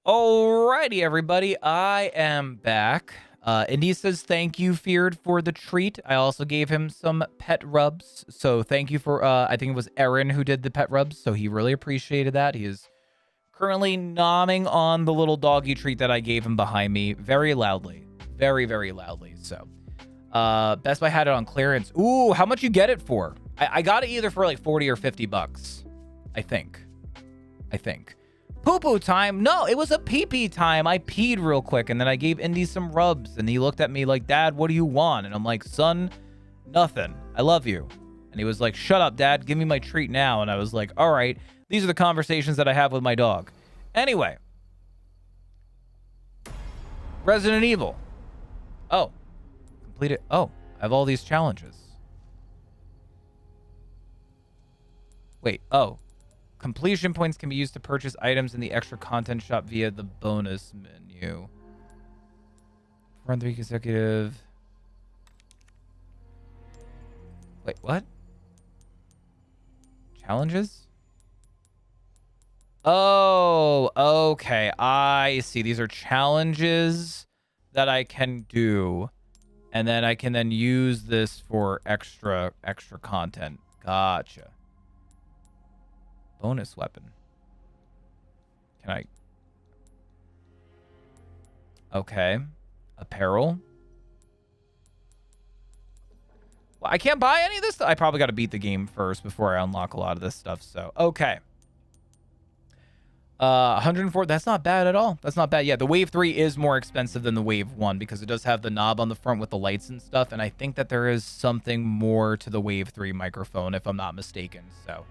Alrighty, everybody. I am back. Indy says, thank you, Feared, for the treat. I also gave him some pet rubs. So thank you for, I think it was Aaron who did the pet rubs. So he really appreciated that. He is currently nomming on the little doggy treat that I gave him behind me very loudly. Very, very loudly. So Best Buy had it on clearance. Ooh, how much you get it for? I got it either for like 40 or 50 bucks. I think. Poo-poo time? No, it was a pee-pee time. I peed real quick, and then I gave Indy some rubs, and he looked at me like, Dad, what do you want? And I'm like, son, nothing. I love you. And he was like, shut up, Dad. Give me my treat now. And I was like, all right. These are the conversations that I have with my dog. Anyway. Resident Evil. Oh. Completed. Oh, I have all these challenges. Wait, oh. Completion points can be used to purchase items in the extra content shop via the bonus menu. Run 3 consecutive. Wait, what? Challenges? Oh, okay. I see. These are challenges that I can do. And then I can then use this for extra content. Gotcha. Bonus weapon. Can I? Okay. Apparel. Well, I can't buy any of this. I probably got to beat the game first before I unlock a lot of this stuff. So, okay. 104. That's not bad at all. That's not bad. Yeah, the Wave 3 is more expensive than the Wave 1 because it does have the knob on the front with the lights and stuff. And I think that there is something more to the Wave 3 microphone, if I'm not mistaken. So.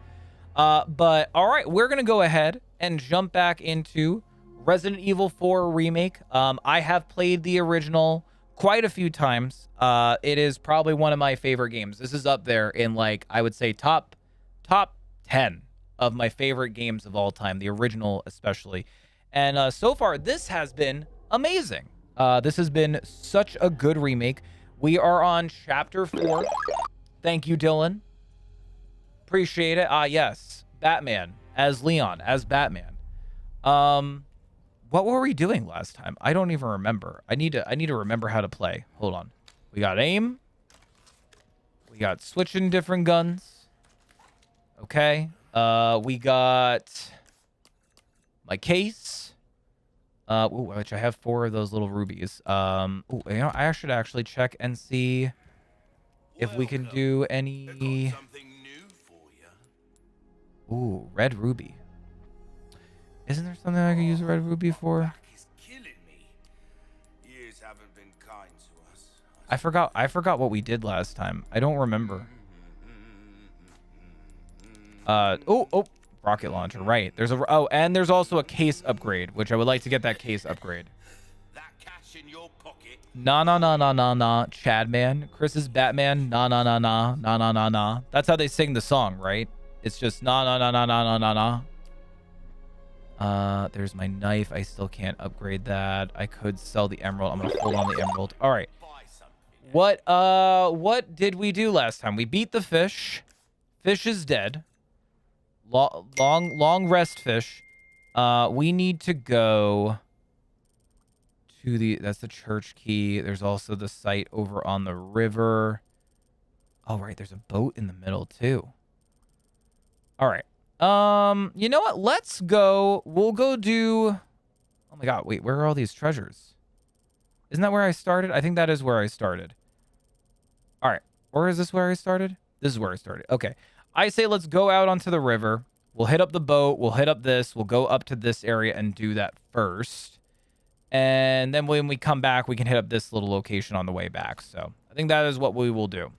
But all right, we're going to go ahead and jump back into Resident Evil 4 Remake. I have played the original quite a few times. It is probably one of my favorite games. This is up there in, like, I would say top 10 of my favorite games of all time, the original especially. And so far, this has been amazing. This has been such a good remake. We are on Chapter 4. Thank you, Dylan. Appreciate it. Yes. Batman as Leon, as Batman. What were we doing last time? I don't even remember. I need to remember how to play. Hold on. We got aim. We got switching different guns. Okay. We got my case. Which I have 4 of those little rubies. Ooh, you know, I should actually check and see if we can do any. Ooh, red ruby. Isn't there something I could use a red ruby for? I forgot what we did last time. I don't remember. Oh, rocket launcher, right. And there's also a case upgrade, which I would like to get that case upgrade. Nah, Chad man. Chris is Batman. Nah. That's how they sing the song, right? It's just nah. There's my knife. I still can't upgrade that. I could sell the emerald. I'm gonna hold on the emerald. All right. What did we do last time? We beat the fish. Fish is dead. Long rest fish. We need to go to that's the church key. There's also the site over on the river. Oh, right. There's a boat in the middle too. All right. You know what? Let's go. We'll go do. Oh my God. Wait, where are all these treasures? Isn't that where I started? I think that is where I started. All right. Or is this where I started? This is where I started. Okay. I say let's go out onto the river. We'll hit up the boat. We'll hit up this. We'll go up to this area and do that first. And then when we come back, we can hit up this little location on the way back. So I think that is what we will do.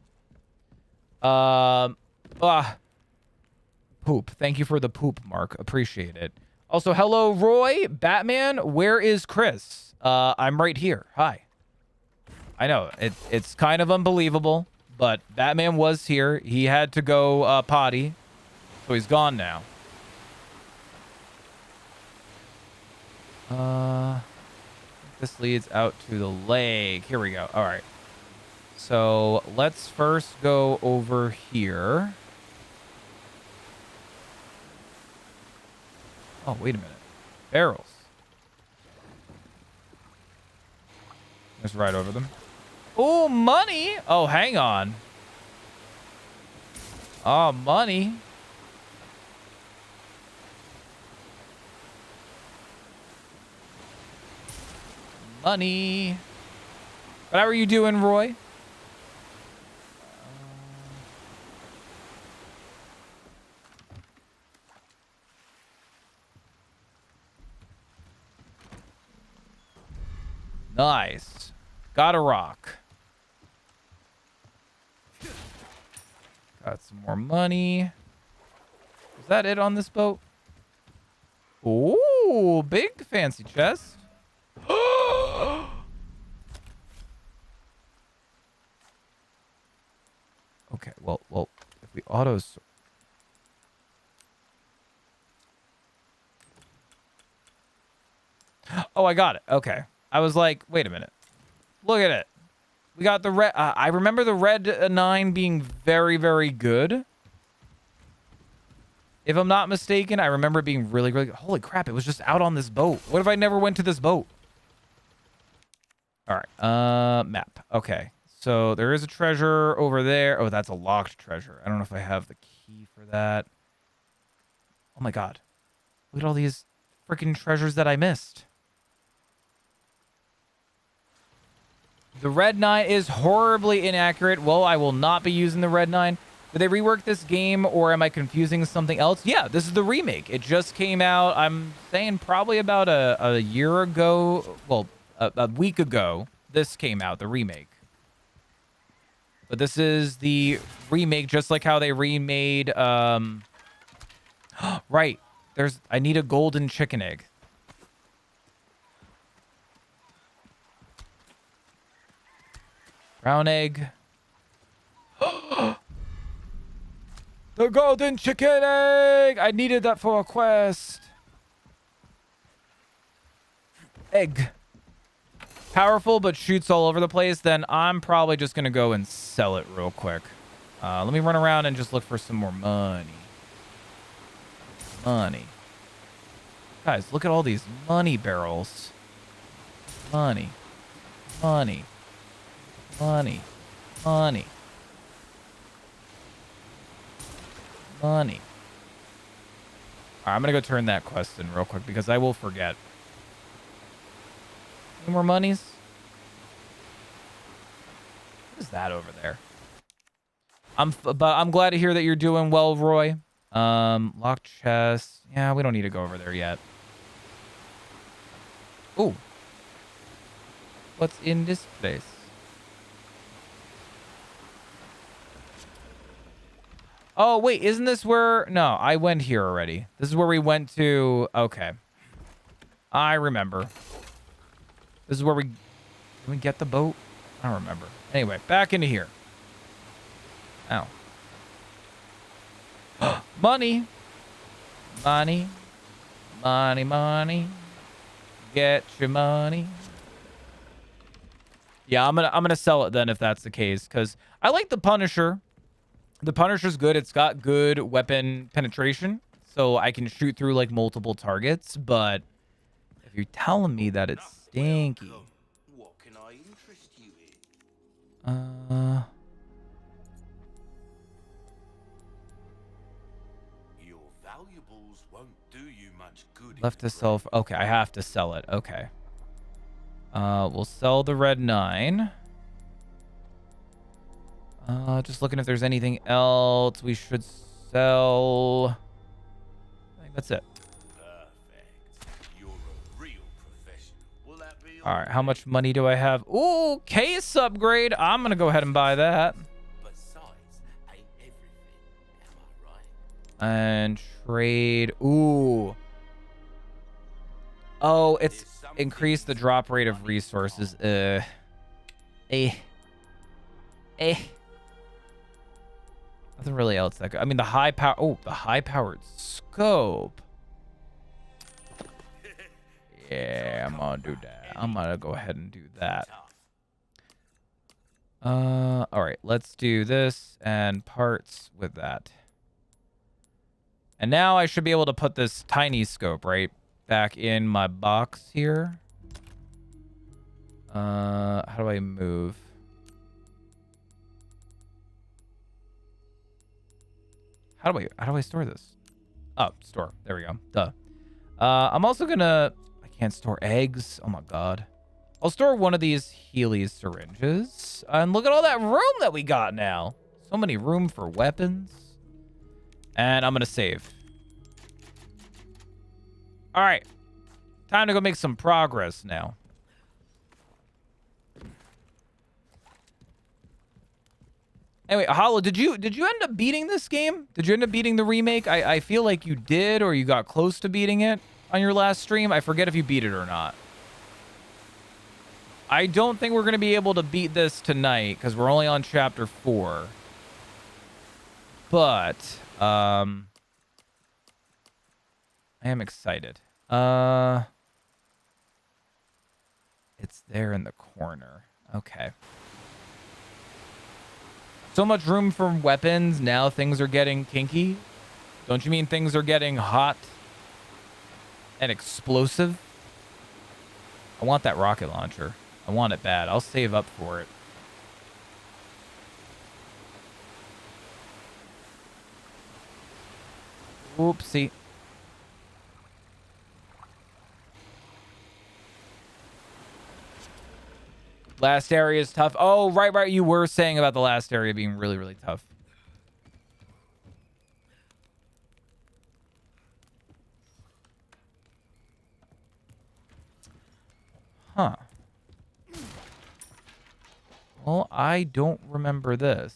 Poop. Thank you for the poop, Mark. Appreciate it. Also, hello, Roy. Batman, where is Chris? I'm right here. Hi. I know, it's kind of unbelievable, but Batman was here. He had to go potty, so he's gone now. This leads out to the lake. Here we go. All right. So let's first go over here. Oh, wait a minute. Barrels. Just right over them. Oh, money. Oh, hang on. Oh, money. Money. But how are you doing, Roy? Nice. Got a rock. Got some more money. Is that it on this boat? Ooh, big fancy chest. Okay, well, if we autos. Oh, I got it. Okay. I was like, wait a minute. Look at it. We got the red. I remember the red 9 being very, very good. If I'm not mistaken, I remember it being really, really good. Holy crap, it was just out on this boat. What if I never went to this boat? All right. Map. Okay. So there is a treasure over there. Oh, that's a locked treasure. I don't know if I have the key for that. Oh my god. Look at all these freaking treasures that I missed. The red 9 is horribly inaccurate. Well, I will not be using the red 9. Did they rework this game, or am I confusing something else? Yeah, this is the remake. It just came out, I'm saying probably about a year ago. Well, a week ago, this came out, the remake. But this is the remake, just like how they remade... right. I need a golden chicken egg. Brown egg. The golden chicken egg! I needed that for a quest. Egg. Powerful, but shoots all over the place. Then I'm probably just going to go and sell it real quick. Let me run around and just look for some more money. Money. Guys, look at all these money barrels. Money. Money. Money. Money. Money. All right, I'm going to go turn that quest in real quick because I will forget. Any more monies? What is that over there? But I'm glad to hear that you're doing well, Roy. Locked chest. Yeah, we don't need to go over there yet. Ooh. What's in this place? Oh, wait, isn't this where... No, I went here already. This is where we went to... Okay. I remember. This is where we... Did we get the boat? I don't remember. Anyway, back into here. Ow. Money. Money. Money, money. Get your money. Yeah, I'm gonna sell it then if that's the case, because I like the Punisher. The Punisher's good. It's got good weapon penetration, so I can shoot through like multiple targets. But if you're telling me that it's stinky, what can I interest you in? Your valuables won't do you much good. Left to sell. Okay, I have to sell it. Okay. We'll sell the red 9. Just looking if there's anything else we should sell. I think that's it. Perfect. You're a real professional. Will that be All right, how much money do I have? Ooh, case upgrade. I'm gonna go ahead and buy that. Besides, ain't everything, am I right? And trade. Ooh. Oh, it's increased the drop rate of resources. Nothing really else that good. I mean, the high power. Oh, the high powered scope. Yeah, I'm gonna do that. I'm gonna go ahead and do that. All right, let's do this and parts with that. And now I should be able to put this tiny scope right back in my box here. How do I move? How do I store this? Oh, store. There we go. Duh. I'm also gonna... I can't store eggs. Oh my god. I'll store one of these Healy syringes. And look at all that room that we got now. So many room for weapons. And I'm gonna save. All right. Time to go make some progress now. Anyway, Hollow, did you end up beating this game? Did you end up beating the remake? I feel like you did, or you got close to beating it on your last stream. I forget if you beat it or not. I don't think we're going to be able to beat this tonight because we're only on chapter 4. But I am excited. It's there in the corner. Okay. So much room for weapons. Now things are getting kinky. Don't you mean things are getting hot and explosive? I want that rocket launcher. I want it bad. I'll save up for it. Oopsie. Last area is tough. Oh, right. You were saying about the last area being really, really tough. Huh. Well, I don't remember this.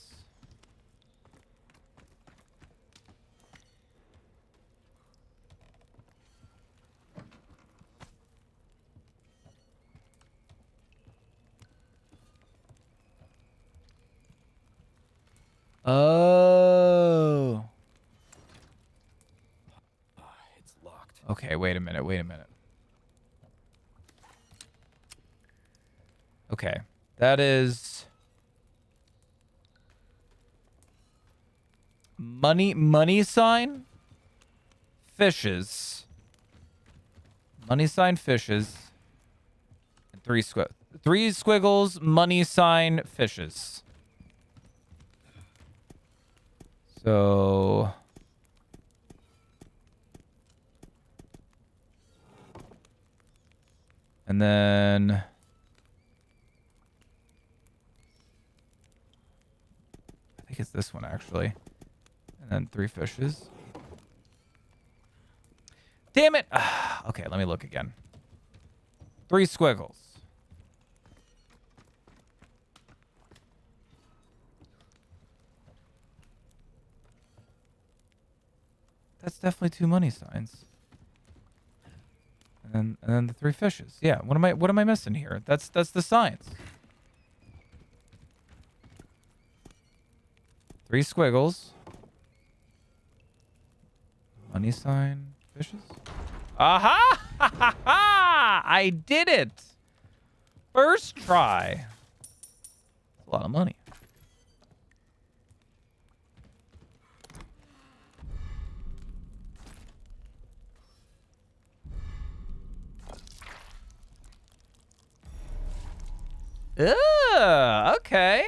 Oh. It's locked. Okay, wait a minute. Okay. That is money sign fishes. Money sign fishes. And three squiggles, money sign fishes. So and then I think it's this one actually. And then 3 fishes. Damn it. Okay, let me look again. 3 squiggles. That's definitely 2 money signs. And then the 3 fishes. Yeah, what am I missing here? That's the signs. 3 squiggles. Money sign fishes. Aha! Ha ha ha! I did it. First try. That's a lot of money. Ugh, okay.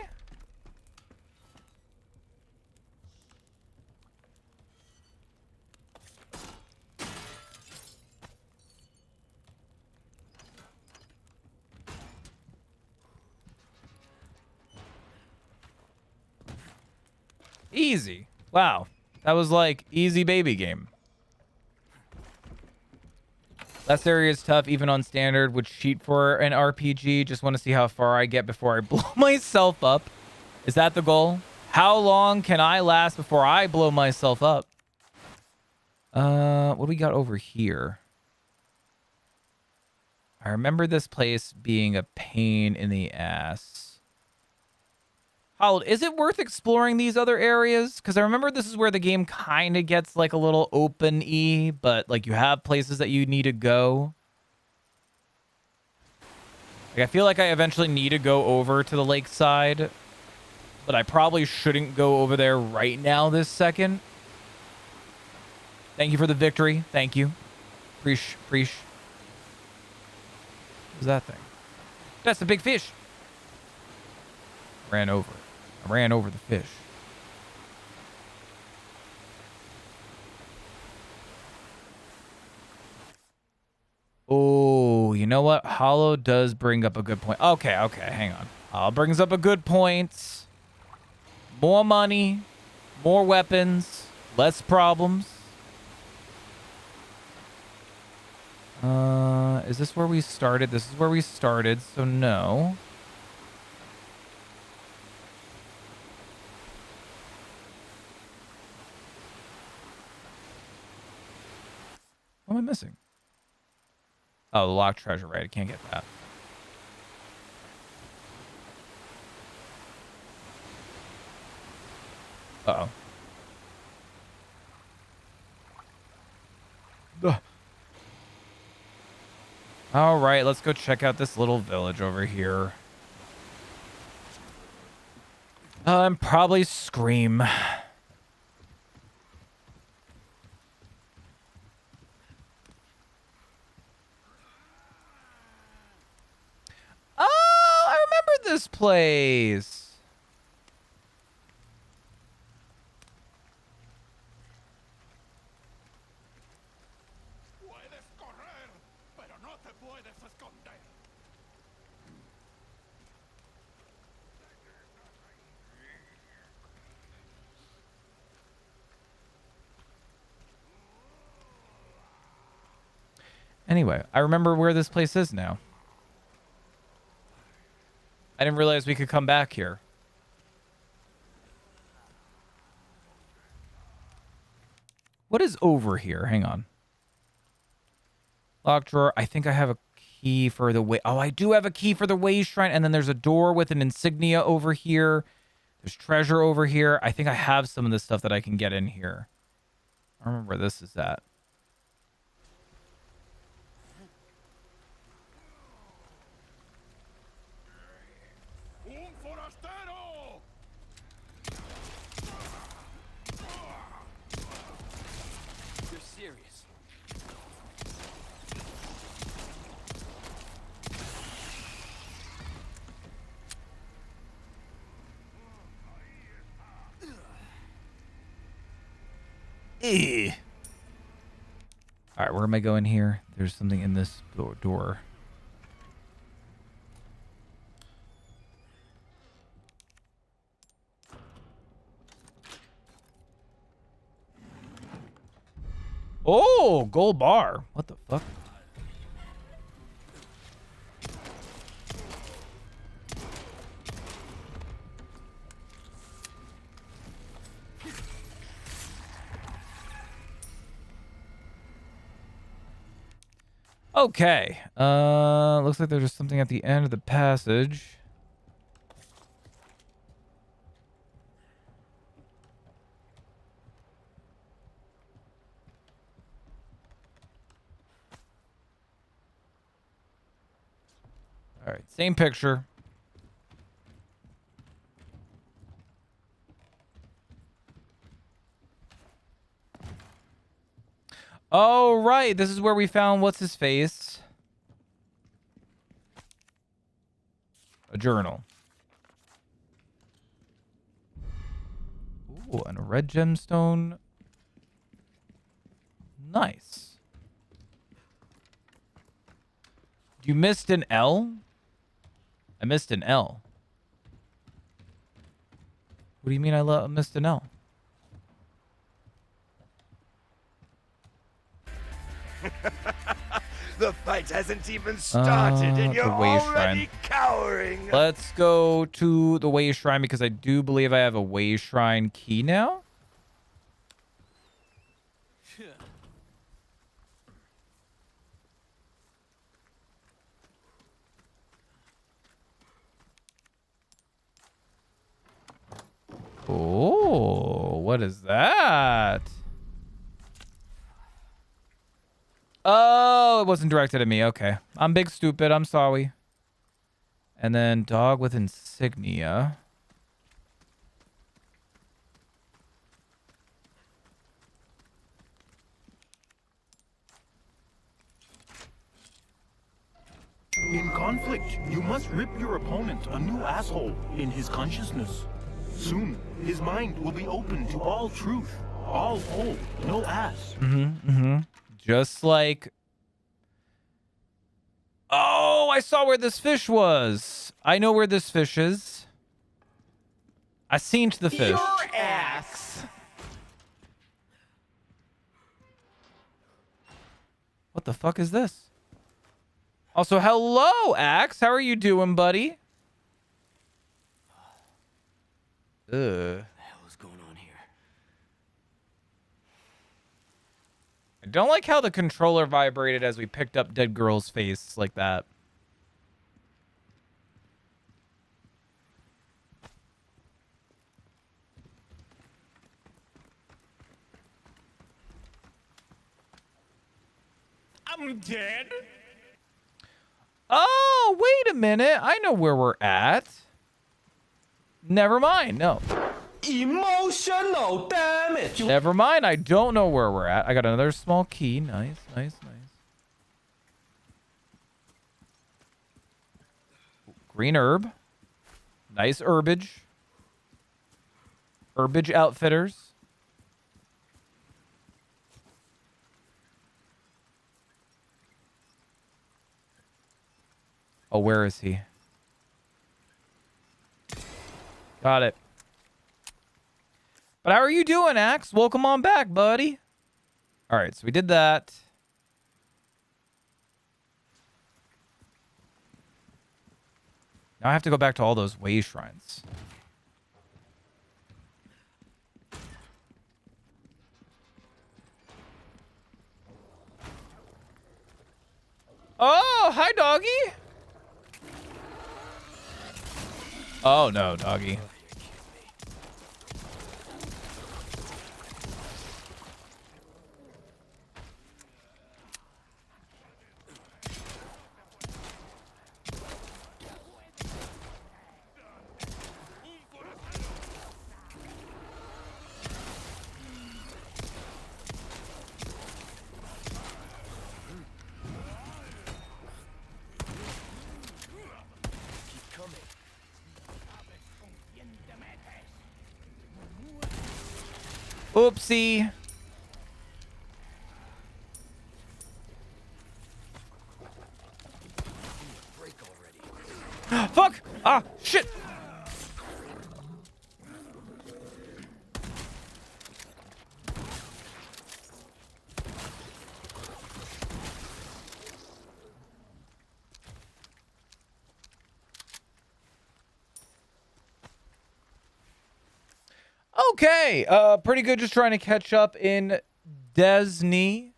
Easy. Wow. That was like easy baby game. Last area is tough, even on standard. Would cheat for an RPG. Just want to see how far I get before I blow myself up. Is that the goal? How long can I last before I blow myself up? What do we got over here? I remember this place being a pain in the ass. Harold, is it worth exploring these other areas? Because I remember this is where the game kind of gets like a little open-y, but like you have places that you need to go. Like I feel like I eventually need to go over to the lakeside, but I probably shouldn't go over there right now this second. Thank you for the victory. Thank you. Preach. What was that thing? That's a big fish. Ran over it. I ran over the fish. Oh, you know what? Hollow does bring up a good point. Okay, hang on. Hollow brings up a good point. More money, more weapons, less problems. Is this where we started? This is where we started, so no. What am I missing? Oh, the locked treasure, right? I can't get that. Uh-oh. Ugh. All right, let's go check out this little village over here. Probably Scream. Oh, I remember this place. Anyway, I remember where this place is now. I didn't realize we could come back here. What is over here? Hang on. Lock drawer. I think I have a key for the way. Oh, I do have a key for the way shrine. And then there's a door with an insignia over here. There's treasure over here. I think I have some of the stuff that I can get in here. I don't remember where this is at. All right, where am I going here? There's something in this door. Oh, gold bar. What the fuck? Okay. Looks like there's just something at the end of the passage. All right, same picture. Oh, right. This is where we found what's his face. A journal. Ooh, and a red gemstone. Nice. You missed an L? I missed an L. What do you mean I missed an L? The fight hasn't even started and you're already cowering. Let's go to the way shrine because I do believe I have a way shrine key now. Oh, what is that? Oh, it wasn't directed at me. Okay. I'm big stupid. I'm sorry. And then dog with insignia. conflict, you must rip your opponent a new asshole in his consciousness. Soon, his mind will be open to all truth, all hole, no ass. Just like... Oh, I saw where this fish was. I know where this fish is. I seen to the fish. Your ass. What the fuck is this? Also, hello, Axe. How are you doing, buddy? Ugh. What the hell is going on here? I don't like how the controller vibrated as we picked up dead girl's face like that. I'm dead. Oh, wait a minute. I know where we're at. Never mind. No. Emotional damage. Never mind. I don't know where we're at. I got another small key. Nice, nice, nice. Green herb. Nice herbage. Herbage outfitters. Oh, where is he? Got it. But how are you doing, Axe? Welcome on back, buddy. All right, so we did that. Now I have to go back to all those way shrines. Oh, hi, doggy. Oh, no, doggy. Oopsie. Fuck! Ah, shit! Okay, pretty good just trying to catch up in Disney.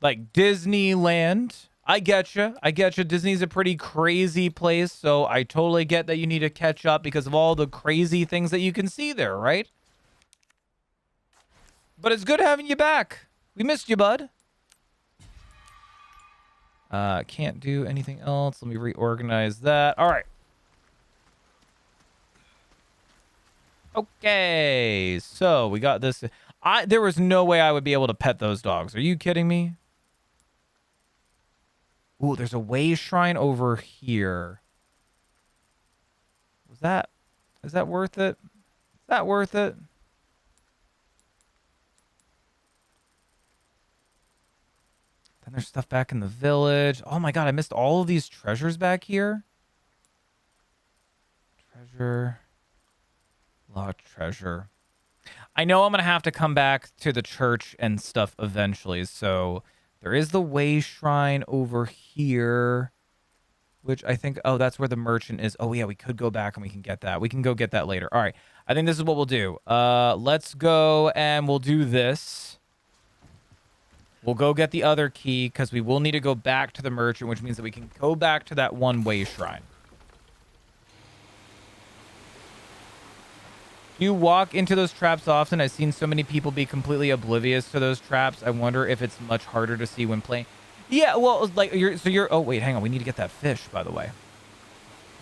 Like Disneyland. I getcha. I getcha. Disney's a pretty crazy place, so I totally get that you need to catch up because of all the crazy things that you can see there, right? But it's good having you back. We missed you, bud. Can't do anything else. Let me reorganize that. All right. Okay, so we got this. There was no way I would be able to pet those dogs. Are you kidding me? Ooh, there's a way shrine over here. Is that worth it? Is that worth it? Then there's stuff back in the village. Oh my god, I missed all of these treasures back here. Treasure. A lot of treasure. I know I'm going to have to come back to the church and stuff eventually. So there is the way shrine over here, which I think, oh, that's where the merchant is. Oh, yeah, we could go back and we can get that. We can go get that later. All right. I think this is what we'll do. Let's go and we'll do this. We'll go get the other key because we will need to go back to the merchant, which means that we can go back to that one way shrine. You walk into those traps often. I've seen so many people be completely oblivious to those traps. I wonder if it's much harder to see when playing. Yeah, well, like you're. Oh wait, hang on. We need to get that fish, by the way.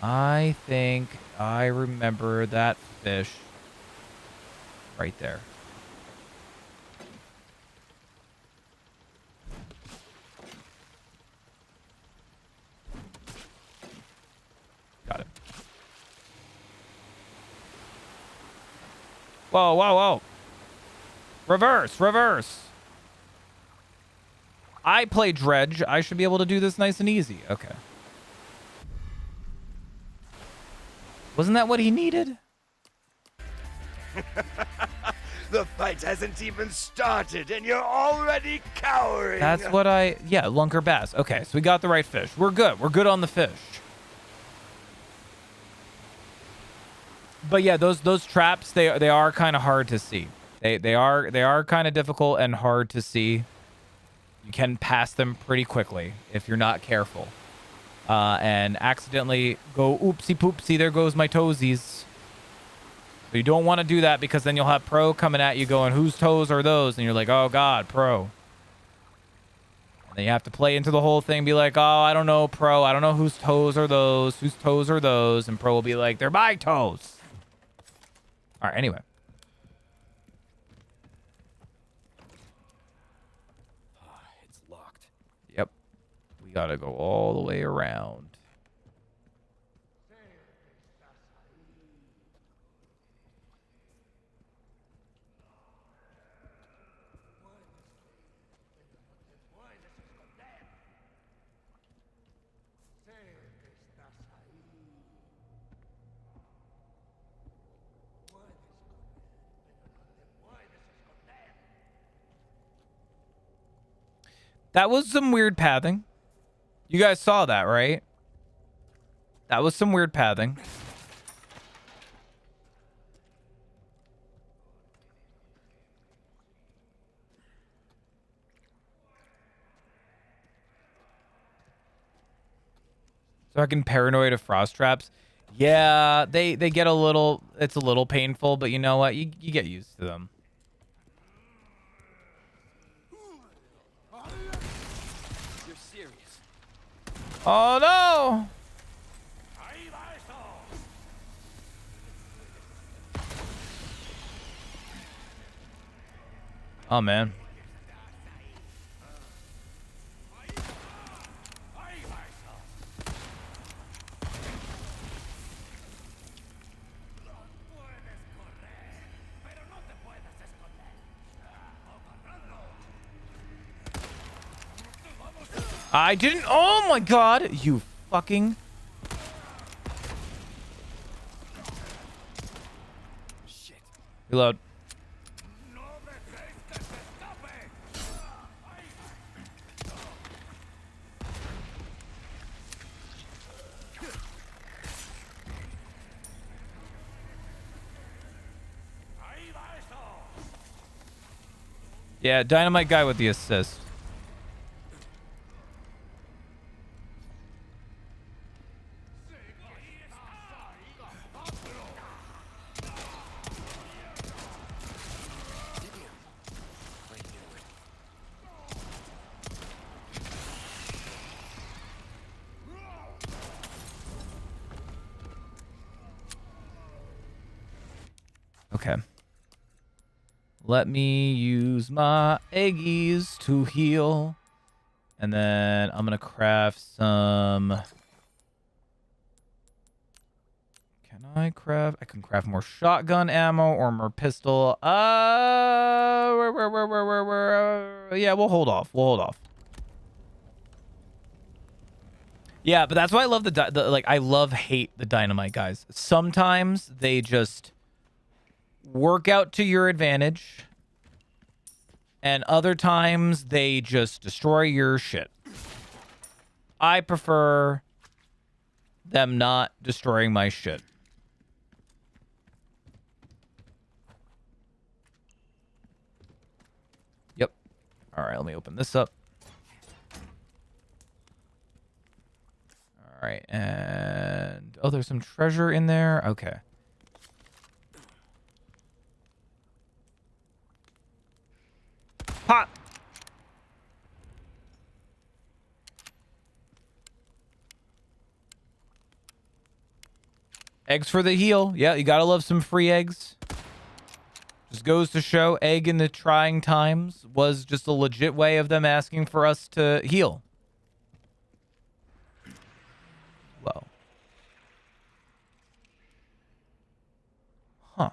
I think I remember that fish right there. Whoa, whoa, whoa. Reverse, reverse. I play Dredge. I should be able to do this nice and easy. Okay. Wasn't that what he needed? The fight hasn't even started, and you're already cowering. That's what yeah, Lunker Bass. Okay, so we got the right fish. We're good. We're good on the fish. But yeah, those traps, they are kind of hard to see. They are kind of difficult and hard to see. You can pass them pretty quickly if you're not careful. And accidentally go oopsie poopsie, there goes my toesies. But you don't want to do that because then you'll have Pro coming at you going, whose toes are those? And you're like, oh God, Pro. And then you have to play into the whole thing, be like, oh, I don't know, Pro. I don't know whose toes are those. Whose toes are those? And Pro will be like, they're my toes. All right, anyway. It's locked. Yep. We got to go all the way around. That was some weird pathing. You guys saw that, right? That was some weird pathing. So I can paranoid of frost traps. Yeah, they get a little, it's a little painful, but you know what? You get used to them. You're serious. Oh no! Oh man. I didn't. Oh my God! You fucking. Shit. Reload. Yeah, dynamite guy with the assist. Okay. Let me use my eggies to heal. And then I'm going to craft some... Can I craft? I can craft more shotgun ammo or more pistol. Yeah, we'll hold off. We'll hold off. Yeah, but that's why I love like, I hate the dynamite guys. Sometimes they just work out to your advantage, and other times they just destroy your shit. I prefer them not destroying my shit. Yep. All right, let me open this up. All right, and oh, there's some treasure in there. Okay. Pop. Eggs for the heal. Yeah, you gotta love some free eggs. Just goes to show, egg in the trying times was just a legit way of them asking for us to heal. Whoa. Huh.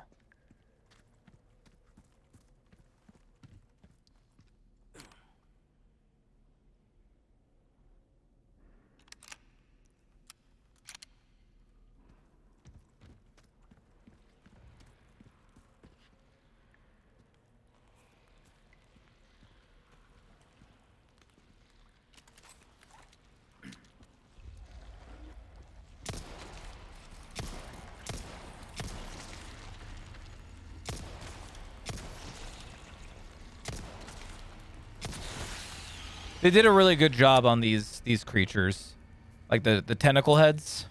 They did a really good job on these creatures, like the tentacle heads.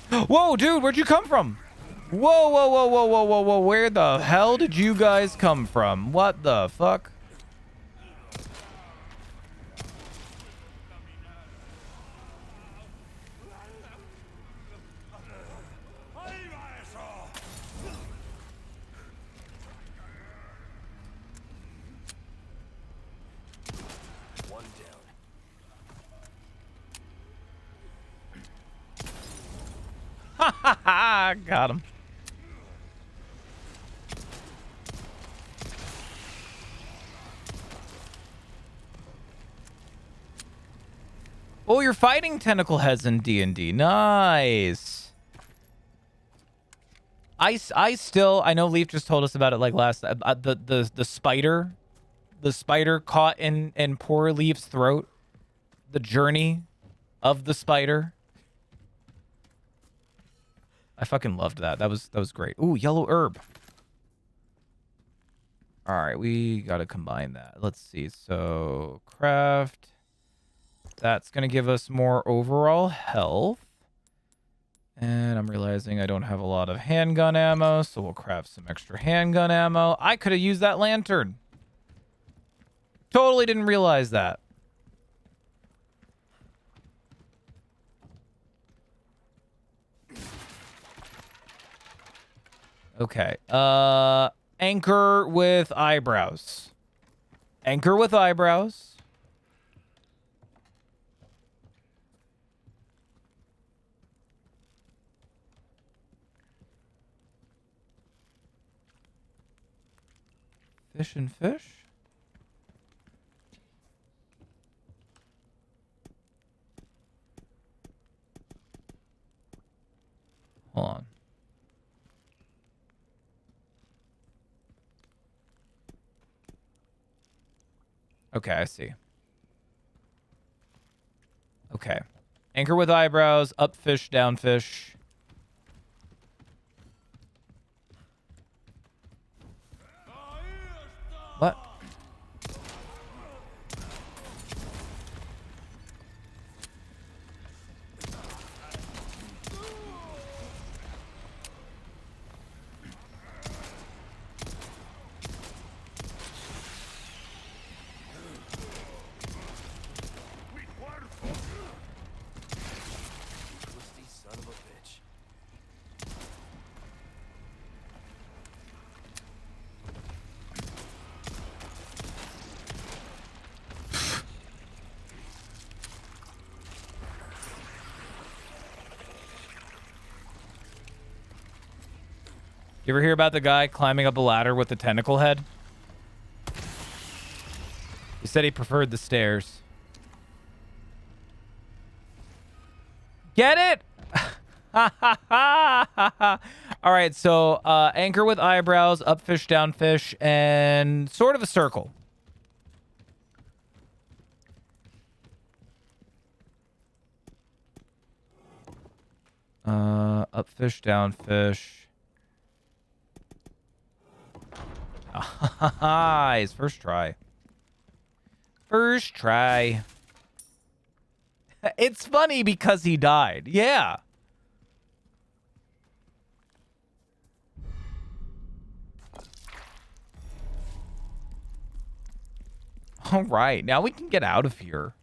Whoa, dude, where'd you come from? Whoa, whoa, whoa, whoa, whoa, whoa, whoa. Where the hell did you guys come from? What the fuck? One down. Ha ha ha! Got him. Oh, you're fighting tentacle heads in D&D. Nice. I know Leaf just told us about it like last the spider caught in poor Leaf's throat. The journey of the spider. I fucking loved that. That was great. Ooh, yellow herb. All right, we got to combine that. Let's see. So, craft. That's going to give us more overall health. And I'm realizing I don't have a lot of handgun ammo, so we'll craft some extra handgun ammo. I could have used that lantern. Totally didn't realize that. Okay. Anchor with eyebrows. Anchor with eyebrows. Fish and fish? Hold on. Okay, I see. Okay. Anchor with eyebrows, up fish, down fish. What? Twisty son of a bitch. You ever hear about the guy climbing up a ladder with the tentacle head? He said he preferred the stairs. Get it? All right, so anchor with eyebrows, up fish, down fish, and sort of a circle. Up fish, down fish. Nice. First try. First try. It's funny because he died. Yeah. All right. Now we can get out of here.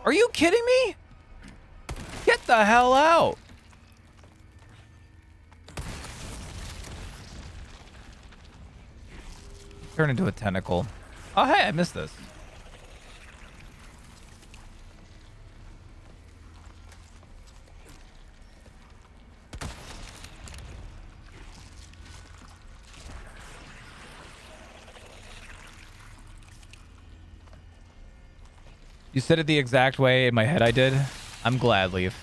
Are you kidding me? Get the hell out. Turn into a tentacle. Oh, hey, I missed this. You said it the exact way in my head I did. I'm glad, Leaf.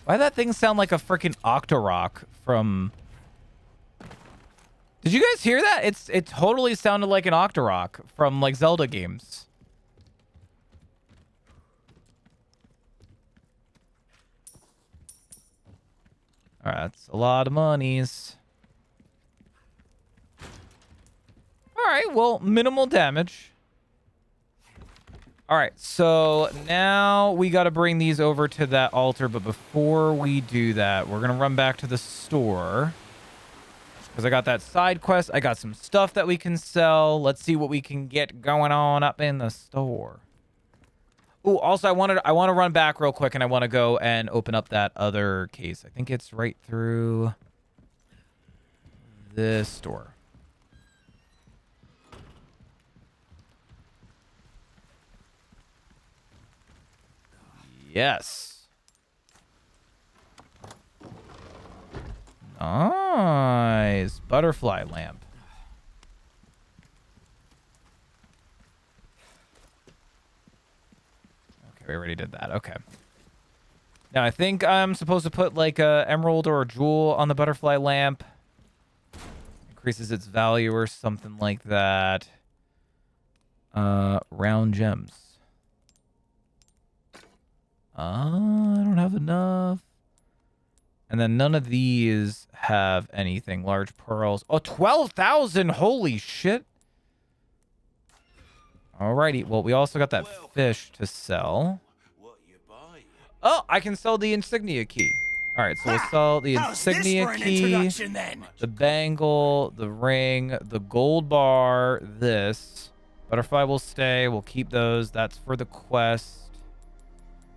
Why that thing sound like a freaking Octorok from... Did you guys hear that? It totally sounded like an Octorok from like Zelda games. All right, that's a lot of monies. All right, well, minimal damage. All right, so now we got to bring these over to that altar. But before we do that, we're going to run back to the store. Because I got that side quest. I got some stuff that we can sell. Let's see what we can get going on up in the store. Oh, also, I want to run back real quick, and I want to go and open up that other case. I think it's right through this store. Yes. Nice. Butterfly lamp. Okay, we already did that. Okay. Now, I think I'm supposed to put like a emerald or a jewel on the butterfly lamp. Increases its value or something like that. Round gems. I don't have enough. And then none of these have anything. Large pearls. Oh, 12,000! Holy shit! Alrighty. Well, we also got that fish to sell. Oh, I can sell the insignia key. Alright, so we'll sell the insignia key, the bangle, the ring, the gold bar, this. Butterfly will stay. We'll keep those. That's for the quest.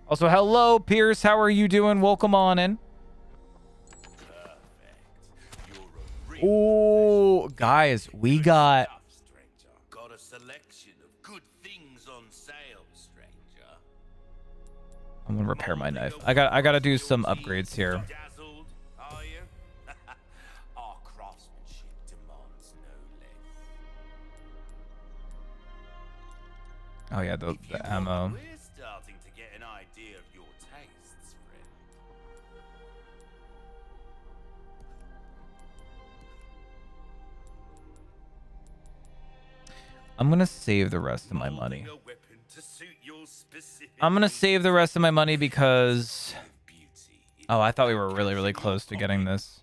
Also, hello, Pierce. How are you doing? Welcome on in. Oh, guys, we got a selection of good things on sale, stranger. I'm gonna repair my knife. I gotta do some upgrades here. Dazzled, are you? Our craftsmanship demands no less. Oh yeah, the ammo. We're starting to get an idea of your tastes, friend. I'm gonna save the rest of my money. I'm gonna save the rest of my money because... Oh, I thought we were really, really close to getting this.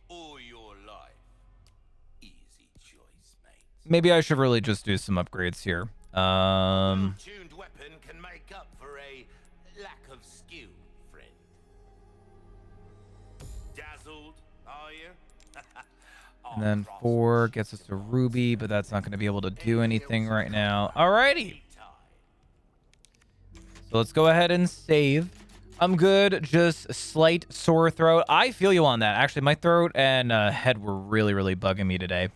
Maybe I should really just do some upgrades here. Tuned weapon can make up for a lack of skill, friend. Dazzled, are you? And then 4 gets us to Ruby, but that's not going to be able to do anything right now. Alrighty. So let's go ahead and save. I'm good. Just slight sore throat. I feel you on that. Actually, my throat and head were really, really bugging me today.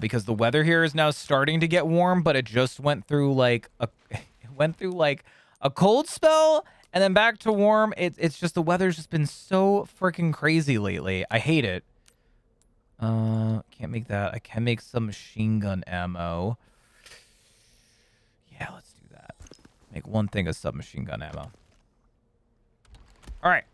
Because the weather here is now starting to get warm, but it just went through like a cold spell and then back to warm. It's just the weather's just been so freaking crazy lately. I hate it. Can't make that. I can make some machine gun ammo. Yeah, let's do that. Make one thing of submachine gun ammo. All right.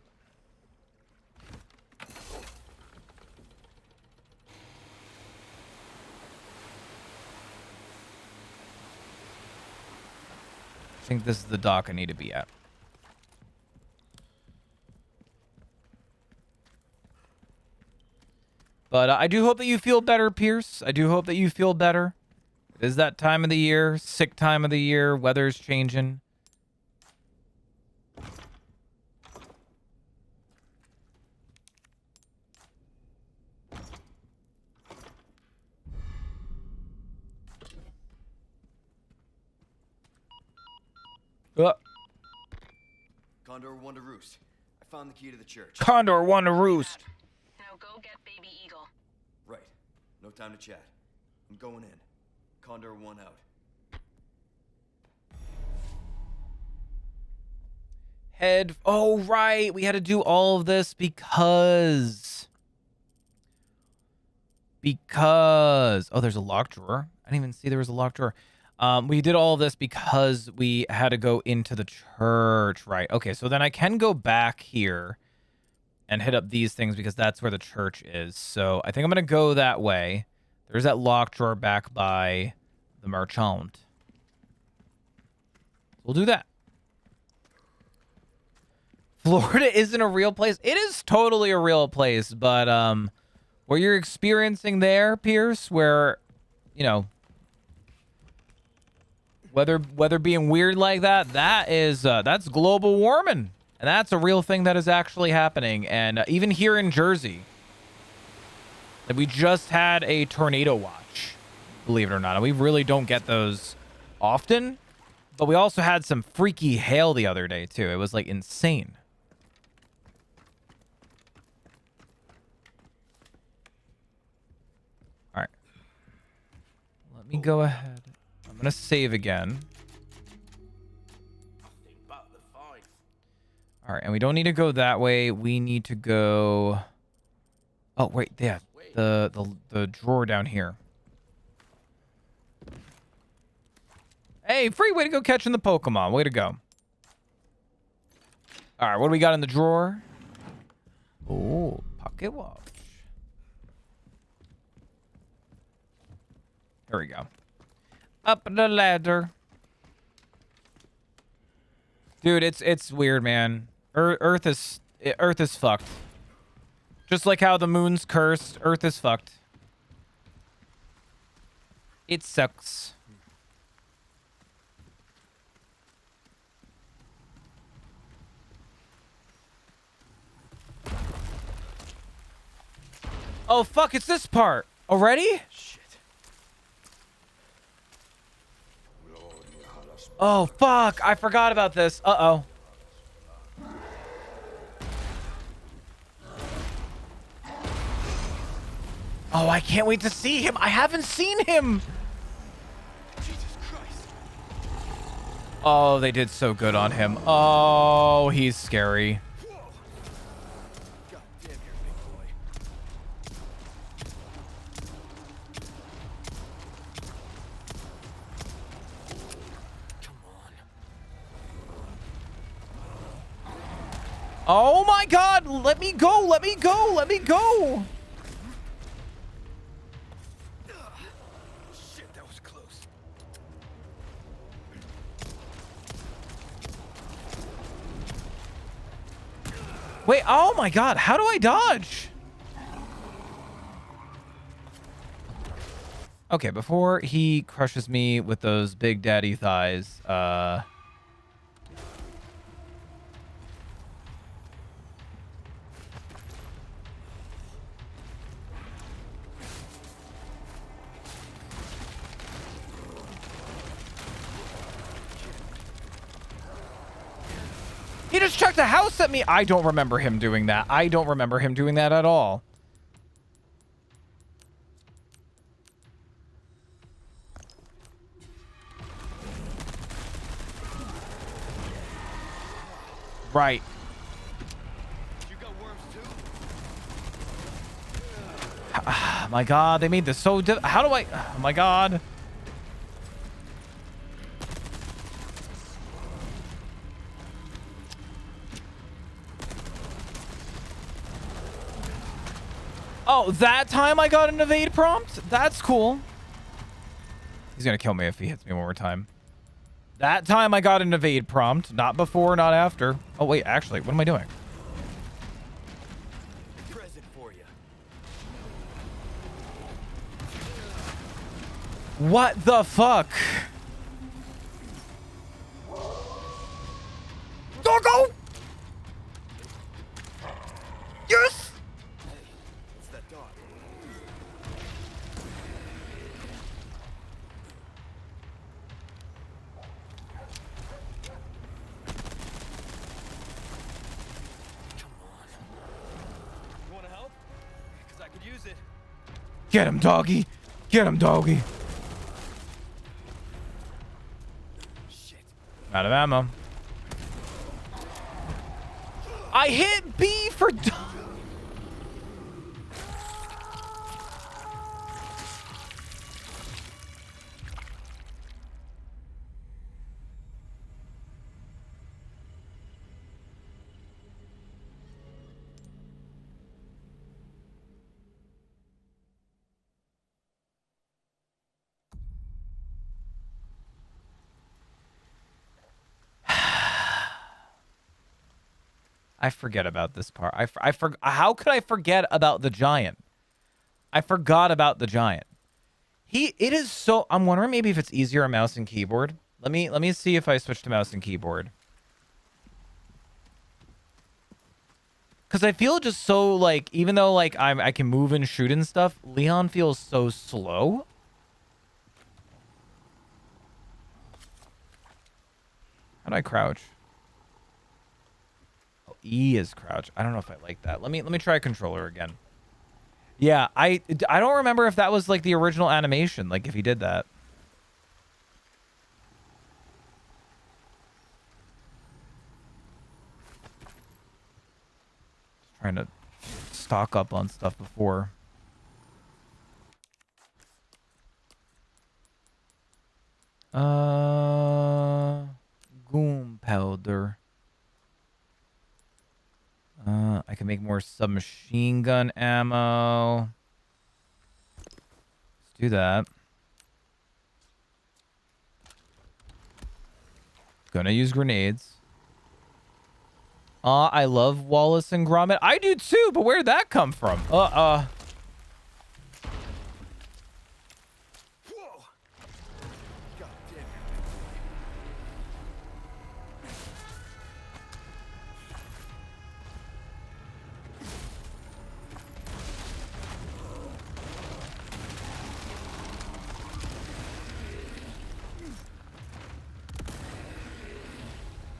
I think this is the dock I need to be at. But I do hope that you feel better, Pierce. I do hope that you feel better. It is that time of the year, sick time of the year. Weather's changing. Condor 1 to roost. I found the key to the church. Condor 1 to roost. Now go get baby eagle. Right. No time to chat. I'm going in. Condor 1 out. Head. Oh, right. We had to do all of this because... Oh, there's a locked drawer. I didn't even see there was a locked drawer. We did all of this because we had to go into the church, right? Okay, so then I can go back here and hit up these things because that's where the church is. So I think I'm going to go that way. There's that locked drawer back by the merchant. We'll do that. Florida isn't a real place. It is totally a real place, but what you're experiencing there, Pierce, where, you know, weather being weird like that, that's global warming, and that's a real thing that is actually happening. And even here in Jersey, like, we just had a tornado watch, believe it or not, and we really don't get those often. But we also had some freaky hail the other day too. It was like insane. All right, let me go ahead. I'm gonna save again. All right, and we don't need to go that way. We need to go. Oh wait, yeah, the drawer down here. Hey, free way to go catching the Pokemon. Way to go. All right, what do we got in the drawer? Oh, pocket watch. There we go. Up the ladder. Dude, it's weird, man. Earth is fucked. Just like how the moon's cursed, Earth is fucked. It sucks. Oh, fuck, it's this part. Already? Shit. Oh, fuck, I forgot about this. Uh-oh. Oh, I can't wait to see him. I haven't seen him. Jesus Christ. Oh, they did so good on him. Oh, he's scary. God damn, you're a big boy. Come on. Oh my god, let me go, let me go, let me go. Shit, that was close. Wait, oh my god, how do I dodge? Okay, before he crushes me with those big daddy thighs, he just chucked a house at me. I don't remember him doing that. I don't remember him doing that at all. Right. You got worms too? My god, they made this so how do I... Oh my god. Oh, that time I got an evade prompt? That's cool. He's gonna kill me if he hits me one more time. That time I got an evade prompt. Not before, not after. Oh, wait, actually, what am I doing? Present for you. What the fuck? Doggo! Yes! It's that dog. Come on. You want to help? Because I could use it. Get him, doggy. Get him, doggy. Shit. Out of ammo. I hit B for... I forget about this part. How could I forget about the giant? I forgot about the giant. It is so. I'm wondering maybe if it's easier on mouse and keyboard. Let me see if I switch to mouse and keyboard. Because I feel just so like, even though like I can move and shoot and stuff, Leon feels so slow. How do I crouch? Oh, E is crouch. I don't know if I like that. Let me try controller again. Yeah, I don't remember if that was like the original animation, like if he did that. Just trying to stock up on stuff before. Goom powder. I can make more submachine gun ammo. Let's do that. Gonna use grenades. I love Wallace and Gromit. I do too, but where'd that come from? Whoa! God damn it.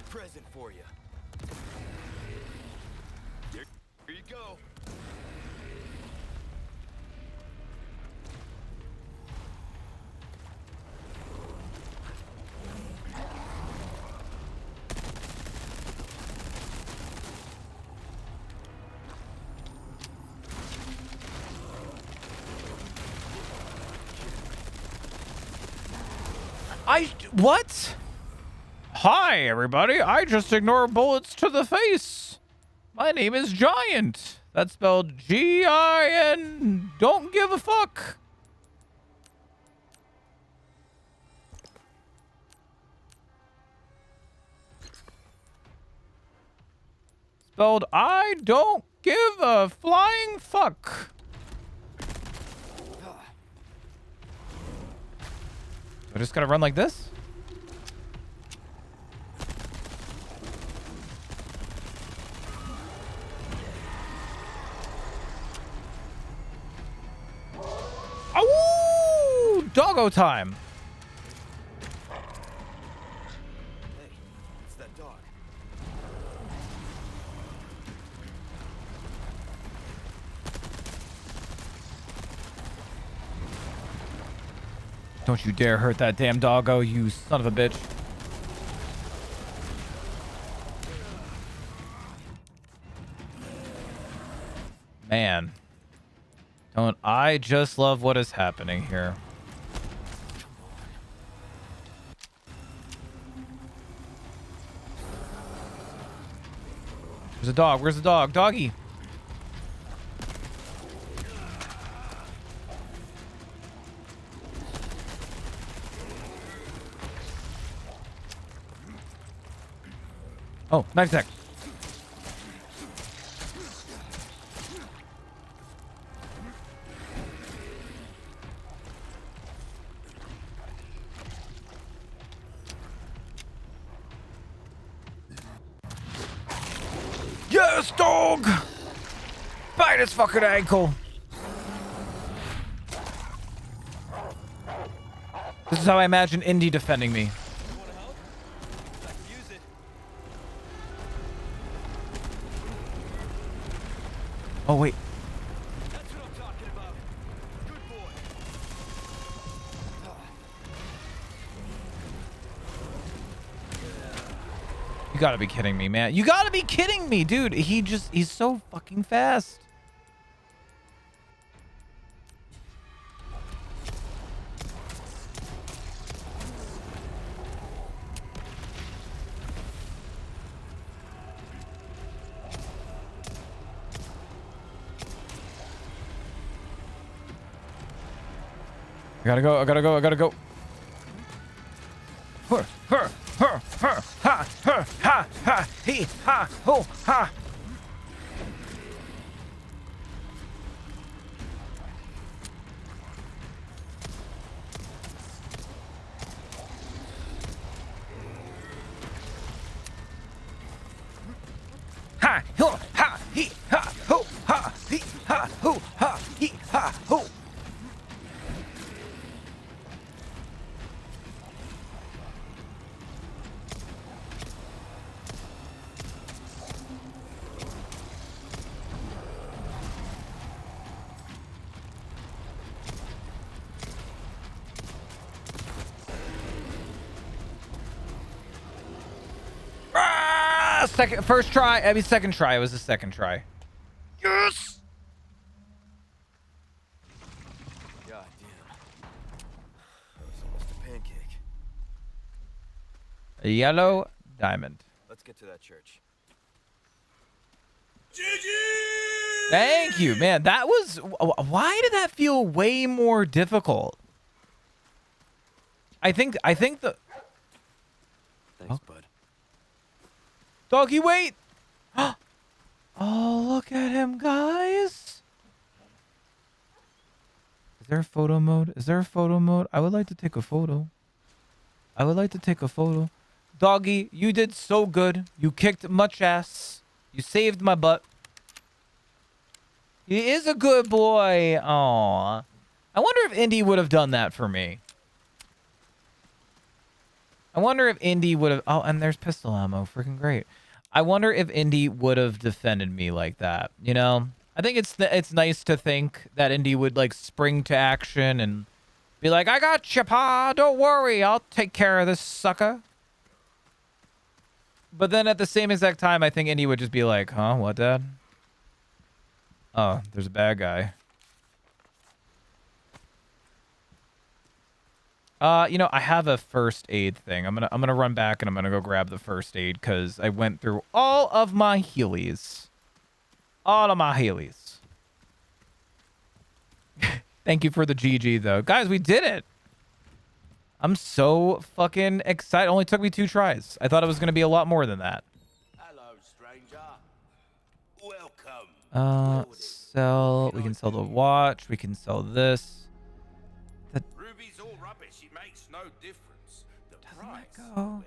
Present for you. Here you go. What? Hi, everybody. I just ignore bullets to the face. My name is Giant. That's spelled G-I-N. Don't give a fuck. Spelled I don't give a flying fuck. I just gotta run like this? Oh, doggo time. Hey, it's that dog. Don't you dare hurt that damn doggo, you son of a bitch. Man. Don't I just love what is happening here. Where's the dog? Where's the dog? Doggy. Oh, knife attack. Yes, dog! Bite his fucking ankle. This is how I imagine Indy defending me. Oh, wait. That's what I'm talking about. Good boy. You gotta be kidding me, man. You gotta be kidding me, dude. He's so fucking fast. I gotta go, I gotta go, I gotta go. Ha, ha, ha, ha, ha, ha, ha, he, ha, ho, ha. ha, ho, ha, he, ha, ho, ha, he, ha, ho, ha, he, ha, ho. First try. I mean, second try. It was the second try. Yes! God damn. That was almost a pancake. A yellow diamond. Let's get to that church. Thank you, man. That was... Why did that feel way more difficult? I think the... Thanks, bud. Doggy, wait! Oh, look at him, guys. Is there a photo mode? Is there a photo mode? I would like to take a photo. I would like to take a photo. Doggy, you did so good. You kicked much ass. You saved my butt. He is a good boy. Aw. I wonder if Indy would have done that for me. I wonder if Indy would have... Oh, and there's pistol ammo. Freaking great. I wonder if Indy would have defended me like that. You know? I think it's nice to think that Indy would, like, spring to action and be like, I got you, pa. Don't worry. I'll take care of this sucker. But then at the same exact time, I think Indy would just be like, huh? What, Dad? Oh, there's a bad guy. You know, I have a first aid thing. I'm gonna run back and I'm gonna go grab the first aid because I went through all of my healies. All of my healies. Thank you for the GG though. Guys, we did it. I'm so fucking excited. It only took me 2 tries. I thought it was gonna be a lot more than that. Hello, stranger. Welcome. Sell. We can sell the watch. We can sell this. Ruby's all rubbish. It makes no difference. The price, go? well,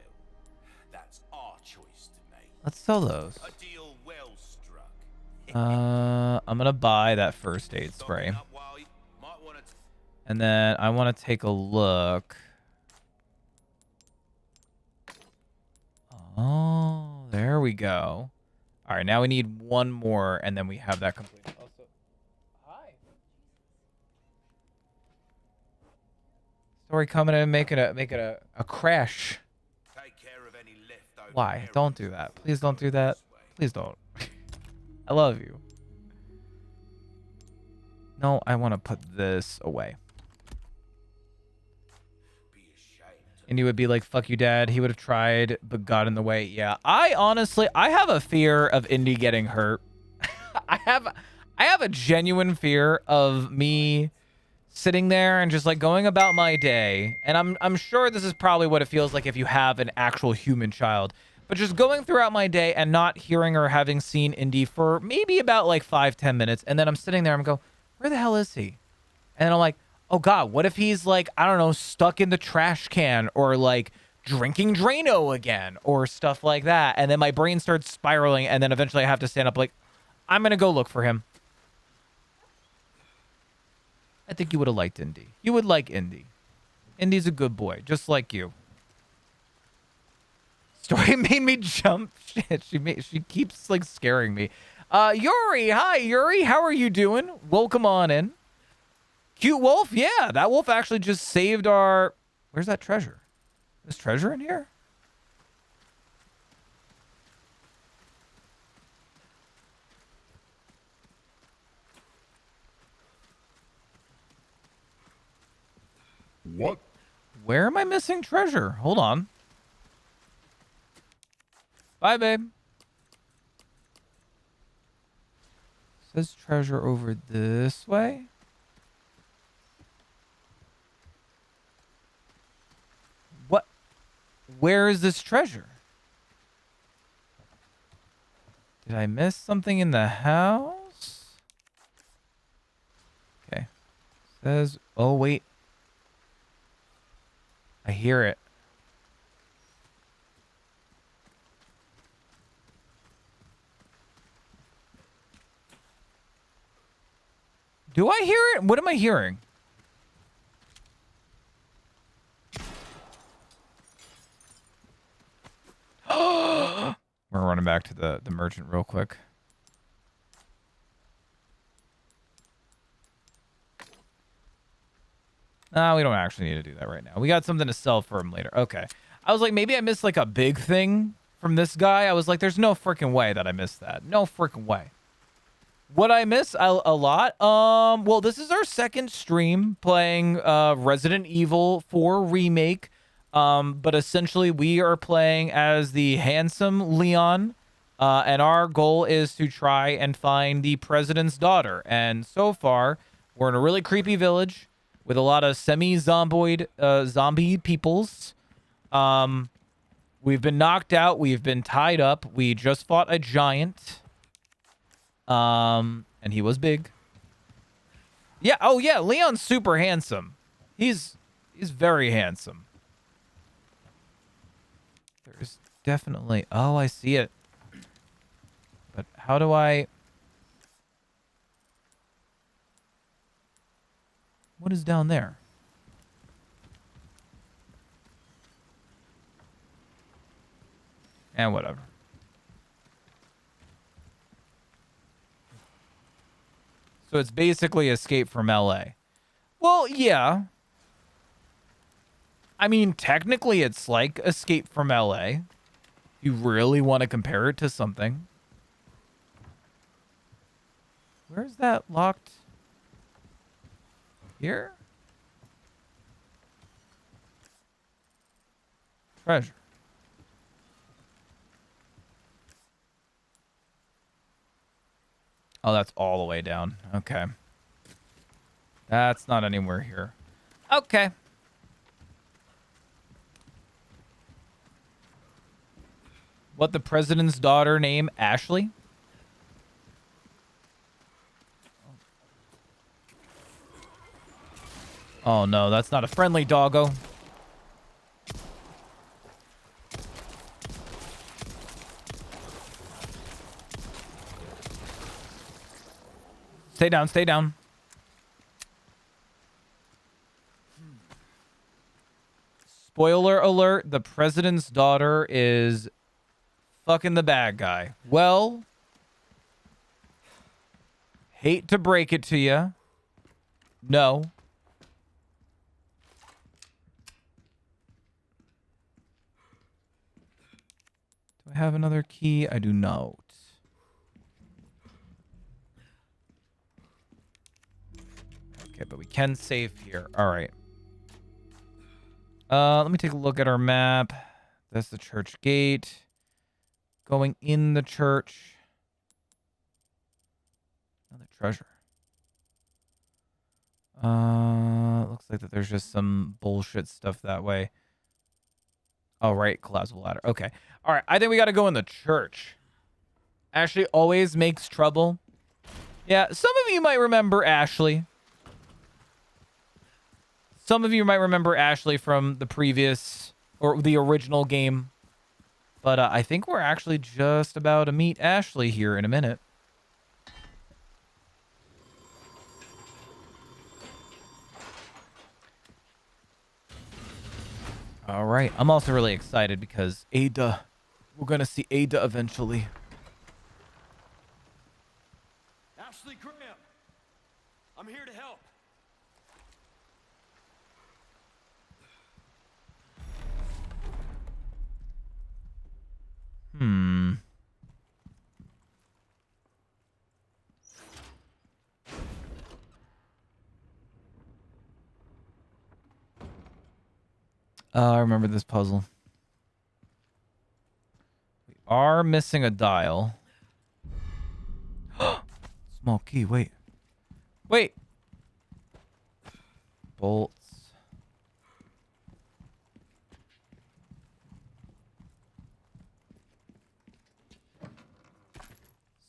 that's our choice to make. Let's sell those. A deal well struck. I'm gonna buy that first aid spray. Stocking up while you might want to. And then I want to take a look. Oh, there we go. All right, now we need one more, and then we have that complete. Also, hi. Story coming in, making a crash. Take care of any leftover Why? Don't do that. Please don't do that. Please don't. I love you. No, I want to put this away. Be ashamed. And he would be like, fuck you, Dad. He would have tried, but got in the way. Yeah, I have a fear of Indy getting hurt. I have a genuine fear of me sitting there and just like going about my day. And I'm sure this is probably what it feels like if you have an actual human child. But just going throughout my day and not hearing or having seen Indy for maybe about like 5-10 minutes. And then I'm sitting there and go, where the hell is he? And then I'm like, oh God, what if he's like, I don't know, stuck in the trash can or like drinking Drano again or stuff like that. And then my brain starts spiraling and then eventually I have to stand up like, I'm going to go look for him. I think you would have liked Indy. You would like Indy. Indy's a good boy, just like you. Story made me jump. Shit, she keeps like scaring me. Yuri, hi Yuri, how are you doing? Welcome on in. Cute wolf, yeah, that wolf actually just saved our... Where's that treasure? There's treasure in here? What? Where am I missing treasure? Hold on. Bye, babe. Says treasure over this way. What? Where is this treasure? Did I miss something in the house? Okay. Says, oh, wait. I hear it. Do I hear it? What am I hearing? We're running back to the merchant real quick. No, we don't actually need to do that right now. We got something to sell for him later. Okay. I was like, maybe I missed like a big thing from this guy. I was like, there's no freaking way that I missed that. No freaking way. What I miss a lot? Well, this is our second stream playing Resident Evil 4 Remake. But essentially we are playing as the handsome Leon. And our goal is to try and find the president's daughter. And so far, we're in a really creepy village with a lot of semi-zomboid, zombie peoples. We've been knocked out. We've been tied up. We just fought a giant. And he was big. Yeah. Oh, yeah. Leon's super handsome. He's very handsome. There's definitely... Oh, I see it. But how do I... What is down there? And whatever. So it's basically Escape from LA. Well, yeah. I mean, technically it's like Escape from LA. You really want to compare it to something. Where's that locked? Here? Treasure. Oh, that's all the way down. Okay. That's not anywhere here. Okay. What, the president's daughter name? Ashley? Oh no, that's not a friendly doggo. Stay down, stay down. Spoiler alert, the president's daughter is fucking the bad guy. Well, hate to break it to you. No. Do I have another key? I do not. Okay, but we can save here. All right. Let me take a look at our map. That's the church gate. Going in the church. Another treasure. Looks like that there's just some bullshit stuff that way. Oh, right. Collapsible ladder. Okay. All right. I think we got to go in the church. Ashley always makes trouble. Yeah. Some of you might remember Ashley. Some of you might remember Ashley from the previous or the original game. But I think we're actually just about to meet Ashley here in a minute. All right. I'm also really excited because Ada, we're going to see Ada eventually. Ashley Graham, I'm here to help. I remember this puzzle. We are missing a dial. Small key, wait. Wait! Bolts.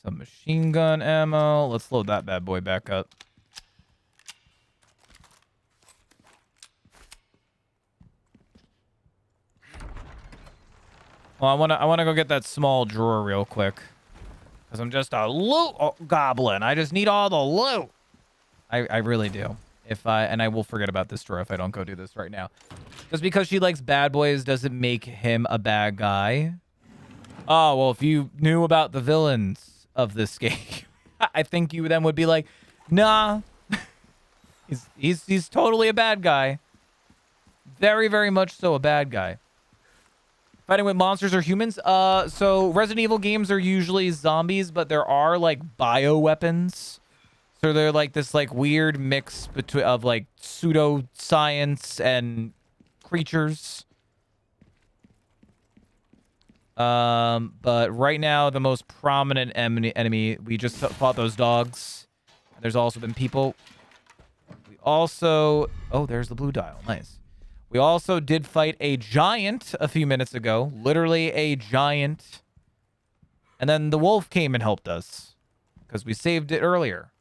Some machine gun ammo. Let's load that bad boy back up. Well, I wanna go get that small drawer real quick, cause I'm just a loot goblin. I just need all the loot. I really do. And I will forget about this drawer if I don't go do this right now. Just because she likes bad boys doesn't make him a bad guy. Oh, well, if you knew about the villains of this game, I think you then would be like, nah, he's totally a bad guy. Very, very much so a bad guy. Fighting with monsters or humans? So Resident Evil games are usually zombies, but there are like bioweapons. So they're like this like weird mix between of like pseudoscience and creatures. But right now the most prominent enemy, we just fought those dogs. There's also been people. We also, oh, there's the blue dial. Nice. We also did fight a giant a few minutes ago. Literally a giant. And then the wolf came and helped us because we saved it earlier.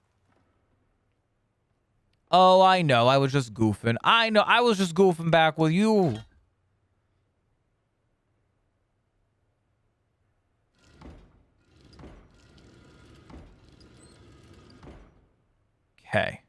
Oh, I know. I was just goofing. I know. I was just goofing back with you. Okay.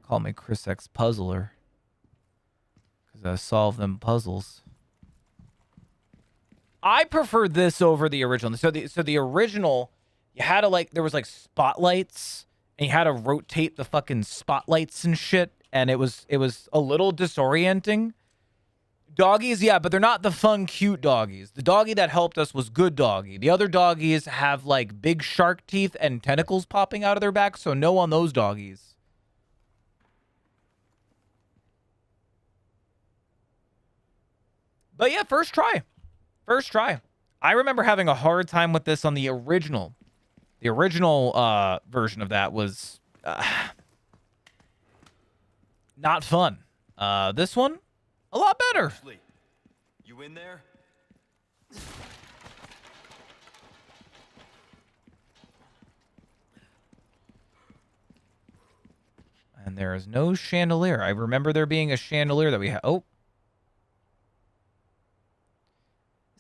Call me Chrisxchad Puzzler. Because I solve them puzzles. I prefer this over the original. So the original, you had to like, there was like spotlights. And you had to rotate the fucking spotlights and shit. And it was a little disorienting. Doggies, yeah, but they're not the fun, cute doggies. The doggy that helped us was good doggy. The other doggies have like big shark teeth and tentacles popping out of their back. So no on those doggies. But yeah, first try. First try. I remember having a hard time with this on the original. The original version of that was not fun. This one, a lot better. Ashley, you in there? And there is no chandelier. I remember there being a chandelier that we had. Oh.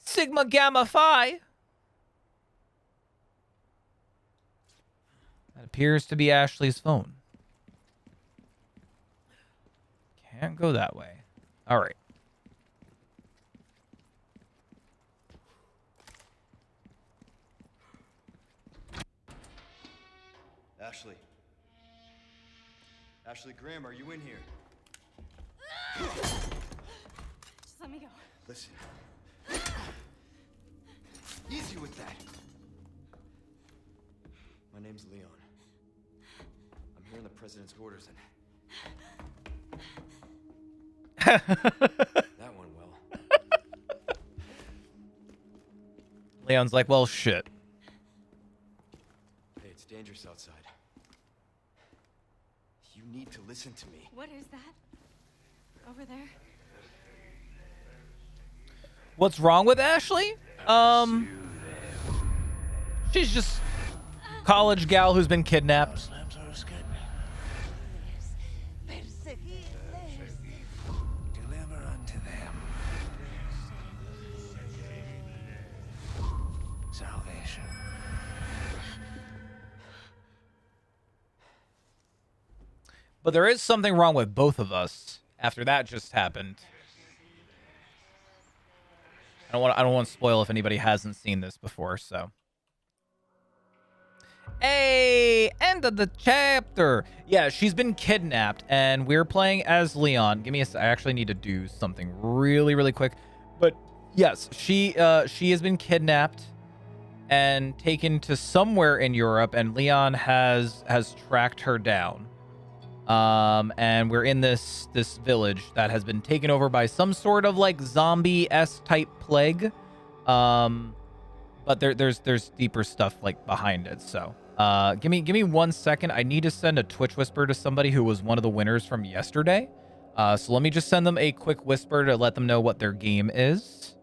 Sigma Gamma Phi. That appears to be Ashley's phone. Can't go that way. All right. Ashley. Ashley Graham, are you in here? Just let me go. Listen. Easy with that. My name's Leon. I'm here in the president's orders and... that went well. Leon's like, well, shit. Hey, it's dangerous outside. You need to listen to me. What is that? Over there? What's wrong with Ashley? She's just college gal who's been kidnapped. Deliver unto them salvation. But there is something wrong with both of us after that just happened. I don't want to spoil if anybody hasn't seen this before, so. Hey, end of the chapter. Yeah, she's been kidnapped, and we're playing as Leon. Give me I actually need to do something really, really quick. But yes, she has been kidnapped and taken to somewhere in Europe, and Leon has tracked her down. And we're in this village that has been taken over by some sort of like zombie-esque type plague. But there's deeper stuff like behind it. So, give me 1 second. I need to send a Twitch whisper to somebody who was one of the winners from yesterday. So let me just send them a quick whisper to let them know what their game is.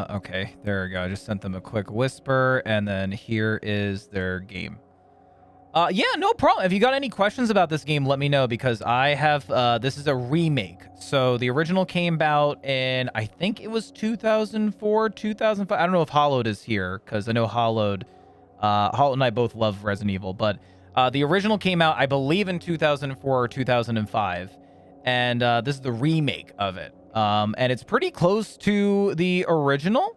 Okay, there we go. I just sent them a quick whisper, and then here is their game. Yeah, no problem. If you got any questions about this game, let me know, because I have, this is a remake. So the original came out in, I think it was 2004, 2005. I don't know if Hollowed is here, because I know Hollowed and I both love Resident Evil, but the original came out, I believe, in 2004 or 2005. And this is the remake of it. And it's pretty close to the original.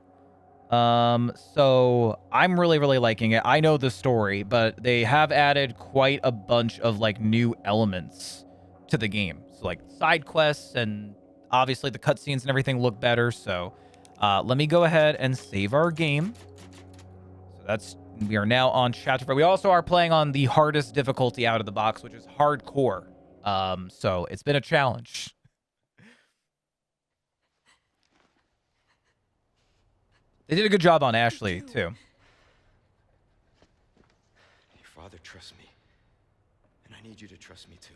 So I'm really, really liking it. I know the story, but they have added quite a bunch of like new elements to the game. So like side quests, and obviously the cutscenes and everything look better. So let me go ahead and save our game. So we are now on chapter 4. We also are playing on the hardest difficulty out of the box, which is hardcore. So it's been a challenge. They did a good job on Ashley, too. Your father trusts me. And I need you to trust me, too.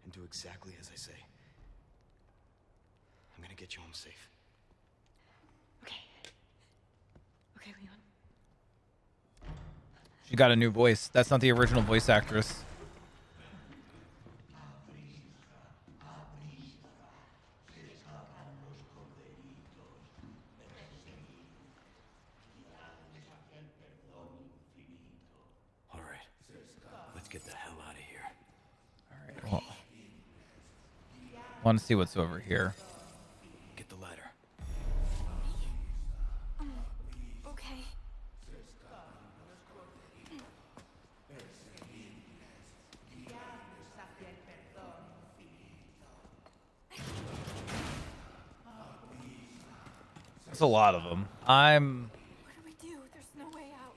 And do exactly as I say. I'm gonna get you home safe. Okay. Okay, Leon. She got a new voice. That's not the original voice actress. Get the hell out of here. All right. Well, want to see what's over here. Get the ladder. Okay. That's a lot of them. What do we do? There's no way out.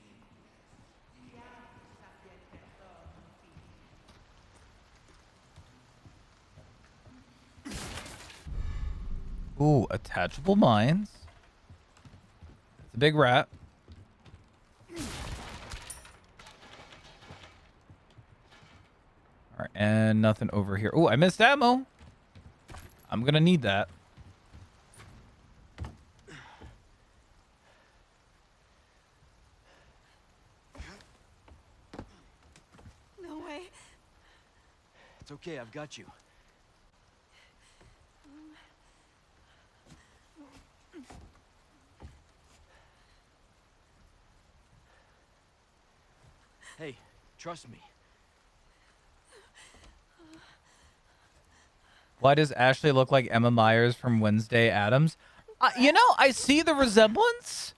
Ooh, attachable mines. It's a big rat. All right, and nothing over here. Ooh, I missed ammo. I'm gonna need that. No way. It's okay, I've got you. Hey, trust me. Why does Ashley look like Emma Myers from Wednesday Addams? You know, I see the resemblance.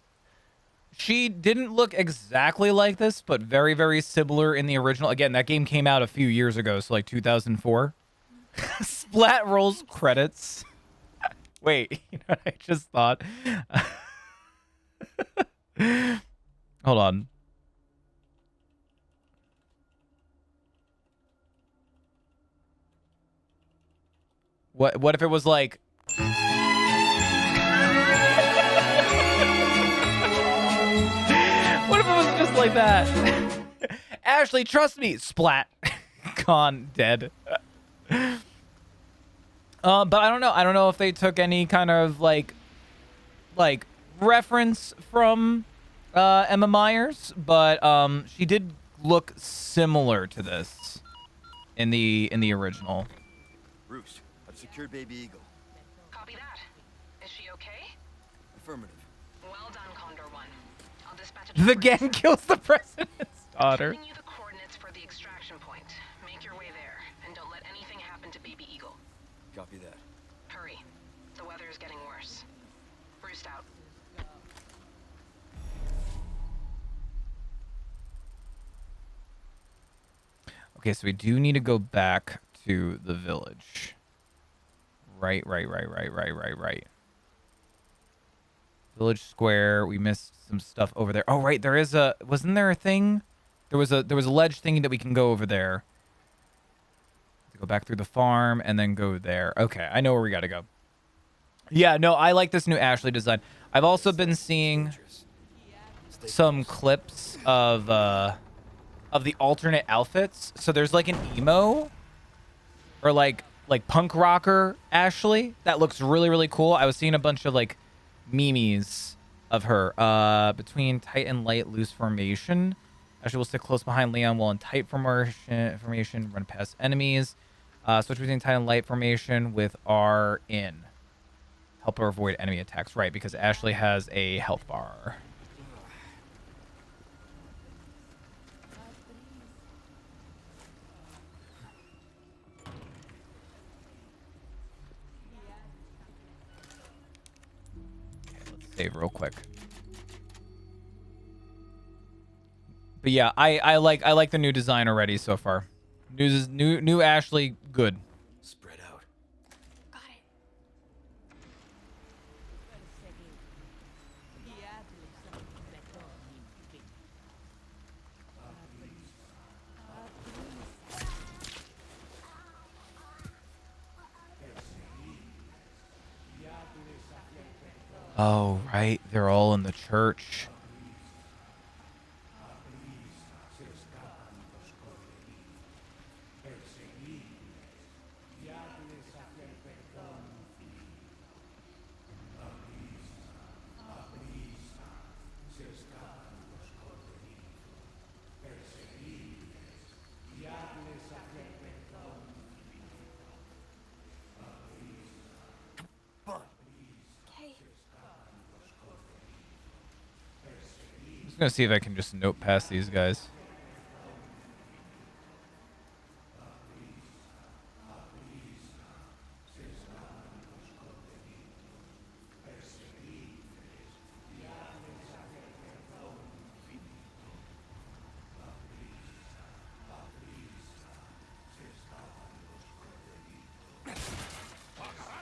She didn't look exactly like this, but very, very similar in the original. Again, that game came out a few years ago, so like 2004. Splat rolls credits. Wait, you know what I just thought? Hold on. What if it was like... What if it was just like that? Ashley, trust me. Splat. Gone. Dead. But I don't know. I don't know if they took any kind of like reference from Emma Myers, but she did look similar to this in the original. Roost, I've secured Baby Eagle. Copy that. Is she okay? Affirmative. Well done, Condor 1. I'll dispatch The gang kills the president's daughter. Sending you the coordinates for the extraction point. Make your way there, and don't let anything happen to Baby Eagle. Copy that. Hurry. Okay, so we do need to go back to the village. Right. Village square. We missed some stuff over there. Oh, right. There is a... Wasn't there a thing? There was a ledge thingy that we can go over there. Go back through the farm and then go there. Okay, I know where we gotta go. Yeah, no, I like this new Ashley design. I've also been seeing some clips of the alternate outfits. So there's like an emo or like punk rocker Ashley that looks really, really cool. I was seeing a bunch of like memes of her. Between tight and light loose formation. Ashley will stick close behind Leon while in tight formation, run past enemies. Switch between tight and light formation with R in. Help her avoid enemy attacks. Right, because Ashley has a health bar. Okay, let's save real quick. But yeah, I like the new design already so far. New Ashley, good. Spread out. Got it. Oh, right. They're all in the church. Okay. I'm just gonna see if I can just note past these guys.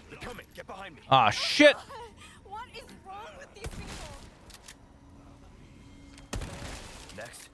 They're coming. Get behind me. Ah, shit! What is wrong with these people? Next.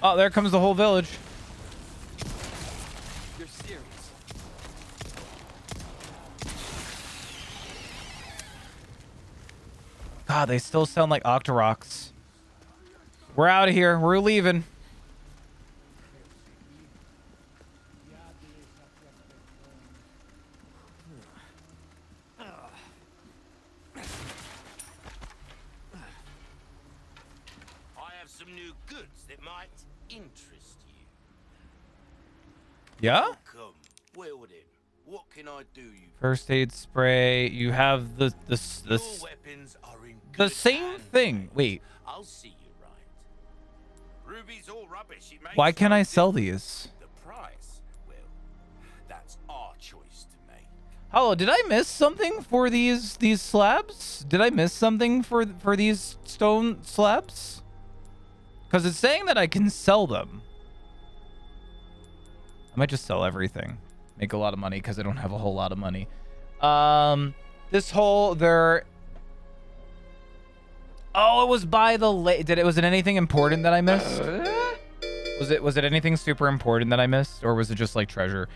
Oh, there comes the whole village. You're serious. God, they still sound like Octoroks. We're out of here. We're leaving. I have some new goods that might interest you. Yeah? Welcome. Well then, what can I do you? First aid spray. You have the Your weapons are in the good same hands. thing. Wait, I'll see you right. Ruby's all rubbish. It makes why can't no I sell difference. these? The price, well, that's our choice to make. Hello, did I miss something for these slabs? Did I miss something for these stone slabs? Because it's saying that I can sell them. I might just sell everything. Make a lot of money because I don't have a whole lot of money. This whole there. Oh, it was by the lake. Was it anything important that I missed? Was it anything super important that I missed, or was it just like treasure?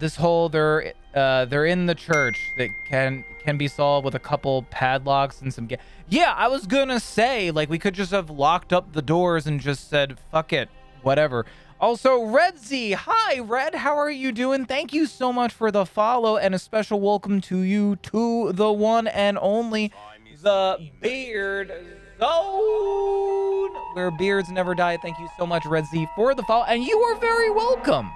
This whole they're in the church that can be solved with a couple padlocks and some. Yeah, I was gonna say like we could just have locked up the doors and just said fuck it, whatever. Also, Red Z, hi Red, how are you doing? Thank you so much for the follow and a special welcome to you to the one and only the beard Zone, where beards never die. Thank you so much, Red Z, for the follow. And you are very welcome.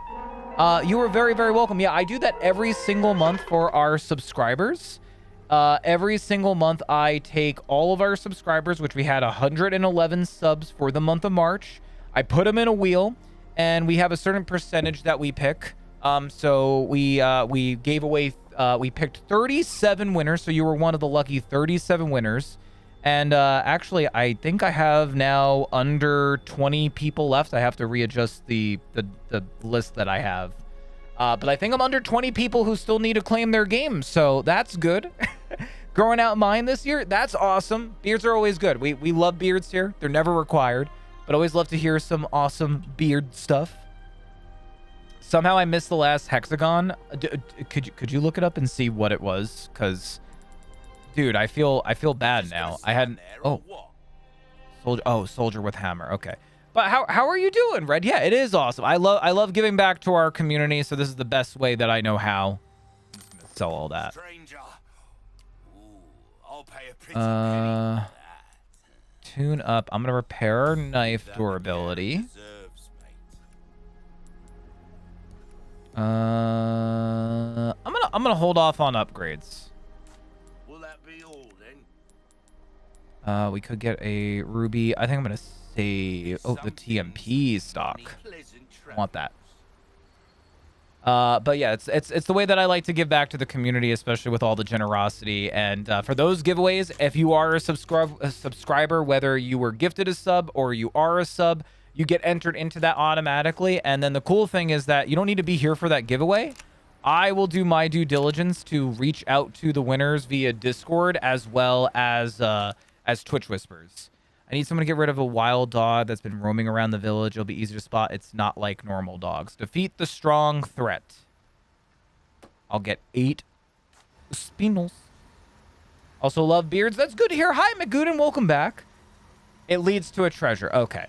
You are very, very welcome. Yeah, I do that every single month for our subscribers. Every single month, I take all of our subscribers, which we had 111 subs for the month of March. I put them in a wheel, and we have a certain percentage that we pick. So we gave away, we picked 37 winners. So you were one of the lucky 37 winners. And actually, I think I have now under 20 people left. I have to readjust the list that I have. But I think I'm under 20 people who still need to claim their games. So that's good. Growing out mine this year, that's awesome. Beards are always good. We love beards here. They're never required, but always love to hear some awesome beard stuff. Somehow I missed the last hexagon. Could you look it up and see what it was? Because, dude, I feel bad now. I hadn't. Soldier with hammer. Okay. But how are you doing, Red? Yeah, it is awesome. I love giving back to our community, so this is the best way that I know how. I'm just gonna sell all that. I'll pay a pretty penny for that. Tune up. I'm gonna repair our knife durability. I'm gonna hold off on upgrades. Will that be all then? We could get a ruby. I think I'm gonna save. Oh, the TMP stock. I want that. But yeah, it's the way that I like to give back to the community, especially with all the generosity. And for those giveaways, if you are a subscriber, whether you were gifted a sub or you are a sub, you get entered into that automatically. And then the cool thing is that you don't need to be here for that giveaway. I will do my due diligence to reach out to the winners via Discord as well as Twitch Whispers. I need someone to get rid of a wild dog that's been roaming around the village. It'll be easy to spot. It's not like normal dogs. Defeat the strong threat. I'll get 8 spinels. Also love beards. That's good to hear. Hi, McGooden. Welcome back. It leads to a treasure. Okay.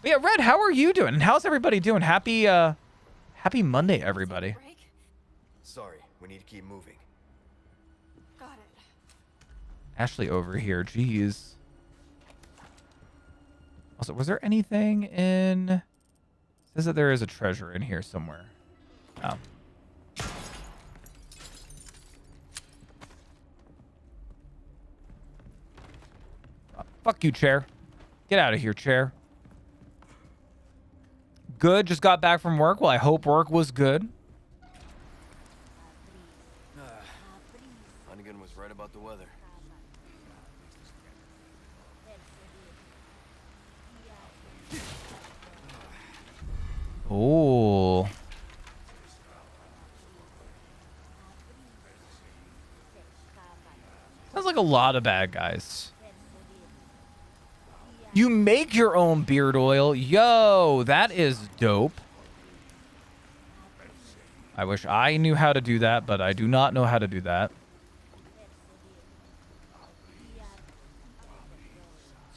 But yeah, Red, how are you doing? And how's everybody doing? Happy Monday, everybody. Sorry, we need to keep moving. Got it. Ashley over here. Jeez. Also, was there anything in... It says that there is a treasure in here somewhere. Oh. Fuck you, chair. Get out of here, chair. Good. Just got back from work. Well, I hope work was good. Hunnigan was right about the weather. Oh. Sounds like a lot of bad guys. You make your own beard oil. Yo, that is dope. I wish I knew how to do that, but I do not know how to do that.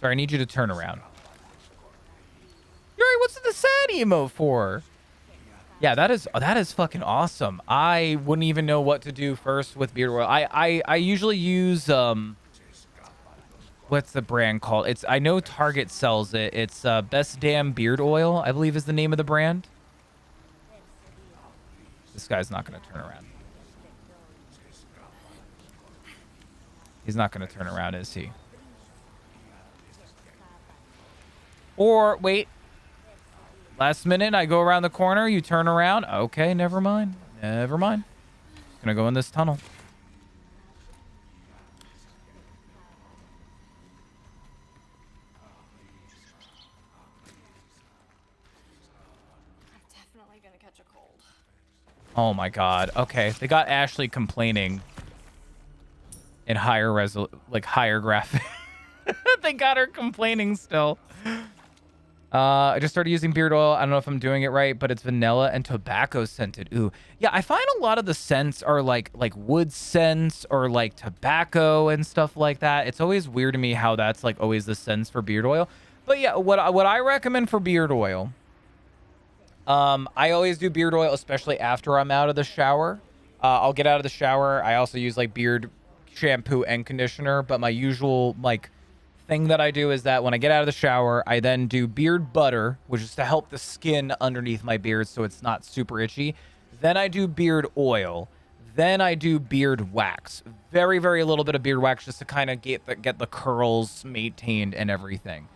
Sorry, I need you to turn around. Yuri, what's the sad emote for? Yeah, that is fucking awesome. I wouldn't even know what to do first with beard oil. I usually use what's the brand called? I know Target sells it. It's Best Damn Beard Oil, I believe is the name of the brand. This guy's not gonna turn around. He's not gonna turn around, is he? Or wait. Last minute, I go around the corner, you turn around. Okay, never mind. Never mind. Just gonna go in this tunnel. I'm definitely gonna catch a cold. Oh my god. Okay, they got Ashley complaining in higher higher graphic. They got her complaining still. I just started using beard oil. I don't know if I'm doing it right, but it's vanilla and tobacco scented. Ooh. Yeah, I find a lot of the scents are like wood scents or like tobacco and stuff like that. It's always weird to me how that's like always the scents for beard oil. But yeah, what I recommend for beard oil, I always do beard oil, especially after I'm out of the shower. I'll get out of the shower. I also use like beard shampoo and conditioner, but my usual like thing that I do is that when I get out of the shower, I then do beard butter, which is to help the skin underneath my beard so it's not super itchy. Then I do beard oil. Then I do beard wax. Very, very little bit of beard wax just to kind of get the curls maintained and everything.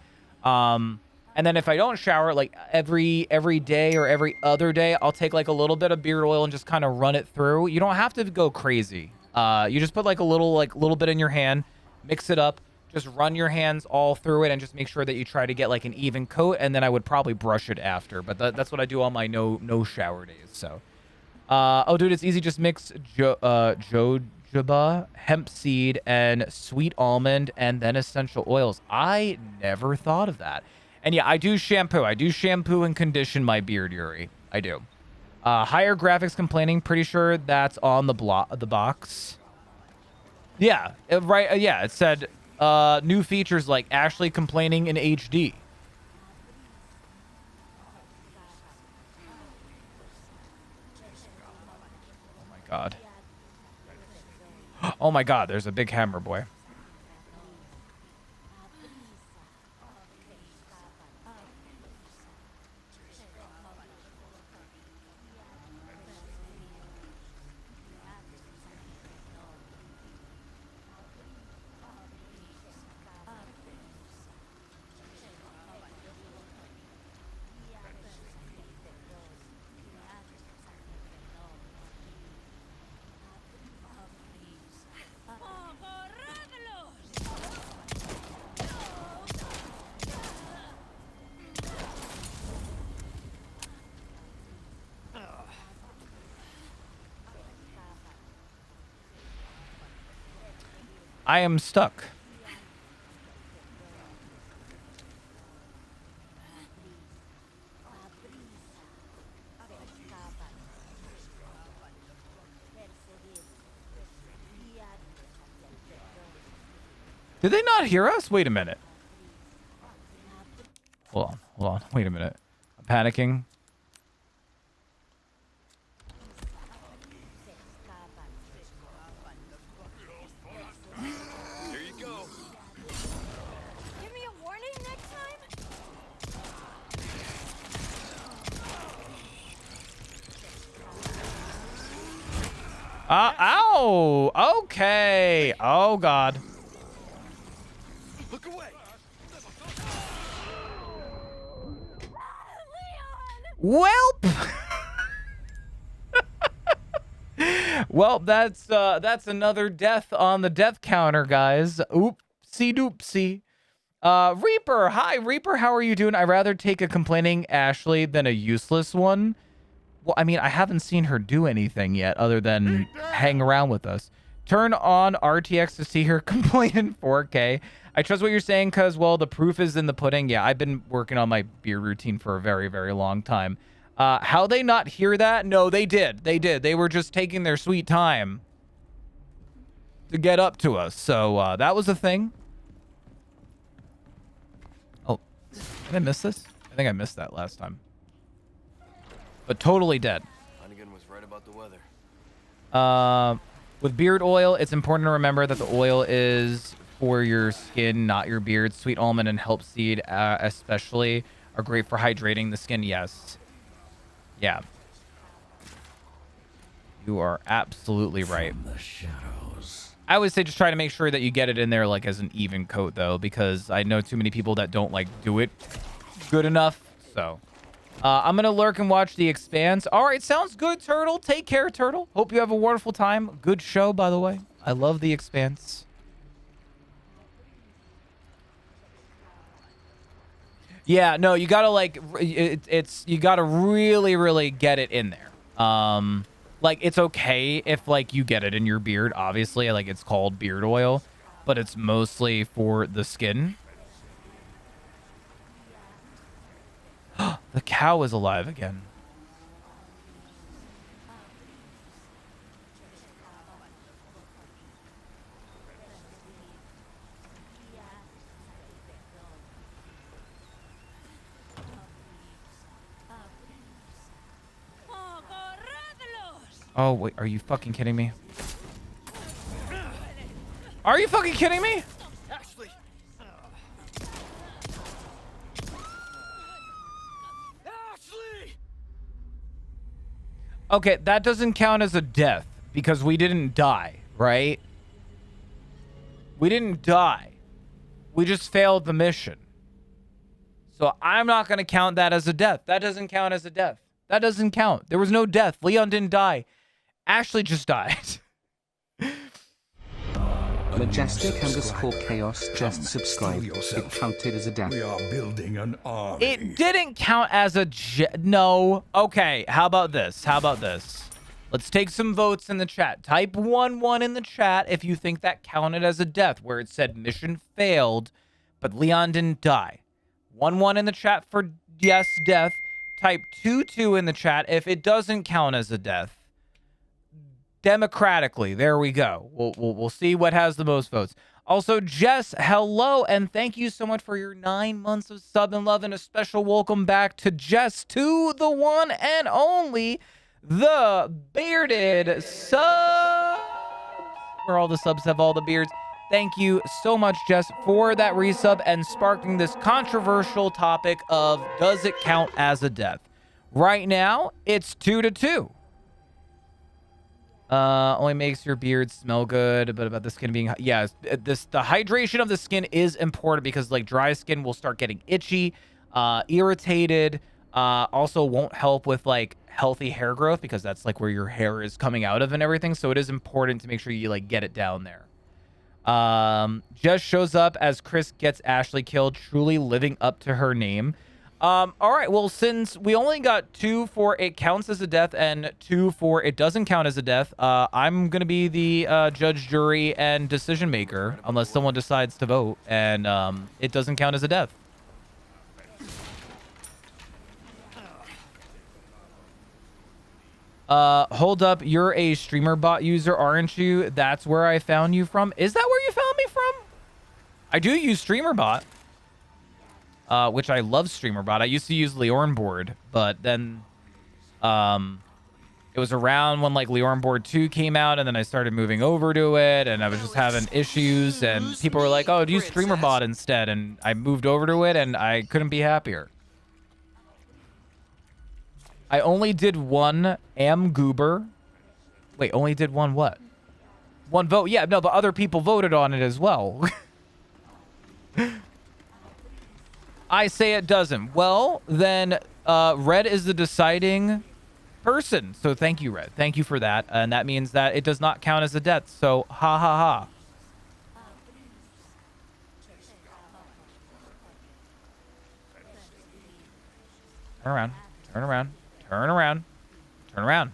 And then if I don't shower, like every day or every other day, I'll take like a little bit of beard oil and just kind of run it through. You don't have to go crazy. You just put like a little bit in your hand, mix it up, just run your hands all through it, and just make sure that you try to get like an even coat. And then I would probably brush it after. But that's what I do on my no shower days. So, oh dude, it's easy. Just mix jojoba, hemp seed, and sweet almond, and then essential oils. I never thought of that. And yeah, I do shampoo. I do shampoo and condition my beard, Yuri. I do. Higher graphics complaining. Pretty sure that's on the box. Yeah, right. Yeah, it said new features like Ashley complaining in HD. Oh my god. Oh my god, there's a big hammer boy. I am stuck. Did they not hear us? Wait a minute. Hold on. Wait a minute. I'm panicking. Ow! Okay. Oh, God. Look away. Welp! Well, that's another death on the death counter, guys. Oopsie doopsie. Reaper. Hi, Reaper. How are you doing? I'd rather take a complaining Ashley than a useless one. Well, I mean, I haven't seen her do anything yet other than hang around with us. Turn on RTX to see her complain in 4K. I trust what you're saying because, well, the proof is in the pudding. Yeah, I've been working on my beard routine for a very, very long time. How they not hear that? No, they did. They did. They were just taking their sweet time to get up to us. So that was a thing. Oh, did I miss this? I think I missed that last time. But totally dead. Hunnigan was right about the weather. With beard oil, it's important to remember that the oil is for your skin, not your beard. Sweet almond and hemp seed, especially, are great for hydrating the skin. Yes. Yeah. You are absolutely right. From the shadows. I would say just try to make sure that you get it in there like as an even coat, though, because I know too many people that don't like do it good enough. So. I'm going to lurk and watch The Expanse. All right, sounds good, Turtle. Take care, Turtle. Hope you have a wonderful time. Good show, by the way. I love The Expanse. Yeah, no, you got to, like, you got to really, really get it in there. Like, it's okay if, like, you get it in your beard, obviously. Like, it's called beard oil, but it's mostly for the skin. The cow is alive again. Oh, wait, are you fucking kidding me? Are you fucking kidding me? Ashley. Okay, that doesn't count as a death because we didn't die, right? We didn't die. We just failed the mission. So I'm not going to count that as a death. That doesn't count as a death. That doesn't count. There was no death. Leon didn't die. Ashley just died. Majestic_chaos just subscribed. It counted as a death. We are building an army. It didn't count as a no. Okay, how about this? How about this? Let's take some votes in the chat. Type 1-1 in the chat if you think that counted as a death, where it said mission failed, but Leon didn't die. 1-1 in the chat for yes, death. Type 2-2 in the chat if it doesn't count as a death. Democratically, there we go. We'll see what has the most votes. Also, Jess, hello, and thank you so much for your 9 months of sub and love, and a special welcome back to Jess, to the one and only, the bearded sub, where all the subs have all the beards. Thank you so much, Jess, for that resub and sparking this controversial topic of does it count as a death? Right now, it's 2-2. Only makes your beard smell good, but about the skin being, yeah, the hydration of the skin is important because like dry skin will start getting itchy, irritated, also won't help with like healthy hair growth because that's like where your hair is coming out of and everything. So it is important to make sure you like get it down there. Jess shows up as Chris gets Ashley killed, truly living up to her name. All right, well, since we only got 2 for it counts as a death and 2 for it doesn't count as a death, I'm going to be the judge, jury, and decision maker unless someone decides to vote and it doesn't count as a death. Hold up, you're a streamer bot user, aren't you? That's where I found you from. Is that where you found me from? I do use streamer bot. Which I love StreamerBot. I used to use Leornboard, but then it was around when like Leornboard 2 came out, and then I started moving over to it, and I was just having issues, and people were like, oh, use StreamerBot instead, and I moved over to it, and I couldn't be happier. I only did one Goober. Wait, only did one what? One vote? Yeah, no, but other people voted on it as well. I say it doesn't. Well, then Red is the deciding person. So thank you, Red. Thank you for that. And that means that it does not count as a death. So ha ha ha. Turn around. Turn around. Turn around. Turn around.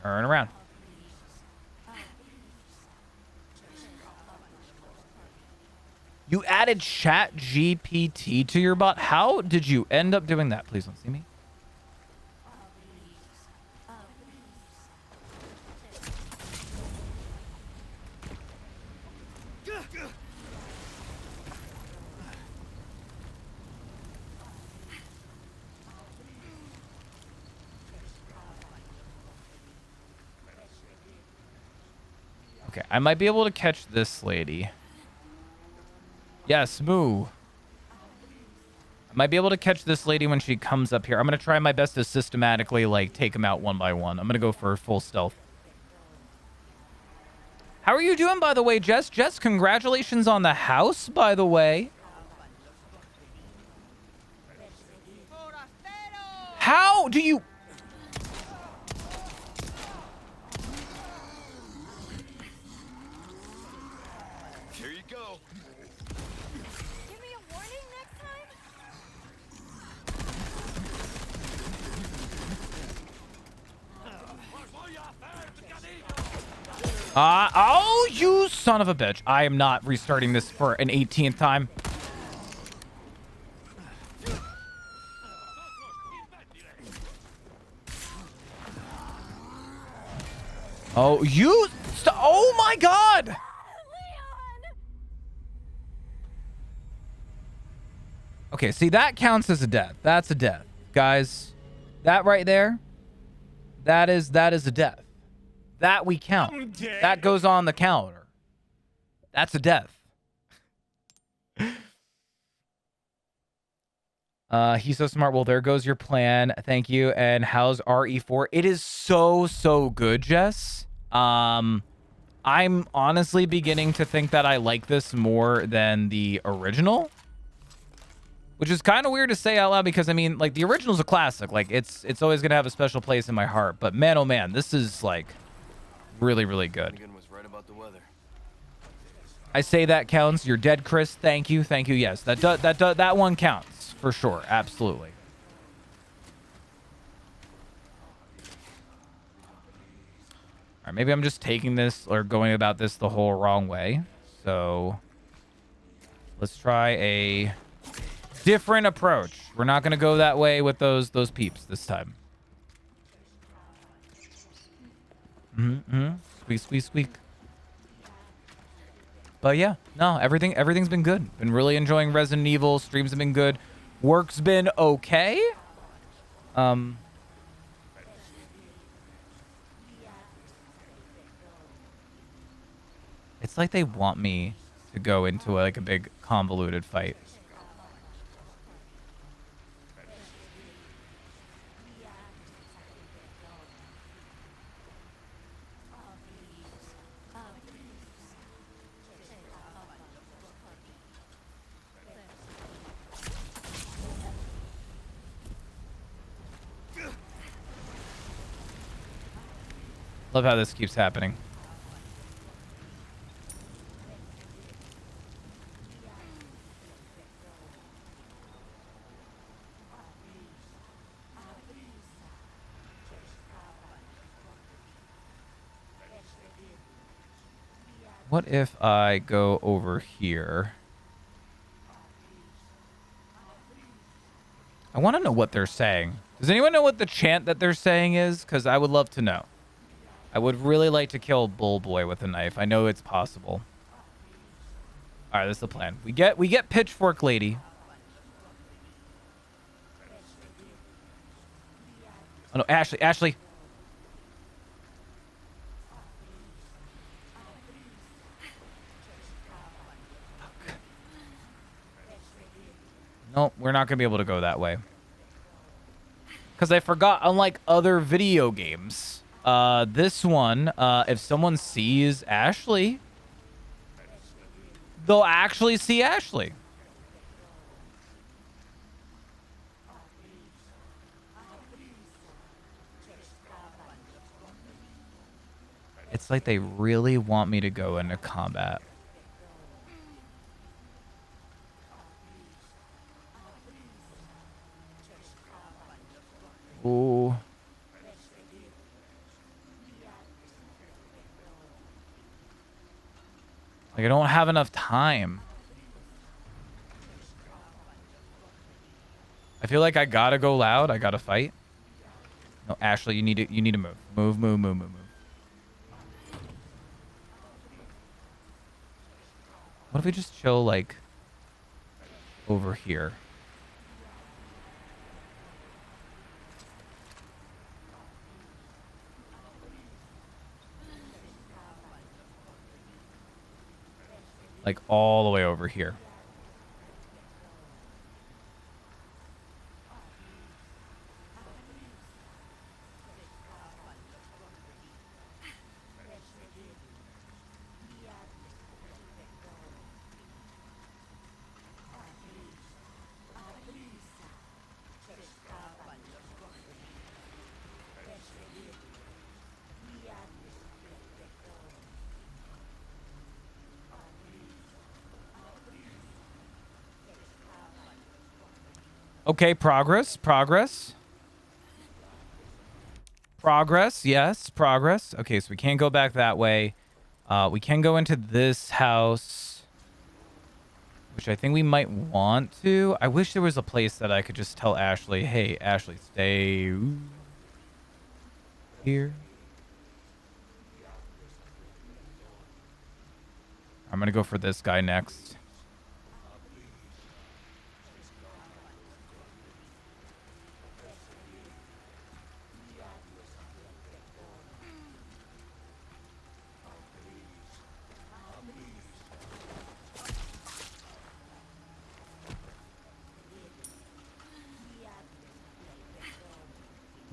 Turn around. You added Chat GPT to your bot. How did you end up doing that? Please don't see me. Okay, I might be able to catch this lady. Yes, moo. I might be able to catch this lady when she comes up here. I'm going to try my best to systematically, like, take them out one by one. I'm going to go for full stealth. How are you doing, by the way, Jess? Jess, congratulations on the house, by the way. How do you... Here you go. Give me a warning next time? Oh, you son of a bitch. I am not restarting this for an 18th time. Oh, you... Oh, my God! Leon! Okay, see, that counts as a death. That's a death. Guys, that right there, that is a death. That we count. That goes on the counter. That's a death. He's so smart. Well, there goes your plan. Thank you. And how's RE4? It is so good, Jess. I'm honestly beginning to think that I like this more than the original, which is kind of weird to say out loud because I mean, like, the original's a classic. Like, it's always gonna have a special place in my heart. But man, oh man, this is like really good. Was right about the weather. I say that counts. You're dead, Chris. Thank you. Yes, that one counts for sure. Absolutely. All right, maybe I'm just taking this or going about this the whole wrong way. So let's try a different approach. We're not gonna go that way with those peeps this time. Squeak. But yeah, no, everything's been good. Been really enjoying Resident Evil. Streams have been good. Work's been okay. It's like they want me to go into like a big convoluted fight. Love how this keeps happening. What if I go over here? I want to know what they're saying. Does anyone know what the chant that they're saying is? Because I would love to know. I would really like to kill Bull Boy with a knife. I know it's possible. All right, this is the plan. We get Pitchfork Lady. Oh no, Ashley. No, we're not gonna be able to go that way. Because I forgot, unlike other video games, this one, if someone sees Ashley, they'll actually see Ashley. It's like they really want me to go into combat. Ooh. Like, I don't have enough time. I feel like I gotta go loud. I gotta fight. No, Ashley, you need to move. Move. What if we just chill, like, over here? Like, all the way over here. Okay, progress. Yes, progress. Okay, so we can't go back that way. We can go into this house, which I think we might want to. I wish there was a place that I could just tell Ashley, hey, Ashley, stay here. I'm going to go for this guy next.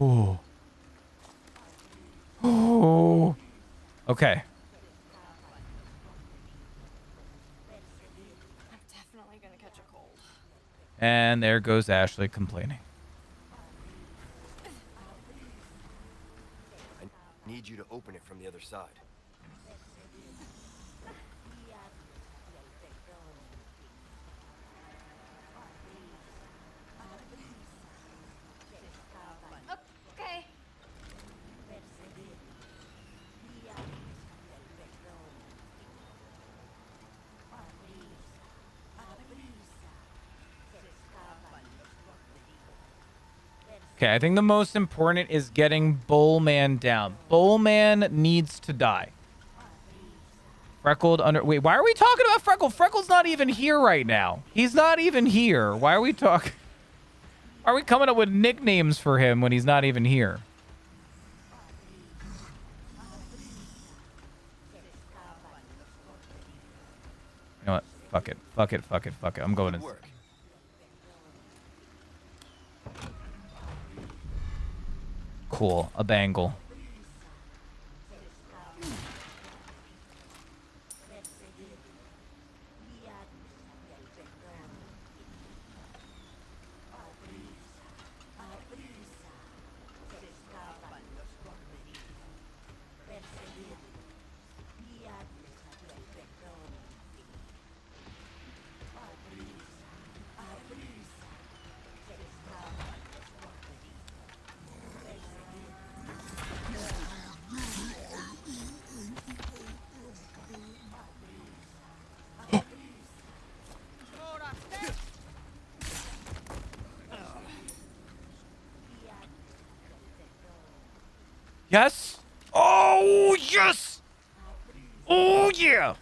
Oh. Oh. Okay. I'm definitely gonna catch a cold. And there goes Ashley complaining. I need you to open it from the other side. Okay. Okay, I think the most important is getting Bullman down. Bullman needs to die. Freckled under... Wait, why are we talking about Freckle? Freckle's not even here right now. He's not even here. Why are we talking... Are we coming up with nicknames for him when he's not even here? You know what? Fuck it. Fuck it. Fuck it. Fuck it. I'm going in. Cool. A bangle. Yes. Oh, yes. Oh, yeah.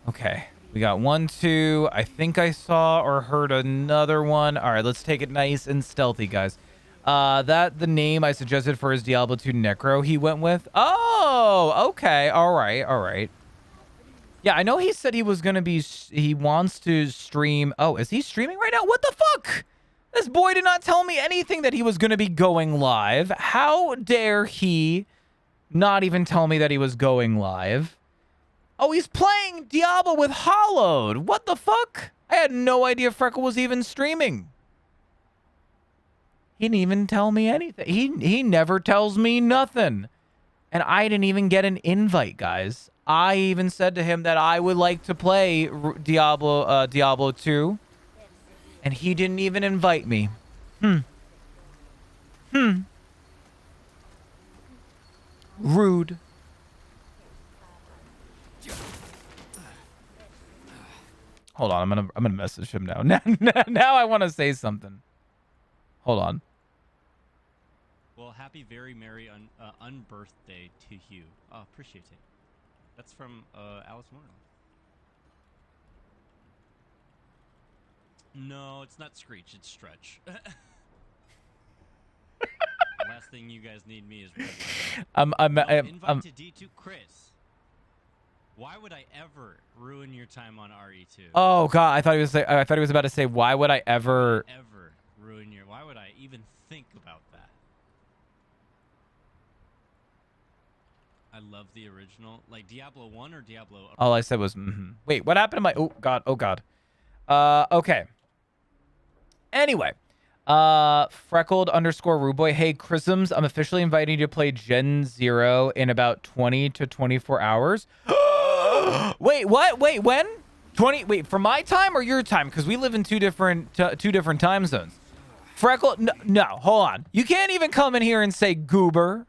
Okay. We got 1, 2. I think I saw or heard another one. All right, let's take it nice and stealthy, guys. That the name I suggested for his Diablo 2 Necro he went with. Oh, okay. All right. All right. Yeah, I know he said he was going to be... He wants to stream... Oh, is he streaming right now? What the fuck? This boy did not tell me anything that he was going to be going live. How dare he not even tell me that he was going live? Oh, he's playing Diablo with Hollowed. What the fuck? I had no idea Freckle was even streaming. He didn't even tell me anything. He never tells me nothing. And I didn't even get an invite, guys. I even said to him that I would like to play Diablo 2. And he didn't even invite me. Rude. Hold on, I'm gonna message him now. Now I want to say something. Hold on. Well, happy very merry unbirthday to Hugh. Oh, appreciate it. That's from Alice Morgan. No, it's not Screech. It's Stretch. Last thing you guys need me is. Invite to D2 Chris. Why would I ever ruin your time on RE2? Oh God, I thought he was about to say, why would I ever ruin your? Why would I even think about that? I love the original, like Diablo 1 or Diablo. All I said was, Wait, what happened to my? Oh God, oh God. Okay. Anyway, Freckled _ Ruboy. Hey, Chrisms, I'm officially inviting you to play Gen 0 in about 20 to 24 hours. Wait, what? Wait, when? 20? Wait, for my time or your time? Because we live in two different time zones. Freckled, no, hold on. You can't even come in here and say goober.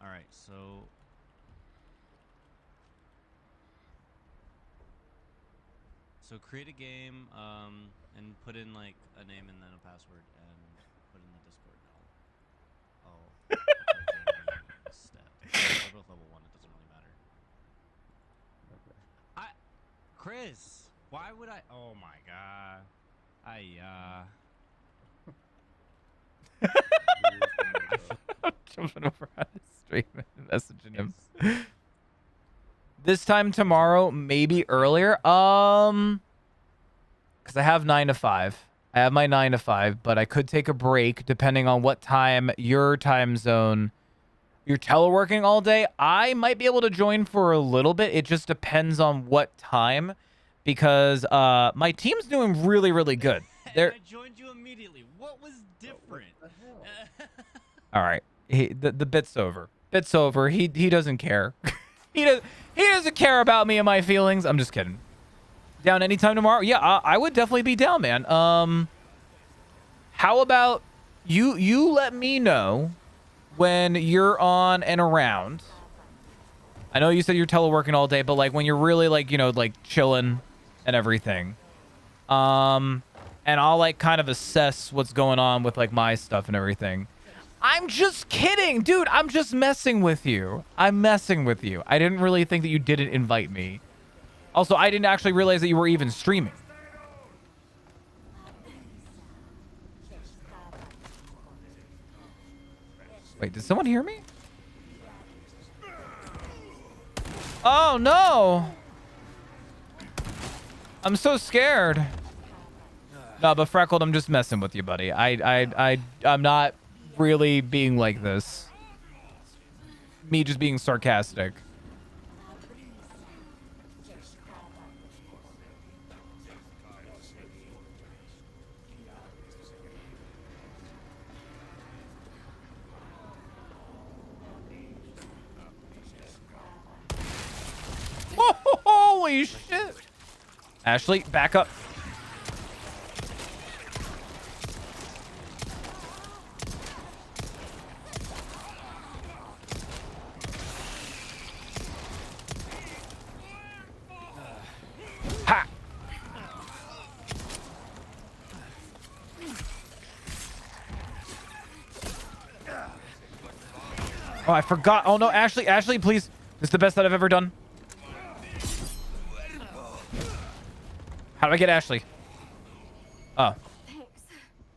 All right, so create a game, and put in like a name and then a password, and put in the Discord. They're both level 1. It doesn't really matter. Chris, why would I? Oh my God. I'm jumping over on his This time tomorrow, maybe earlier. Because I have 9 to 5. I have my 9 to 5, but I could take a break depending on what time your time zone. You're teleworking all day. I might be able to join for a little bit. It just depends on what time, because my team's doing really, really good. I joined you immediately. What was different? All right, the bit's over. Bit's over. He doesn't care. He doesn't care about me and my feelings. I'm just kidding. Down anytime tomorrow? Yeah, I would definitely be down, man. How about you let me know when you're on and around. I know you said you're teleworking all day, but like when you're really like, you know, like chilling and everything. And I'll like kind of assess what's going on with like my stuff and everything. I'm just kidding, dude. I'm just messing with you. I'm messing with you. I didn't really think that you didn't invite me. Also, I didn't actually realize that you were even streaming. Wait, did someone hear me? Oh, no. I'm so scared. No, but Freckled, I'm just messing with you, buddy. I'm not really being like this. Me just being sarcastic. Holy shit. Ashley, back up. Ha! Oh, I forgot. Oh, no, Ashley, please. This is the best that I've ever done. How do I get Ashley? Oh. Thanks.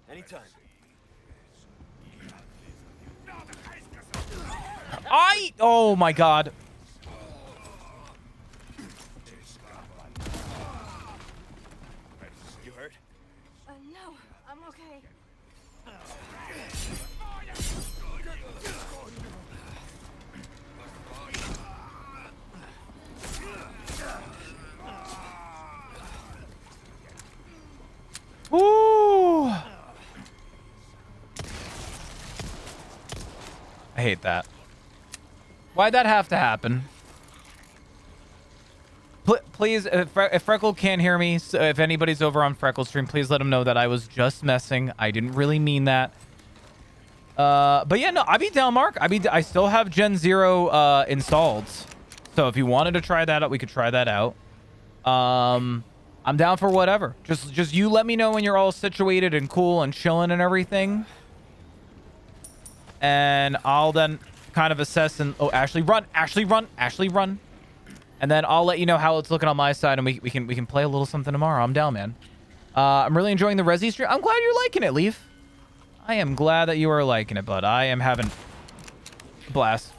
Anytime. Oh my god. You hurt? No, I'm okay. Ooh. I hate that. Why'd that have to happen? Please, if Freckle can't hear me, so if anybody's over on Freckle's stream, please let him know that I was just messing. I didn't really mean that. But yeah, no, I'd be down, Mark. I still have Gen 0 installed. So if you wanted to try that out, we could try that out. I'm down for whatever. Just you let me know when you're all situated and cool and chilling and everything. And I'll then kind of assess and... Oh, Ashley, run! Ashley, run! Ashley, run! And then I'll let you know how it's looking on my side, and we can play a little something tomorrow. I'm down, man. I'm really enjoying the Resi stream. I'm glad you're liking it, Leaf. I am glad that you are liking it, bud. I am having a blast.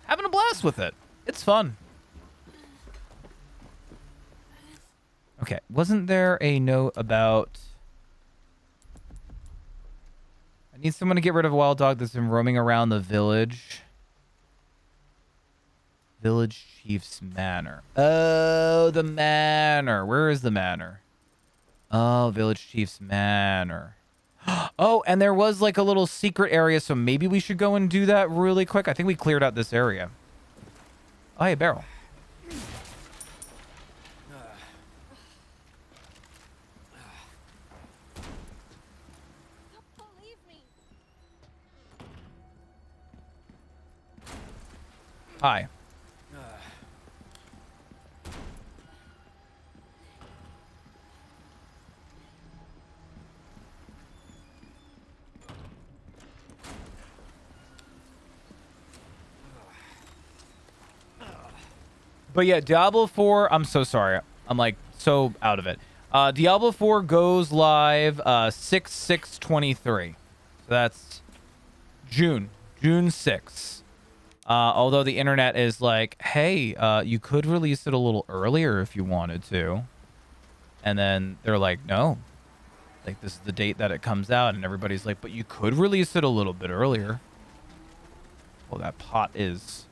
Having a blast with it. It's fun. Okay, wasn't there a note about... I need someone to get rid of a wild dog that's been roaming around the village. Village Chief's Manor. Oh, the manor. Where is the manor? Oh, Village Chief's Manor. Oh, and there was like a little secret area, so maybe we should go and do that really quick. I think we cleared out this area. Oh, hey, barrel. Hi. But yeah, Diablo 4, I'm so sorry. I'm like so out of it. Diablo 4 goes live 6/6/23. So that's June June 6th. Although the internet is like, hey, you could release it a little earlier if you wanted to. And then they're like, no. Like, this is the date that it comes out. And everybody's like, but you could release it a little bit earlier. Oh, that pot is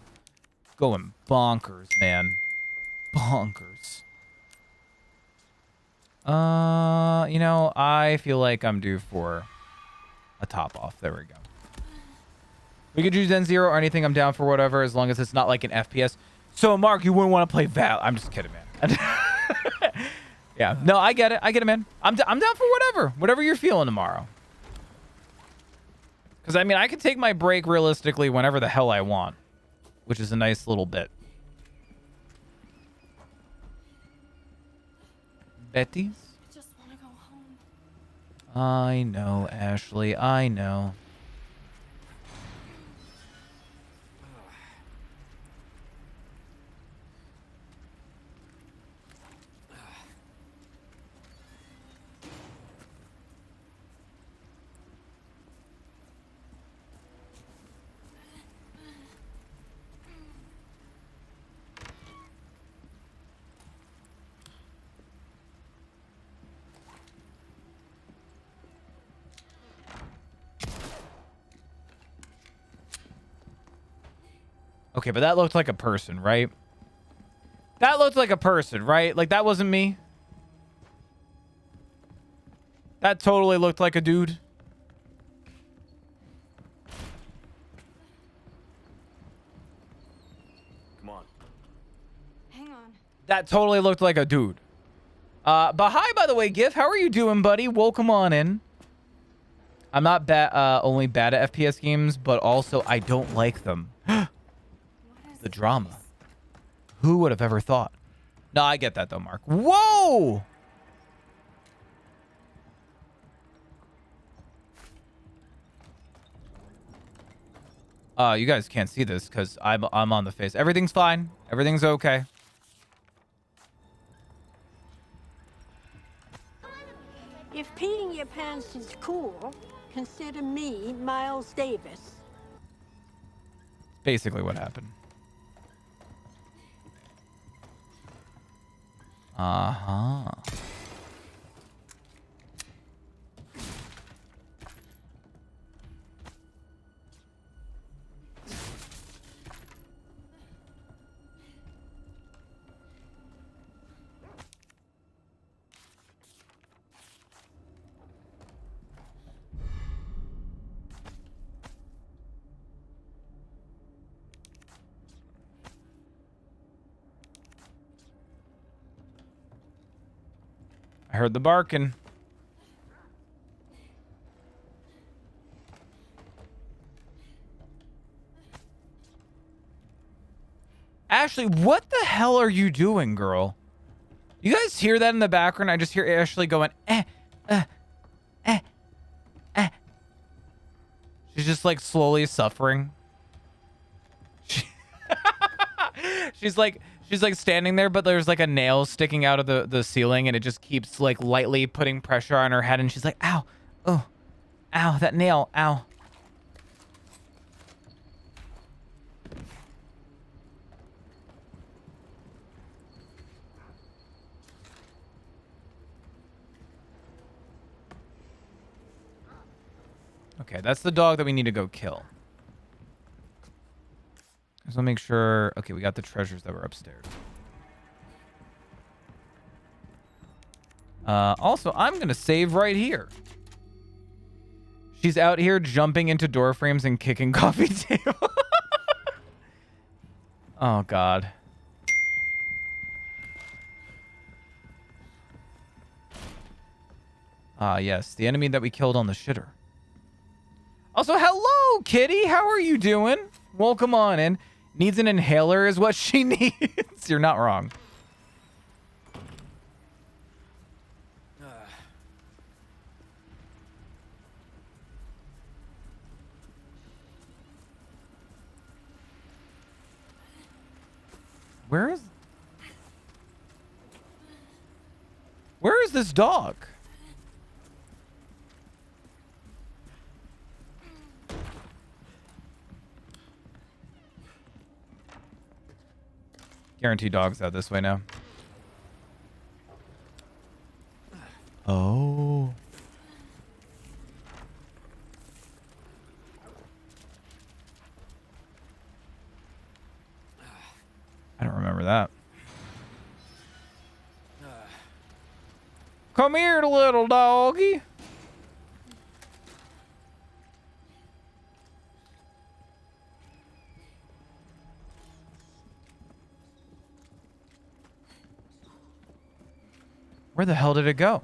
going bonkers, man. Bonkers. You know, I feel like I'm due for a top off. There we go. We could use N0 or anything. I'm down for whatever, as long as it's not like an FPS. So, Mark, you wouldn't want to play Val. I'm just kidding, man. Yeah. No, I get it. I get it, man. I'm down for whatever. Whatever you're feeling tomorrow. Because, I mean, I can take my break realistically whenever the hell I want. Which is a nice little bit. Betty's? I just want to go home. I know, Ashley. I know. Okay, but that looked like a person, right? That looked like a person, right? Like, that wasn't me. That totally looked like a dude. Come on. Hang on. That totally looked like a dude. But hi, by the way, GIF. How are you doing, buddy? Welcome on in. I'm not only bad at FPS games, but also I don't like them. The drama. Who would have ever thought? No, I get that though, Mark. Whoa! You guys can't see this because I'm on the face. Everything's fine. Everything's okay. If peeing your pants is cool, consider me Miles Davis. Basically what happened. Uh-huh. I heard the barking. Ashley, what the hell are you doing, girl? You guys hear that in the background? I just hear Ashley going, She's just like slowly suffering. She's like standing there, but there's like a nail sticking out of the ceiling, and it just keeps like lightly putting pressure on her head, and she's like, ow, oh, ow, that nail, ow. Okay, that's the dog that we need to go kill. So make sure. Okay, we got the treasures that were upstairs. Also, I'm gonna save right here. She's out here jumping into door frames and kicking coffee table. Oh God. Ah, yes, the enemy that we killed on the shitter. Also, hello, Kitty. How are you doing? Welcome on in. Needs an inhaler is what she needs. You're not wrong. Where is this dog? Guarantee dogs out this way now. Oh. I don't remember that. Come here, little doggy. Where the hell did it go?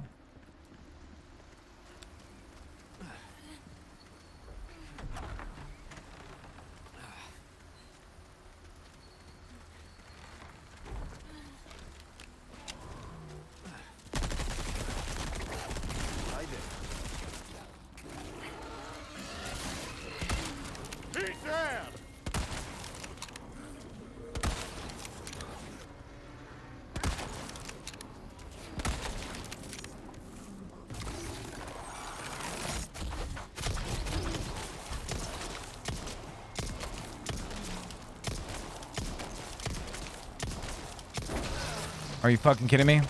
Are you fucking kidding me?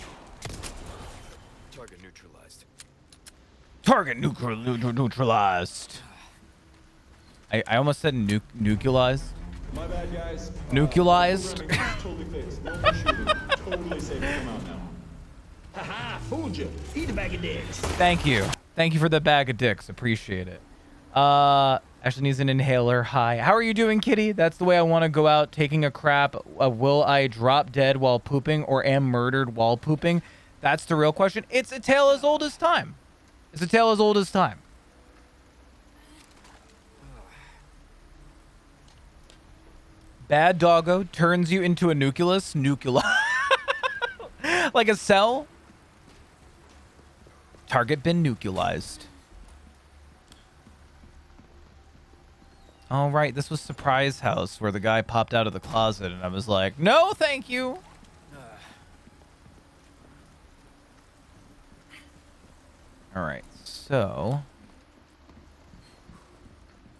Target neutralized. Target neutralized. I almost said nuclealized. My bad, guys. Nuclealized. Totally fixed. No more shooting. Totally safe to come out now. Haha, fooled you. Eat a bag of dicks. Thank you. Thank you for the bag of dicks. Appreciate it. Ashley needs an inhaler. Hi. How are you doing, kitty? That's the way I want to go out taking a crap. Will I drop dead while pooping or am murdered while pooping? That's the real question. It's a tale as old as time. It's a tale as old as time. Bad doggo turns you into a nucleus. Like a cell. Target been nuclealized. All right, this was Surprise House where the guy popped out of the closet and I was like, no, thank you. All right, so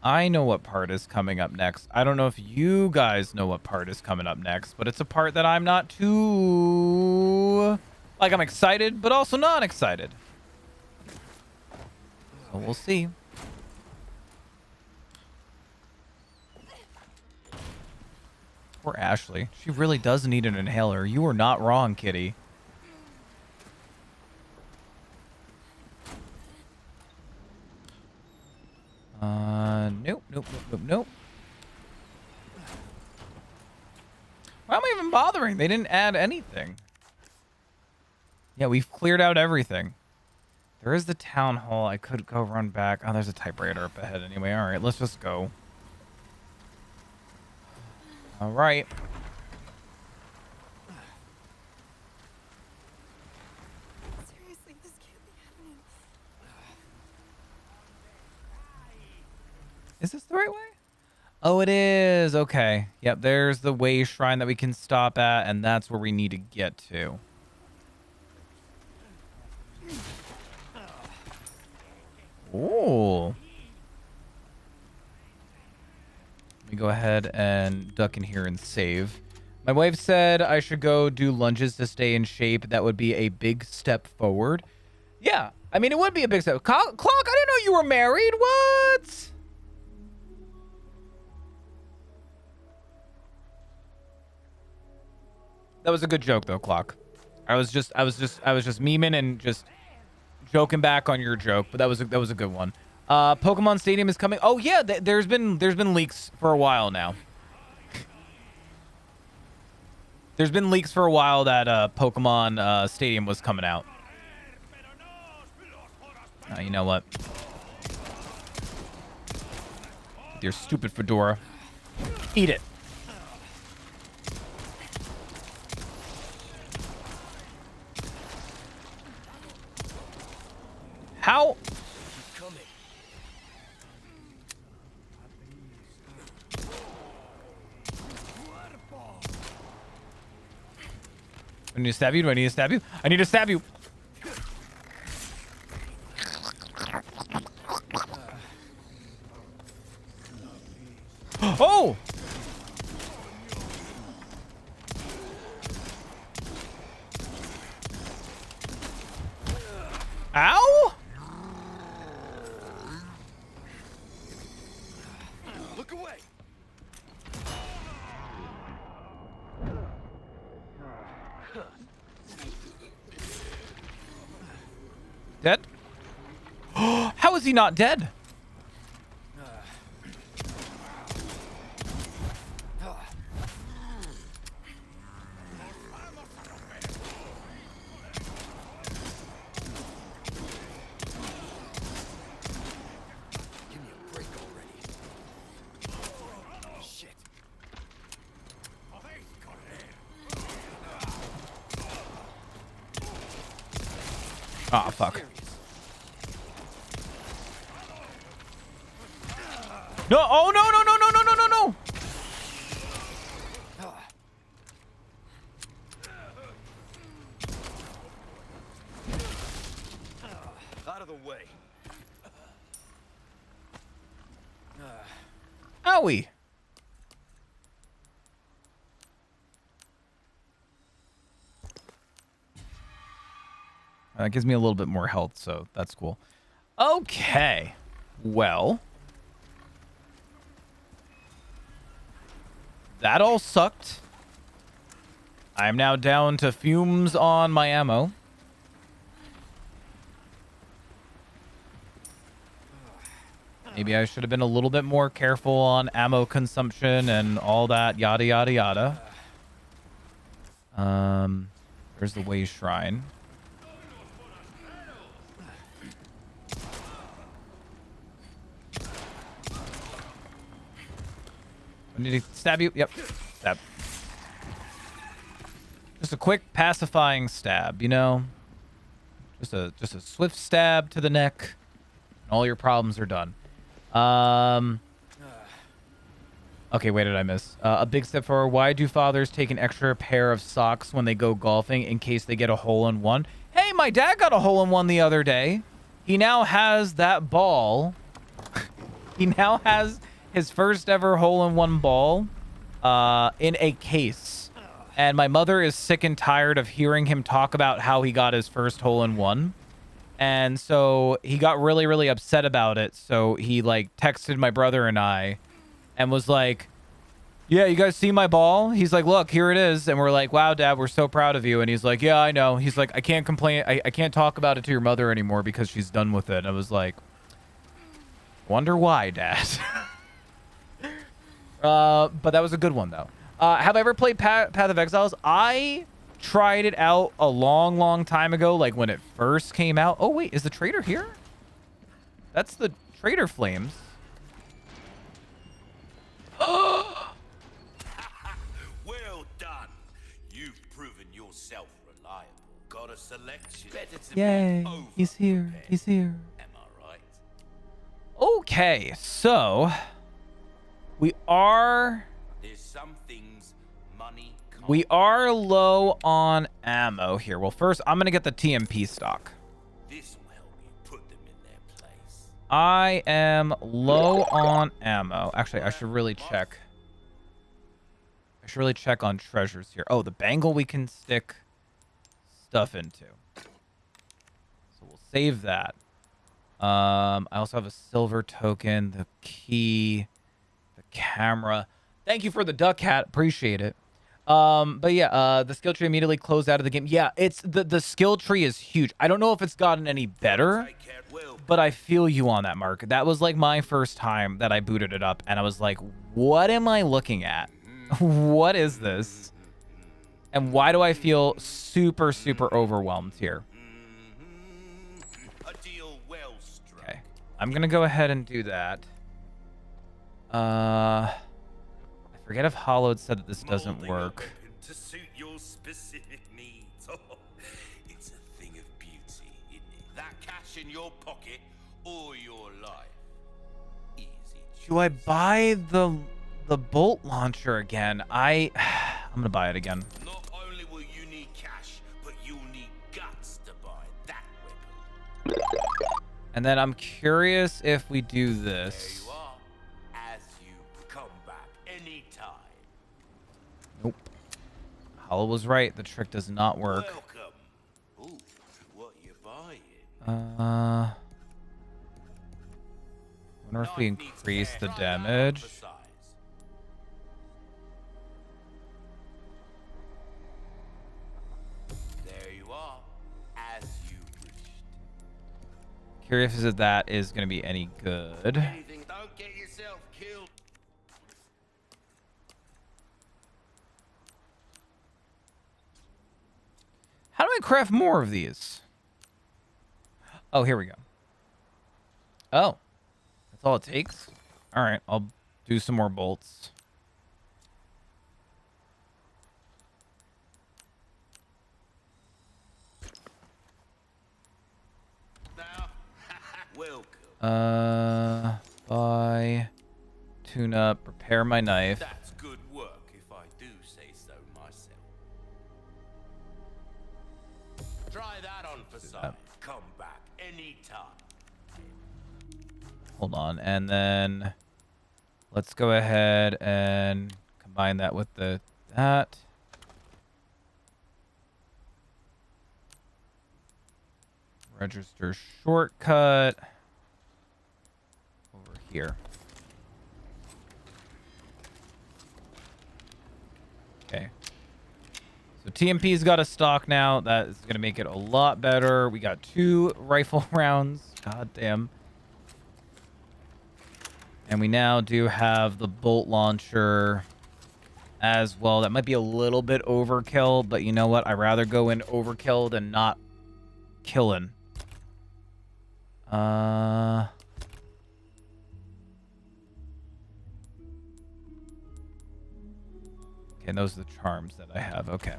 I know what part is coming up next. I don't know if you guys know what part is coming up next, but it's a part that I'm not too... Like, I'm excited, but also not excited. So we'll see. Poor Ashley. She really does need an inhaler. You are not wrong, kitty. Nope. Why am I even bothering? They didn't add anything. Yeah, we've cleared out everything. There is the town hall. I could go run back. Oh, there's a typewriter up ahead anyway. All right, let's just go. All right. Seriously, this can't be happening. Is this the right way? Oh, it is. Okay. Yep, there's the way shrine that we can stop at, and that's where we need to get to. Oh. Let me go ahead and duck in here and save. My wife said I should go do lunges to stay in shape. That would be a big step forward. Yeah, I mean, it would be a big step. Clock, I didn't know you were married. What? That was a good joke, though, Clock. I was just memeing and just joking back on your joke, but that was a good one. Pokemon Stadium is coming. Oh yeah, there's been leaks for a while now. There's been leaks for a while that Pokemon Stadium was coming out. You know what? With your stupid fedora. Eat it. How? I need to stab you. Do I need to stab you? I need to stab you. Oh! How is he not dead? Oh, fuck. No, oh, no, no, no, no, no, no, no, no. Out of the way. Owie. That gives me a little bit more health, so that's cool. Okay. Well. That all sucked. I'm now down to fumes on my ammo. Maybe I should have been a little bit more careful on ammo consumption and all that, yada, yada, yada. There's the Way Shrine. I need to stab you. Yep. Stab. Just a quick pacifying stab, you know? Just a swift stab to the neck. And all your problems are done. Okay, wait, did I miss? A big step forward. Why do fathers take an extra pair of socks when they go golfing in case they get a hole-in-one? Hey, my dad got a hole-in-one the other day. He now has that ball. He now has his first ever hole-in-one ball in a case. And my mother is sick and tired of hearing him talk about how he got his first hole-in-one. And so he got really, really upset about it. So he like texted my brother and I and was like, yeah, you guys see my ball? He's like, look, here it is. And we're like, wow, Dad, we're so proud of you. And he's like, yeah, I know. He's like, I can't complain. I can't talk about it to your mother anymore because she's done with it. And I was like, wonder why, Dad. But that was a good one, though. Have I ever played Path of Exiles? I tried it out a long, long time ago, like when it first came out. Oh, wait, is the trader here? That's the trader flames. Well done. You've proven yourself reliable. Got a selection. Better to Yay, be over he's here. prepared. He's here. Am I right? Okay, so we are There's some things money can't. we are low on ammo here. Well, first I'm gonna get the TMP stock. This will help you put them in their place. I am low on ammo. Actually, I should really check. I should really check on treasures here. Oh, the bangle we can stick stuff into. So we'll save that. I also have a silver token, the key, the camera. Thank you for the duck hat. Appreciate it. But yeah, the skill tree immediately closed out of the game. Yeah, it's the skill tree is huge. I don't know if it's gotten any better, but I feel you on that, Mark. That was like my first time that I booted it up, and I was like, what am I looking at? What is this? And why do I feel super, super overwhelmed here? Okay, I'm gonna go ahead and do that. I forget if Hollowed said that this doesn't work. To suit your specific needs. It's a thing of beauty, isn't it? That cash in your pocket or your life. Easy. Do I buy the bolt launcher again? I'm gonna buy it again. Not only will you need cash, but you'll need guts to buy that weapon. And then I'm curious if we do this. There you are. As you come back anytime. Nope. Hollow was right. The trick does not work. Welcome. Ooh, what you buying? Wonder if we increase the damage. There you are. As you wished. Curious if that is going to be any good. Anything, don't get yourself killed. How do I craft more of these? Oh, here we go. Oh, that's all it takes? All right, I'll do some more bolts. Buy, tune up, repair my knife. That's good work, if I do say so myself. Try that on for size. Come back anytime. Hold on, and then let's go ahead and combine that with that. Register shortcut over here. Okay. So TMP's got a stock now. That is going to make it a lot better. We got 2 rifle rounds. God damn. And we now do have the bolt launcher as well. That might be a little bit overkill, but you know what? I'd rather go in overkill than not killing. Okay, and those are the charms that I have. Okay.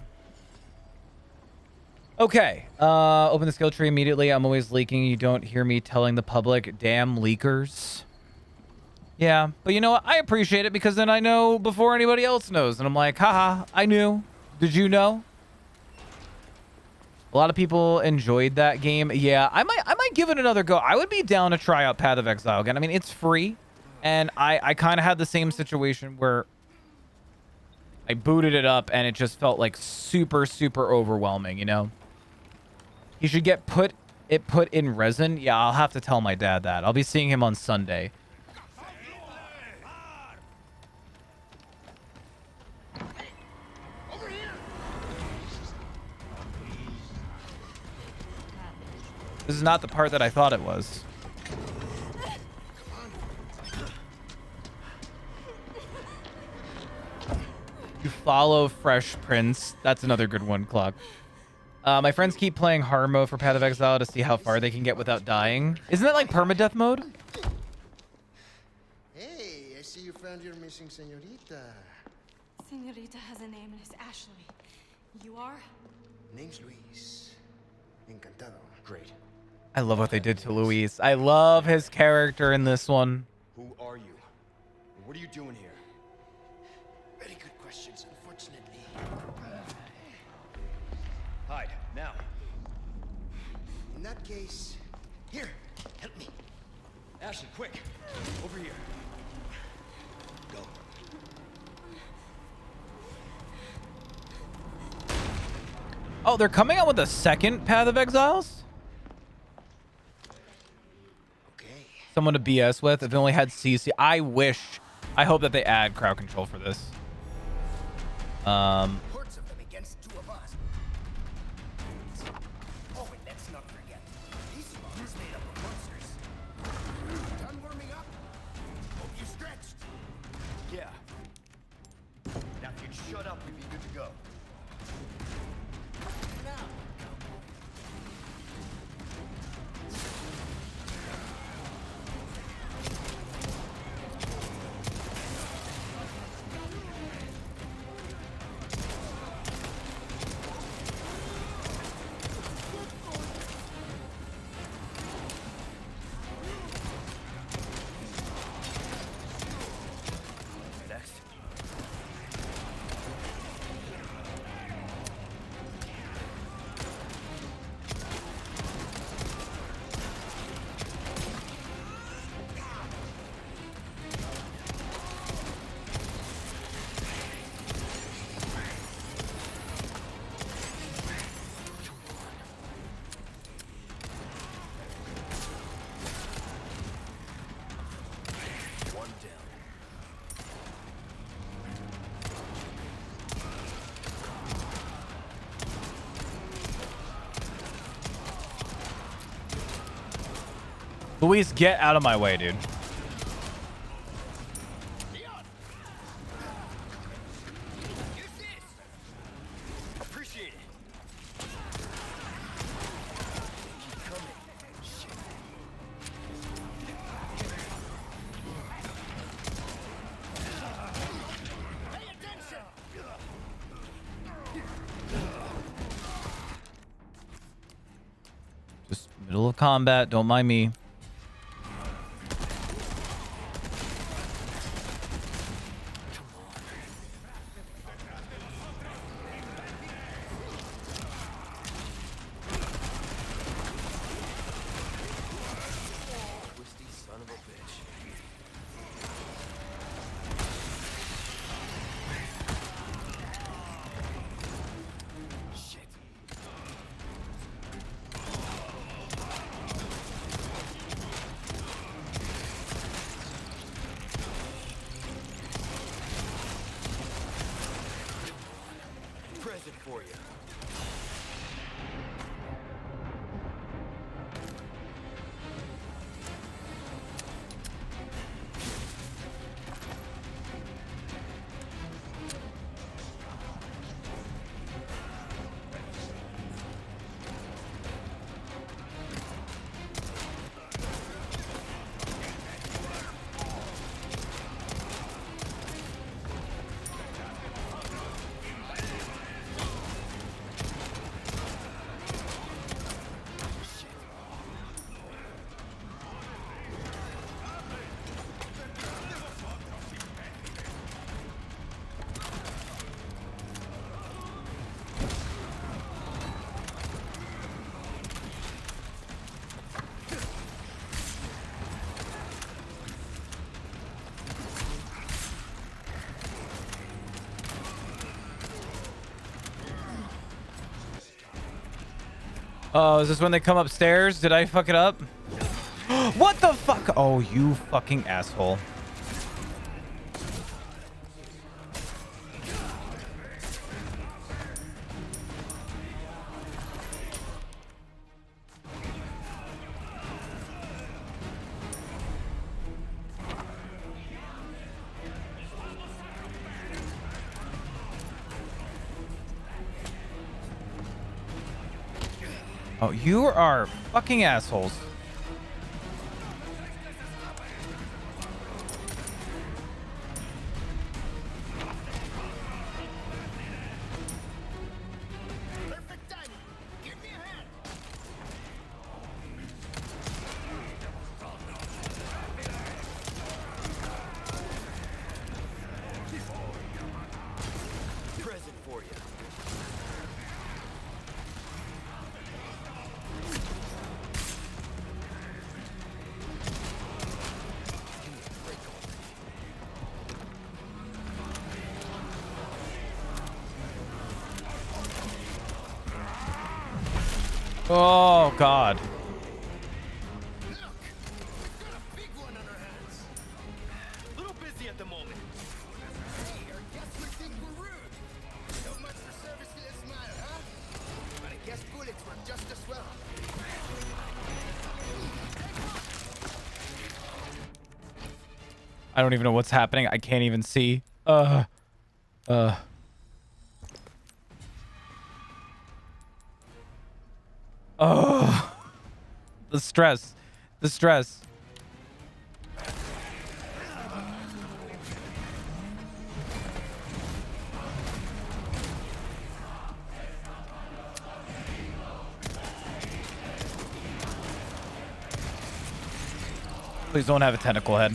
Okay. Open the skill tree immediately. I'm always leaking. You don't hear me telling the public. Damn leakers. Yeah, but you know what? I appreciate it because then I know before anybody else knows. And I'm like, haha, I knew. Did you know? A lot of people enjoyed that game. Yeah, I might give it another go. I would be down to try out Path of Exile again. I mean, it's free. And I kind of had the same situation where I booted it up and it just felt like super, super overwhelming, you know? He should get put in resin. Yeah, I'll have to tell my dad that. I'll be seeing him on Sunday. This is not the part that I thought it was. You follow Fresh Prince. That's another good one, Clock. My friends keep playing hard mode for Path of Exile to see how far they can get without dying. Isn't that like permadeath mode? Hey, I see you found your missing señorita. Señorita has a name and it's Ashley. You are? Name's Luis. Encantado. Great. I love what they did to Luis. I love his character in this one. Who are you? What are you doing here? Very good questions, unfortunately. Hide, now. In that case, here, help me. Ashley, quick, over here. Go. Oh, they're coming out with a second Path of Exiles? Someone to BS with. If they only had CC, I hope that they add crowd control for this. Hordes of them against 2 of us. Oh, and let's not forget, this mob is made up of monsters. Done warming up? Hope you stretched. Yeah. Now if you'd shut up, we'd be good to go. Now. Luis, get out of my way, dude. Appreciate it. Keep coming. Shit. Pay attention. Just middle of combat. Don't mind me. Twisty son of a bitch. Shit. Present for you. Oh, is this when they come upstairs? Did I fuck it up? What the fuck? Oh, you fucking asshole. Oh, you are fucking assholes. Perfect timing. Give me a hand. Present for you. Oh, God. Big one on our hands. A little busy at the moment. Hey, our guests would think we're rude. So much for service to a smile, huh? But I guess bullets work just as well. I don't even know what's happening. I can't even see. Oh, the stress, the stress. Please don't have a tentacle head.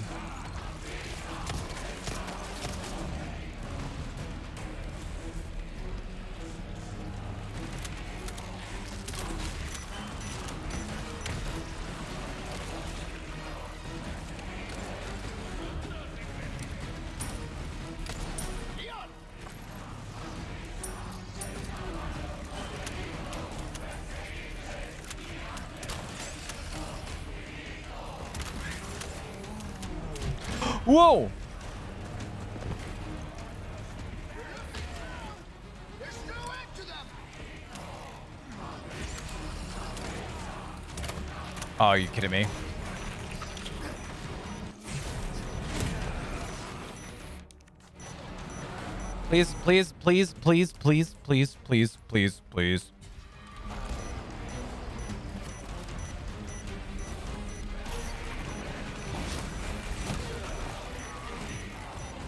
Whoa! There's no end to them. Oh, are you kidding me? Please, please, please, please, please, please, please, please, please.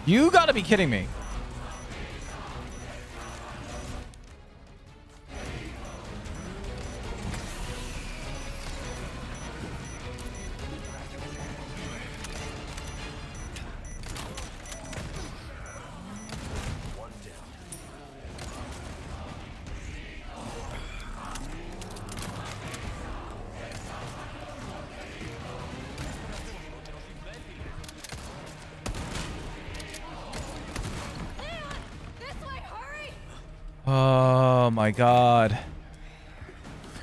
You gotta be kidding me. Oh my god.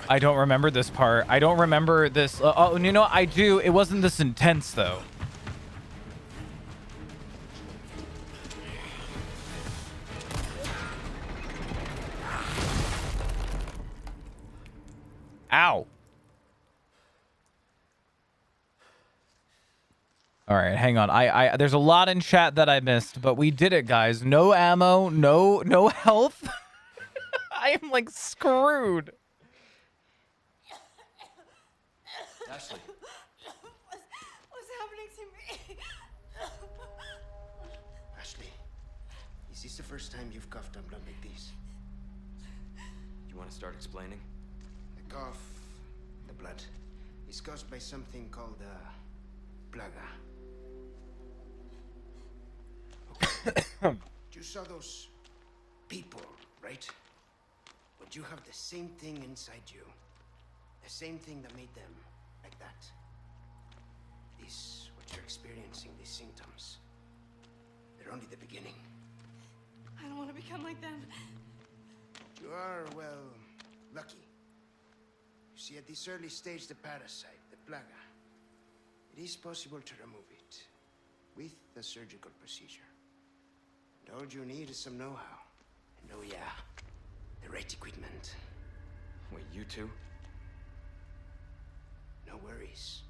I don't remember this part. I don't remember this. Oh, you know, I do. It wasn't this intense, though. Ow. All right, hang on. There's a lot in chat that I missed, but we did it, guys. No ammo, no health. I am like screwed. Ashley. What's happening to me? Ashley, is this the first time you've coughed on blood like this? You want to start explaining? The cough, the blood, is caused by something called plaga. Okay. You saw those people, right? But you have the same thing inside you. The same thing that made them like that. This, what you're experiencing, these symptoms, they're only the beginning. I don't want to become like them. You are, well, lucky. You see, at this early stage, the parasite, the plaga, it is possible to remove it with a surgical procedure. And all you need is some know-how. And oh yeah, the right equipment. Wait, you too? No worries.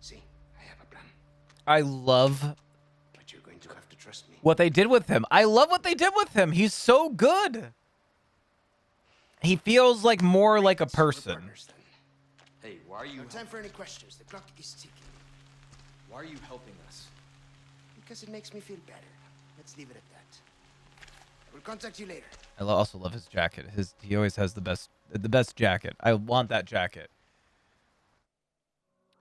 See, I have a plan. I love But you're going to have to trust me. what they did with him. I love what they did with him. He's so good. He feels like more like a person. Hey, why are you... No time for any questions. The clock is ticking. Why are you helping us? Because it makes me feel better. Let's leave it at that. I will contact you later. I also love his jacket. He always has the best jacket. I want that jacket.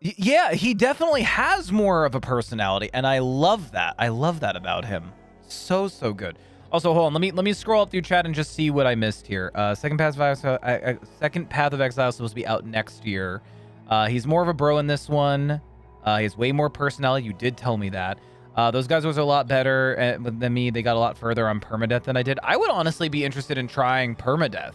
Yeah, he definitely has more of a personality, and I love that. I love that about him. So good. Also, hold on. Let me scroll up through chat and just see what I missed here. Second Path of Exile is supposed to be out next year. He's more of a bro in this one. He has way more personality. You did tell me that. Those guys was a lot better than me. They got a lot further on permadeath than I did. I would honestly be interested in trying permadeath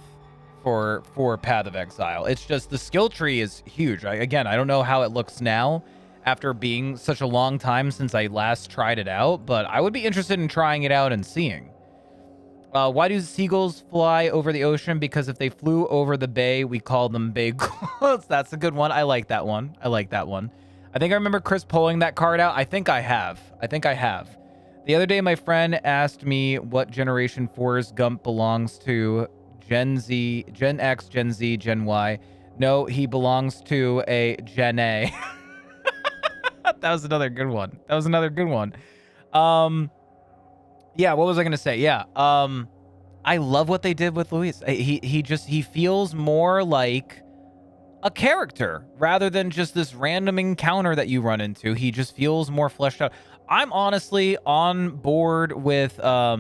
for Path of Exile. It's just the skill tree is huge. Again, I don't know how it looks now after being such a long time since I last tried it out, but I would be interested in trying it out and seeing. Why do seagulls fly over the ocean? Because if they flew over the bay, we call them bagels. That's a good one. I like that one. I think I remember Chris pulling that card out. I think I have. The other day, my friend asked me what generation Forrest Gump belongs to. Gen Z, Gen X, Gen Z, Gen Y. No, he belongs to a Gen A. That was another good one. Yeah, what was I gonna say? Yeah. I love what they did with Luis. He feels more like a character rather than just this random encounter that you run into. He just feels more fleshed out. I'm honestly on board with a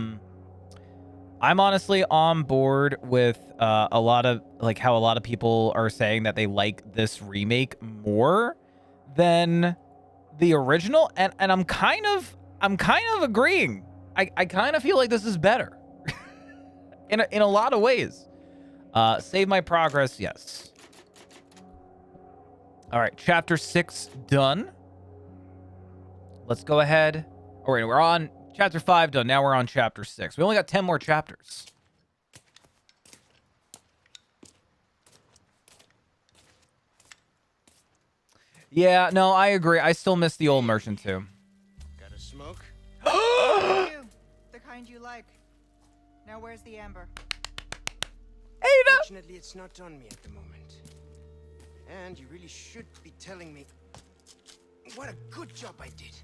lot of like how a lot of people are saying that they like this remake more than the original, and I'm kind of agreeing. I kind of feel like this is better in a lot of ways. Save my progress, yes. All right, chapter 6 done. Let's go ahead. All right, we're on chapter 5 done. Now we're on chapter 6. We only got 10 more chapters. Yeah, no, I agree. I still miss the old merchant too. Got a smoke? The kind you like. Now where's the amber? Ada! Fortunately, it's not on me at the moment. And you really should be telling me what a good job I did.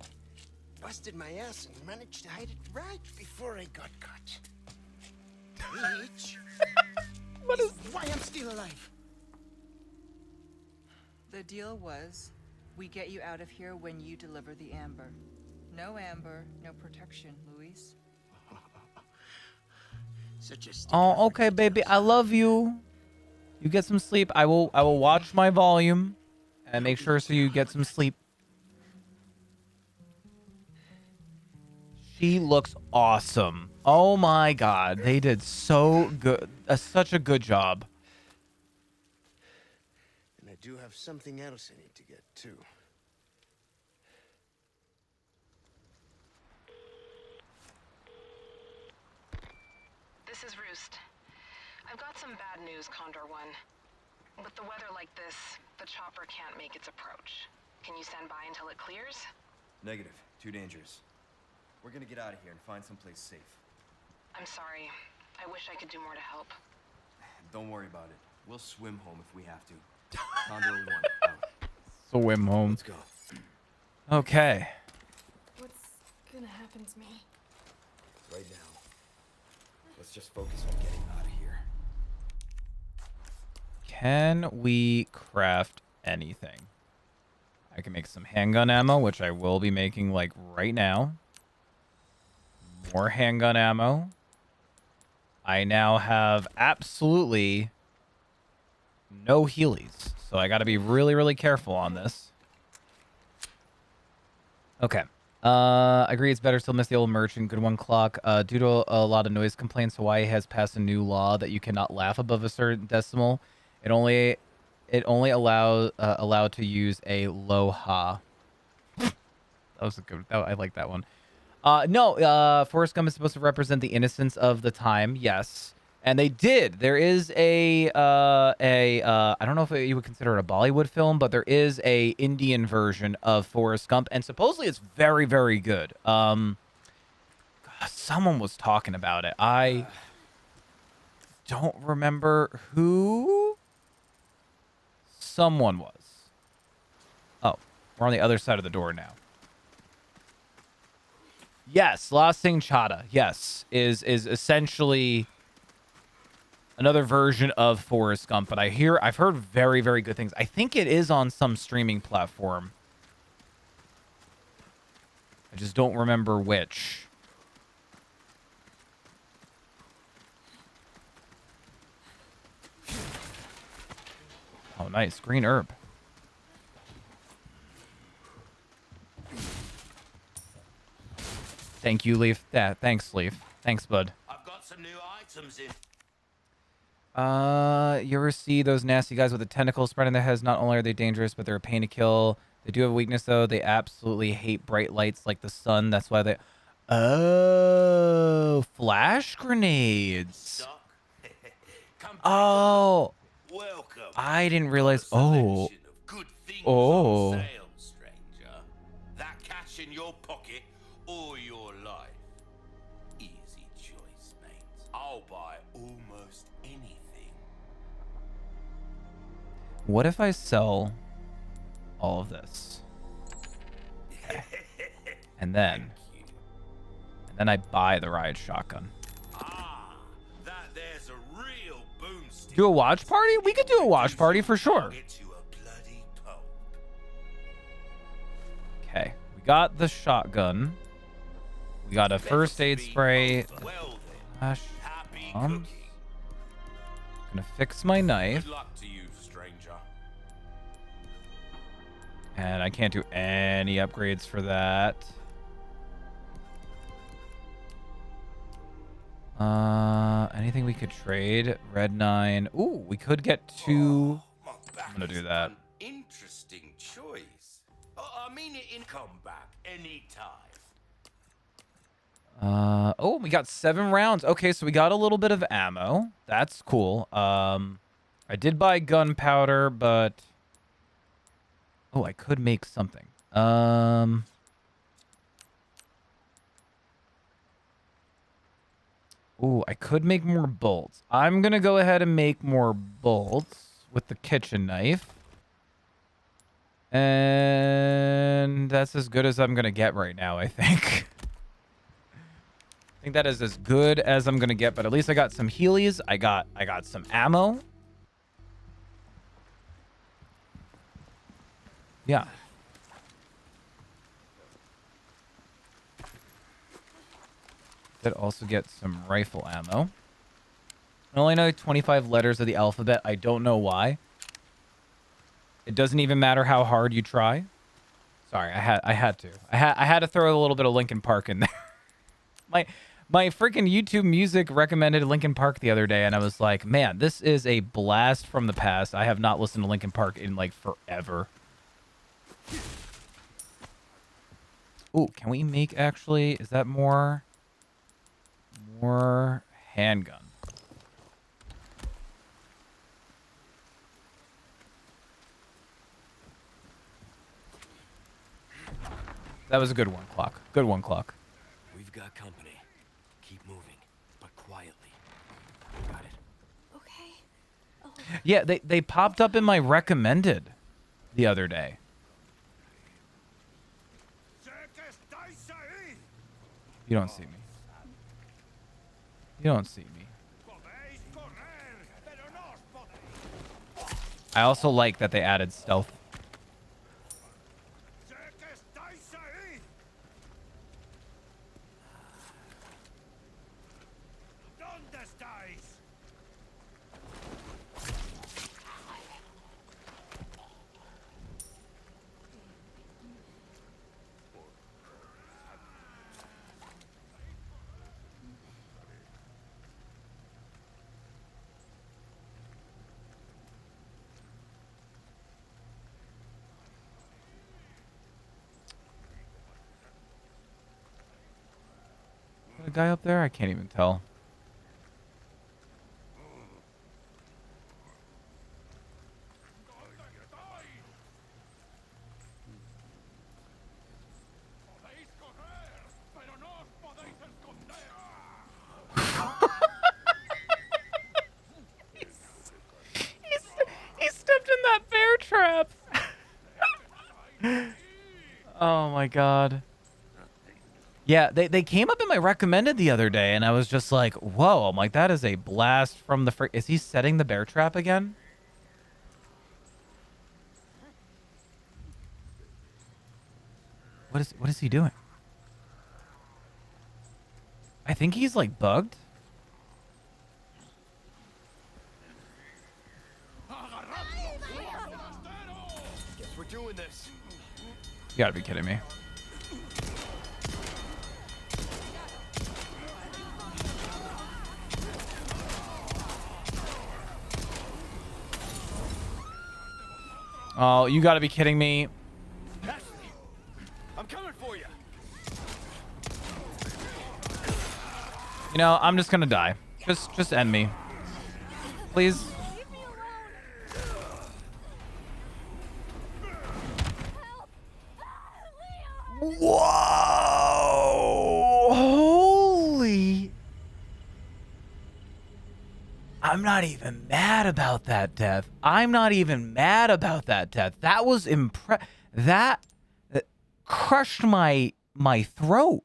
Busted my ass and managed to hide it right before I got caught. Which is why I'm still alive. The deal was, we get you out of here when you deliver the amber. No amber, no protection, Luis. Such a Oh, okay, baby. I love you. You get some sleep. I will watch my volume and make sure so you get some sleep. She looks awesome. Oh my god. They did so good. Such a good job. And I do have something else I need to get too. This is Roost. I've got some bad news, Condor 1. With the weather like this, the chopper can't make its approach. Can you stand by until it clears? Negative. Too dangerous. We're gonna get out of here and find someplace safe. I'm sorry. I wish I could do more to help. Don't worry about it. We'll swim home if we have to. Condor 1, out. Swim home. Let's go. Okay. What's gonna happen to me? Right now. Let's just focus on getting out of here. Can we craft anything? I can make some handgun ammo, which I will be making like right now. More handgun ammo. I now have absolutely no healies, so I got to be really, really careful on this. Okay. Agree it's better still miss the old merchant. Good one, Clock. Due to a lot of noise complaints, Hawaii has passed a new law that you cannot laugh above a certain decimal. It only allowed to use a low ha. That was a good. I like that one. No. Forrest Gump is supposed to represent the innocence of the time. Yes, and they did. There is I don't know if you would consider it a Bollywood film, but there is a Indian version of Forrest Gump, and supposedly it's very, very good. Someone was talking about it. I don't remember who. Someone was. Oh, we're on the other side of the door now. Yes, La Chada. Yes, is essentially another version of Forrest Gump, but I've heard very, very good things. I think it is on some streaming platform. I just don't remember which. Oh, nice. Green herb. Thank you, Leaf. Yeah, thanks, Leaf. Thanks, bud. I've got some new items in. You ever see those nasty guys with the tentacles spreading their heads? Not only are they dangerous, but they're a pain to kill. They do have a weakness, though. They absolutely hate bright lights like the sun. That's why they... Oh, flash grenades. Oh. Welcome. I didn't realize... Oh. Oh. Sale, stranger. That cash in your pocket or your life. Easy choice, mate. I'll buy almost anything. What if I sell all of this? Okay. And then I buy the riot shotgun. That there's a real boomstick. Do a watch party? We could do a watch party for sure. Okay, we got the shotgun. We got a first aid spray. Flash bombs. Gonna fix my knife. Good luck to you, stranger. And I can't do any upgrades for that. Anything we could trade? Red 9. Ooh, we could get 2. I'm gonna do that. Interesting choice. I mean it in comeback anytime. Oh, we got 7 rounds. Okay, so we got a little bit of ammo. That's cool. I did buy gunpowder, but oh, I could make something. Ooh, I could make more bolts. I'm going to go ahead and make more bolts with the kitchen knife. And that's as good as I'm going to get right now, I think. I think that is as good as I'm going to get, but at least I got some Heelys. I got some ammo. Yeah. Did also get some rifle ammo. I only know 25 letters of the alphabet. I don't know why. It doesn't even matter how hard you try. Sorry, I had to throw a little bit of Linkin Park in there. My freaking YouTube music recommended Linkin Park the other day, and I was like, man, this is a blast from the past. I have not listened to Linkin Park in like forever. Ooh, can we make actually? Is that more handgun? That was a good one, Clock. Good one, Clock. We've got company. Keep moving, but quietly. Got it. Okay. Oh. Yeah, they popped up in my recommended the other day. You don't see me. You don't see me. I also like that they added stealth. The guy up there? I can't even tell. He stepped in that bear trap. Oh my god. Yeah, they came up in my recommended the other day, and I was just like, whoa. I'm like, that is a blast from the Is he setting the bear trap again? What is he doing? I think he's like bugged. Guess we're doing this. You gotta be kidding me. Oh, you gotta be kidding me. I'm coming for you. You know, I'm just gonna die. Just end me. Please. Whoa! Holy! I'm not even mad about that death. I'm not even mad about that death. That was that crushed my throat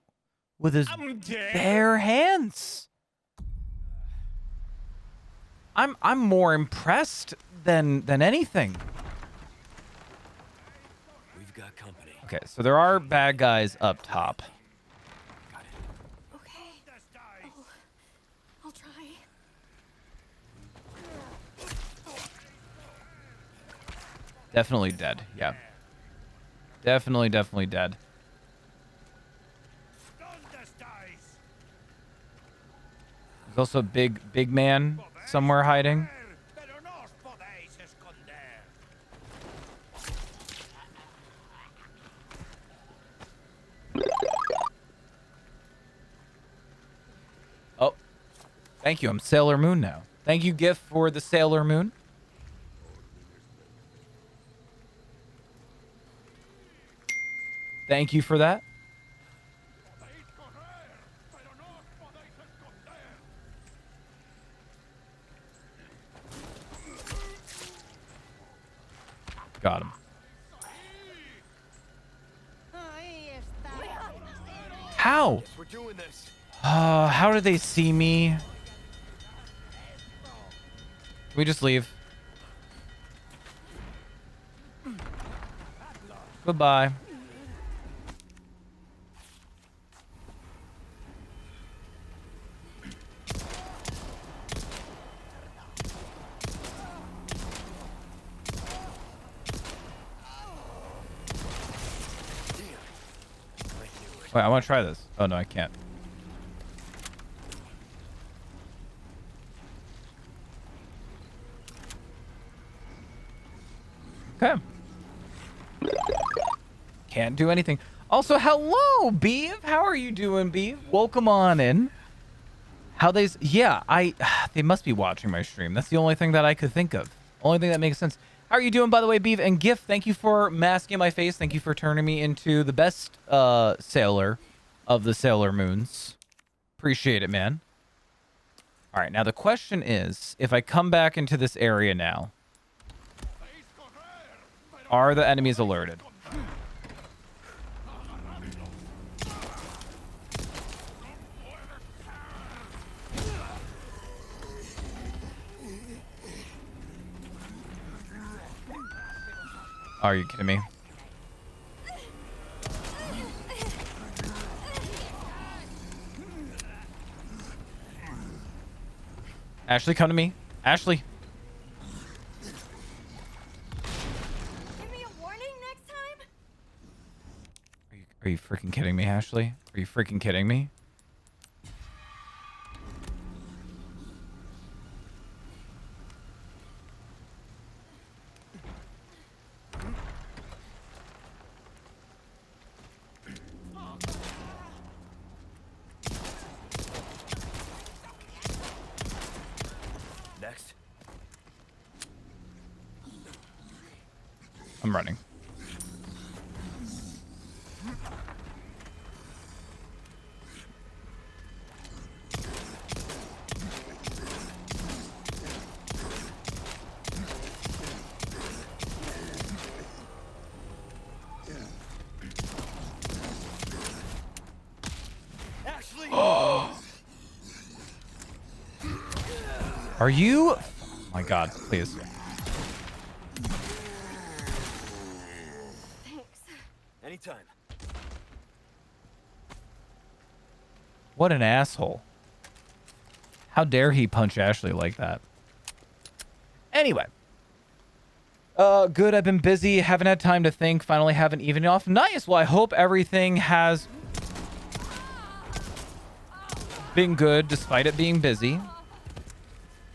with his bare hands. I'm more impressed than anything. We've got company. Okay, so there are bad guys up top. Okay. I'll try. Definitely dead. Yeah. Definitely dead. There's also a big man somewhere hiding. Oh. Thank you. I'm Sailor Moon now. Thank you, GIF, for the Sailor Moon. Thank you for that. no. We're doing this. How do they see me? Can we just leave? Goodbye. Wait, I want to try this. Oh, no, I can't. Okay. Can't do anything. Also, hello, Beav. How are you doing, Beav? Welcome on in. How they's... Yeah, they must be watching my stream. That's the only thing that I could think of. Only thing that makes sense. How are you doing, by the way, Beav? And Gift, thank you for masking my face. Thank you for turning me into the best sailor of the Sailor Moons. Appreciate it, man. All right, now the question is, if I come back into this area now, are the enemies alerted? Are you kidding me? Ashley, come to me. Ashley. Give me a warning next time. Are you freaking kidding me, Ashley? Are you freaking kidding me? Next. I'm running. Ashley. Are you? Oh my God, please. Thanks. Anytime. What an asshole. How dare he punch Ashley like that? Anyway. Good. I've been busy. Haven't had time to think. Finally have an evening off. Nice. Well, I hope everything has been good despite it being busy.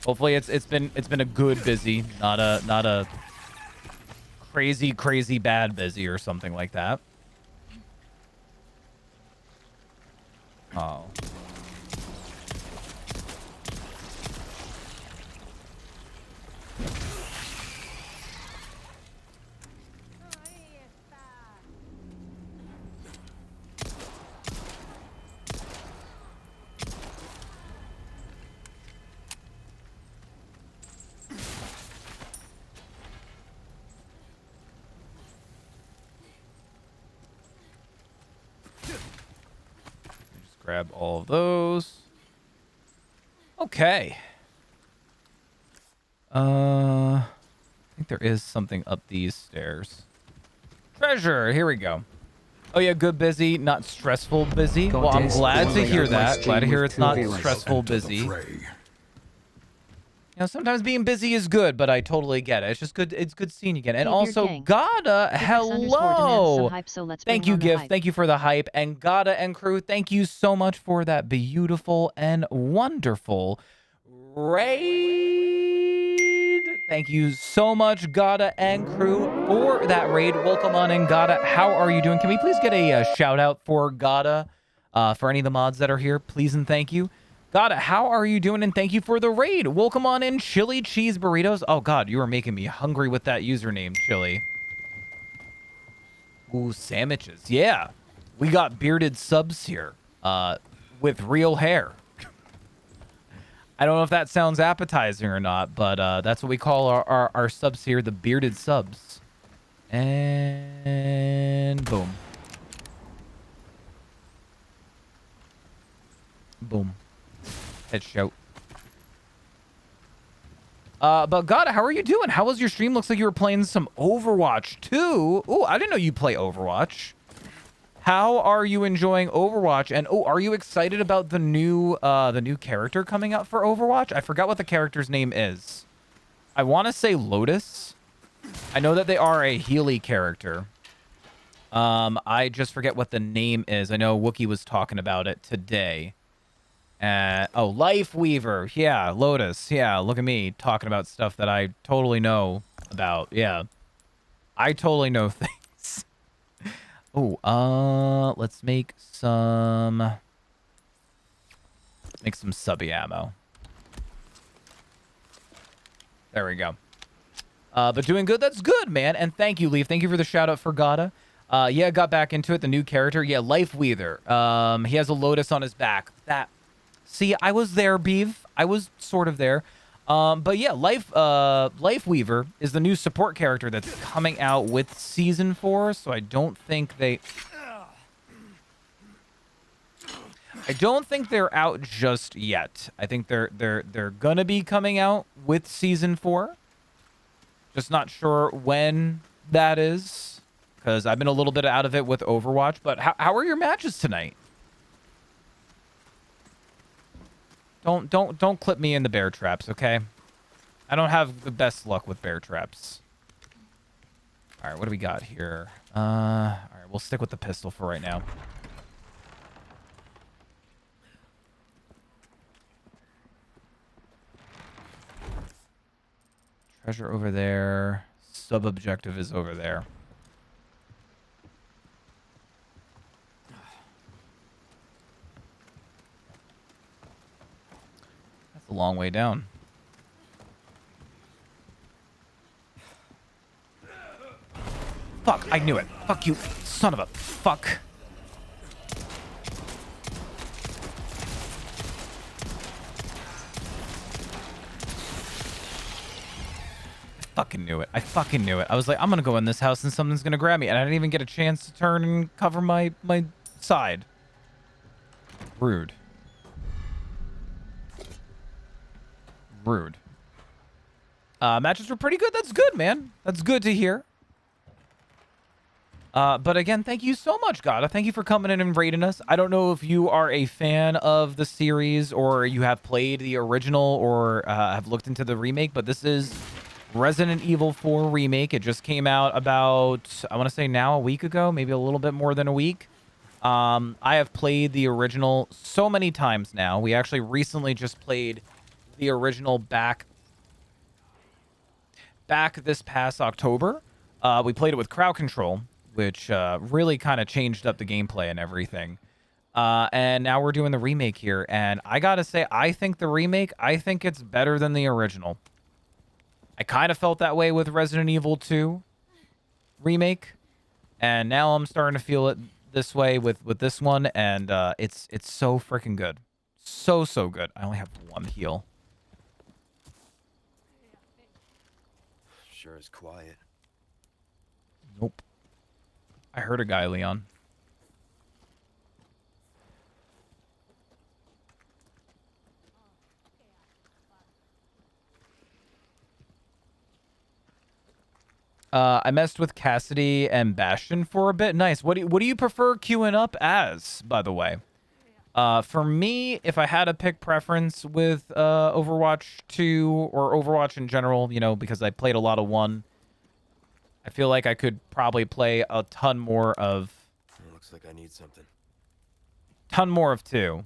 Hopefully it's been a good busy, not a crazy bad busy or something like that. Oh. Grab all of those. Okay. I think there is something up these stairs. Treasure. Here we go. Oh yeah, good busy, not stressful busy. Well, I'm glad to hear that. Glad to hear it's not stressful busy. You know, sometimes being busy is good, but I totally get it. It's just good. It's good seeing you again. And also, Gada, hello. Thank you, Gift. Thank you for the hype. And Gada and crew, thank you so much for that beautiful and wonderful raid. Thank you so much, Gada and crew, for that raid. Welcome on in, Gada. How are you doing? Can we please get a shout out for Gada, for any of the mods that are here? Please and thank you. God, how are you doing? And thank you for the raid. Welcome on in, Chili Cheese Burritos. Oh, God, you are making me hungry with that username, Chili. Ooh, sandwiches. Yeah, we got bearded subs here with real hair. I don't know if that sounds appetizing or not, but that's what we call our subs here, the bearded subs. And boom. Boom. Headshot. But God, how are you doing? How was your stream? Looks like you were playing some Overwatch 2. Oh, I didn't know you play Overwatch. How are you enjoying Overwatch? And oh, are you excited about the new character coming out for Overwatch? I forgot what the character's name is. I want to say Lotus. I know that they are a Healy character. I just forget what the name is. I know Wookie was talking about it today. Oh, Life Weaver. Yeah, Lotus. Yeah, look at me talking about stuff that I totally know about. Yeah. I totally know things. Oh, let's make some subby ammo. There we go. But doing good. That's good, man. And thank you, Leaf. Thank you for the shout out for Gata. Yeah, got back into it. The new character. Yeah, Life Weaver. He has a lotus on his back. See, I was there, Beav. I was sort of there. But yeah, Life Weaver is the new support character that's coming out with Season 4, so I don't think they're out just yet. I think they're gonna be coming out with Season 4. Just not sure when that is, because I've been a little bit out of it with Overwatch. But how are your matches tonight? Don't clip me in the bear traps, okay? I don't have the best luck with bear traps. All right, what do we got here? All right, we'll stick with the pistol for right now. Treasure over there. Sub-objective is over there. That's a long way down. Fuck, I knew it. Fuck you, son of a fuck. I fucking knew it. I was like, I'm gonna go in this house and something's gonna grab me, and I didn't even get a chance to turn and cover my side. Rude. Matches were pretty good. That's good, man. That's good to hear. But again, thank you so much, Gata. Thank you for coming in and raiding us. I don't know if you are a fan of the series or you have played the original or have looked into the remake, but this is Resident Evil 4 Remake. It just came out about, I want to say now, a week ago, maybe a little bit more than a week. I have played the original so many times now. We actually recently just played the original back this past October. We played it with crowd control, which really kind of changed up the gameplay and everything. And now we're doing the remake here. And I gotta say, I think it's better than the original. I kind of felt that way with Resident Evil 2 Remake. And now I'm starting to feel it this way with this one. And it's so freaking good. So good. I only have one heal. Sure is quiet. Nope. I heard a guy, Leon. I messed with Cassidy and Bastion for a bit. Nice. What do you prefer queuing up as, by the way? For me, if I had to pick preference with Overwatch 2 or Overwatch in general, you know, because I played a lot of 1, I feel like I could probably play a ton more of... Looks like I need something. Ton more of 2.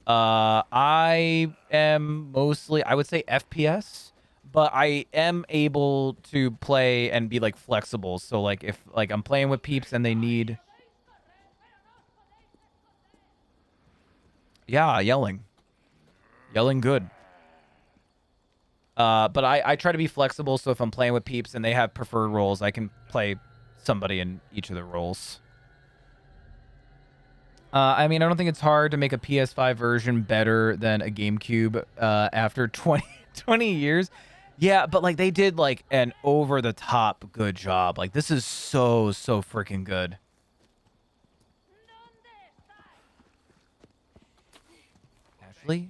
I am mostly, I would say FPS, but I am able to play and be like flexible. So like if like I'm playing with peeps and they need... Yeah, yelling good. But I try to be flexible, so if I'm playing with peeps and they have preferred roles, I can play somebody in each of the roles. I mean, I don't think it's hard to make a PS5 version better than a GameCube after 20 years. Yeah, but like they did like an over-the-top good job. Like this is so freaking good. Ashley,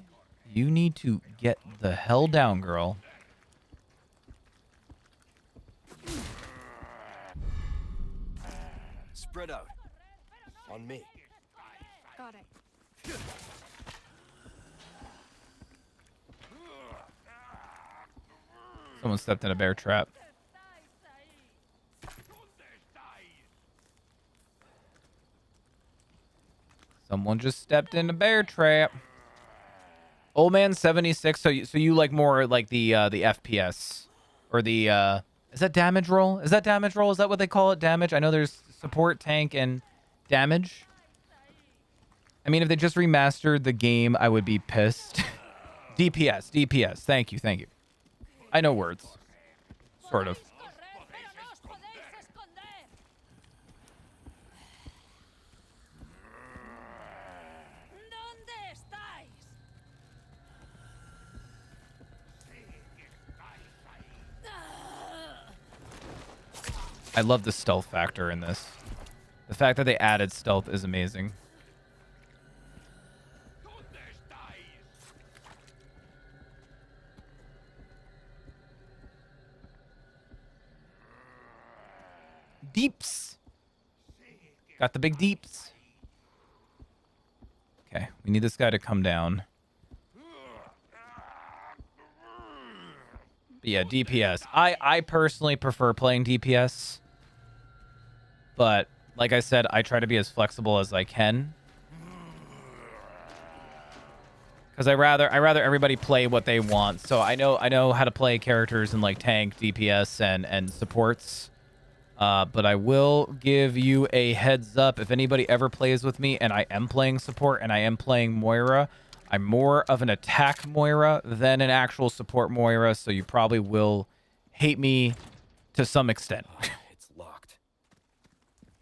you need to get the hell down, girl. Spread out. On me. Got it. Someone stepped in a bear trap. Someone just stepped in a bear trap. Old man 76. So you like more like the FPS or the is that damage roll? Is that damage roll? Is that what they call it? Damage? I know there's support, tank, and damage. I mean, if they just remastered the game, I would be pissed. DPS. Thank you. I know words. Sort of. I love the stealth factor in this. The fact that they added stealth is amazing. Deeps. Got the big deeps. Okay, we need this guy to come down. But yeah, DPS. I personally prefer playing DPS. But like I said, I try to be as flexible as I can. Because I rather everybody play what they want. So I know how to play characters in like tank, DPS, and supports. But I will give you a heads up. If anybody ever plays with me and I am playing support and I am playing Moira, I'm more of an attack Moira than an actual support Moira. So you probably will hate me to some extent. It's locked.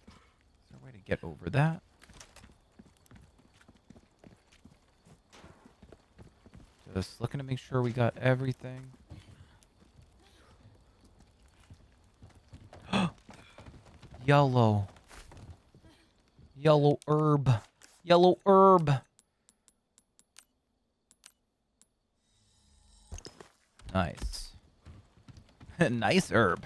Is there a way to get over that? Just looking to make sure we got everything. Yellow herb. Nice. Nice herb.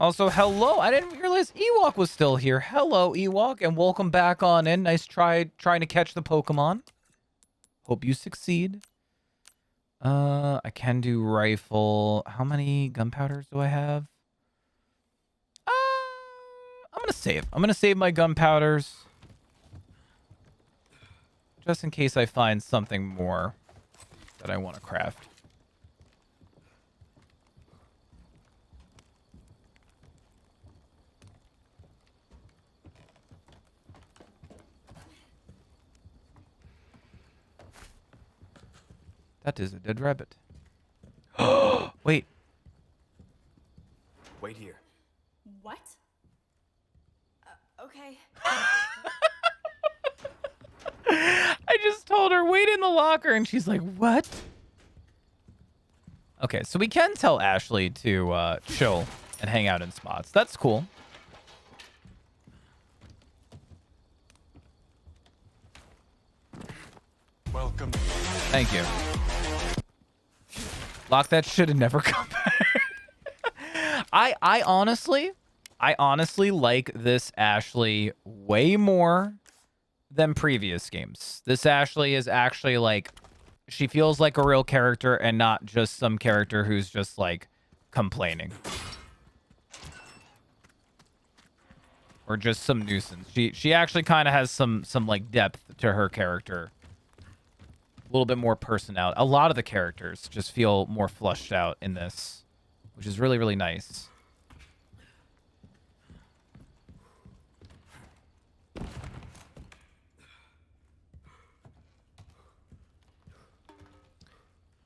Also, hello. I didn't realize Ewok was still here. Hello, Ewok, and welcome back on in. Nice trying to catch the Pokemon. Hope you succeed. I can do rifle. How many gunpowders do I have? I'm gonna save my gunpowders just in case I find something more that I want to craft. That is a dead rabbit. Wait. Wait here. What? Okay. I just told her, wait in the locker, and she's like, what? Okay, so we can tell Ashley to chill and hang out in spots. That's cool. Welcome. Thank you. Lock that shit and never come back. I honestly like this Ashley way more than previous games. This Ashley is actually like, she feels like a real character and not just some character who's just like complaining. Or just some nuisance. She actually kind of has some like depth to her character. A little bit more personality. A lot of the characters just feel more fleshed out in this, which is really, really nice.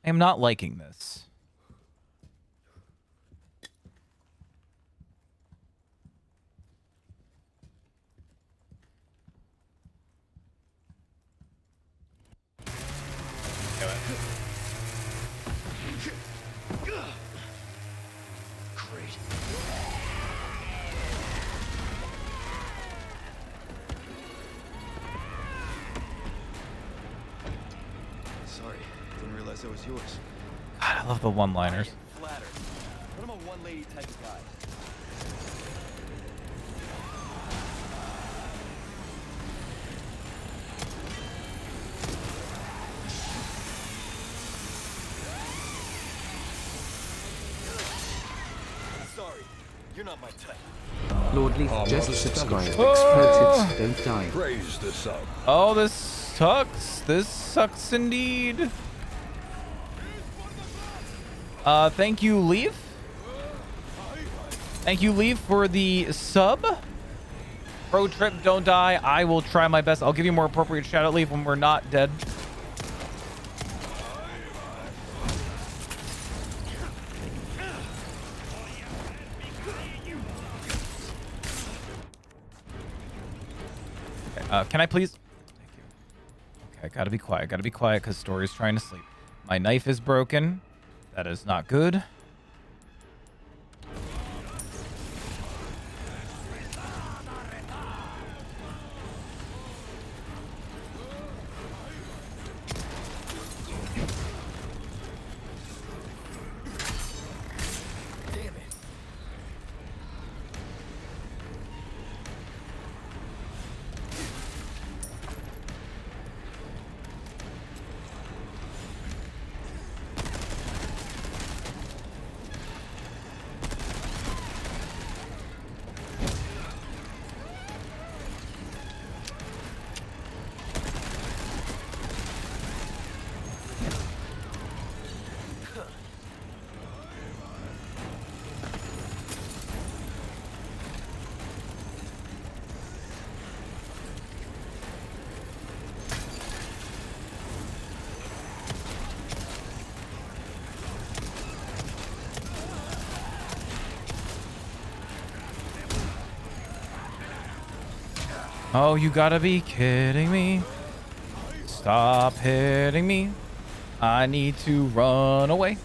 I am not liking this. Great. realize that was yours. God, I love the one-liners. Flattered. But I'm a one-lady type of guy. Sorry, you're not my type. Lord Leaf just subscribed. Oh. Expletives don't die. Praise the sun. Oh, this sucks. This sucks indeed. Thank you, Leaf. Thank you, Leaf, for the sub. Pro trip, don't die. I will try my best. I'll give you more appropriate shout out, Leaf, when we're not dead. Can I please? Thank you. Okay, gotta be quiet. Gotta be quiet because Story's trying to sleep. My knife is broken. That is not good. Oh, you gotta be kidding me. Stop hitting me. I need to run away.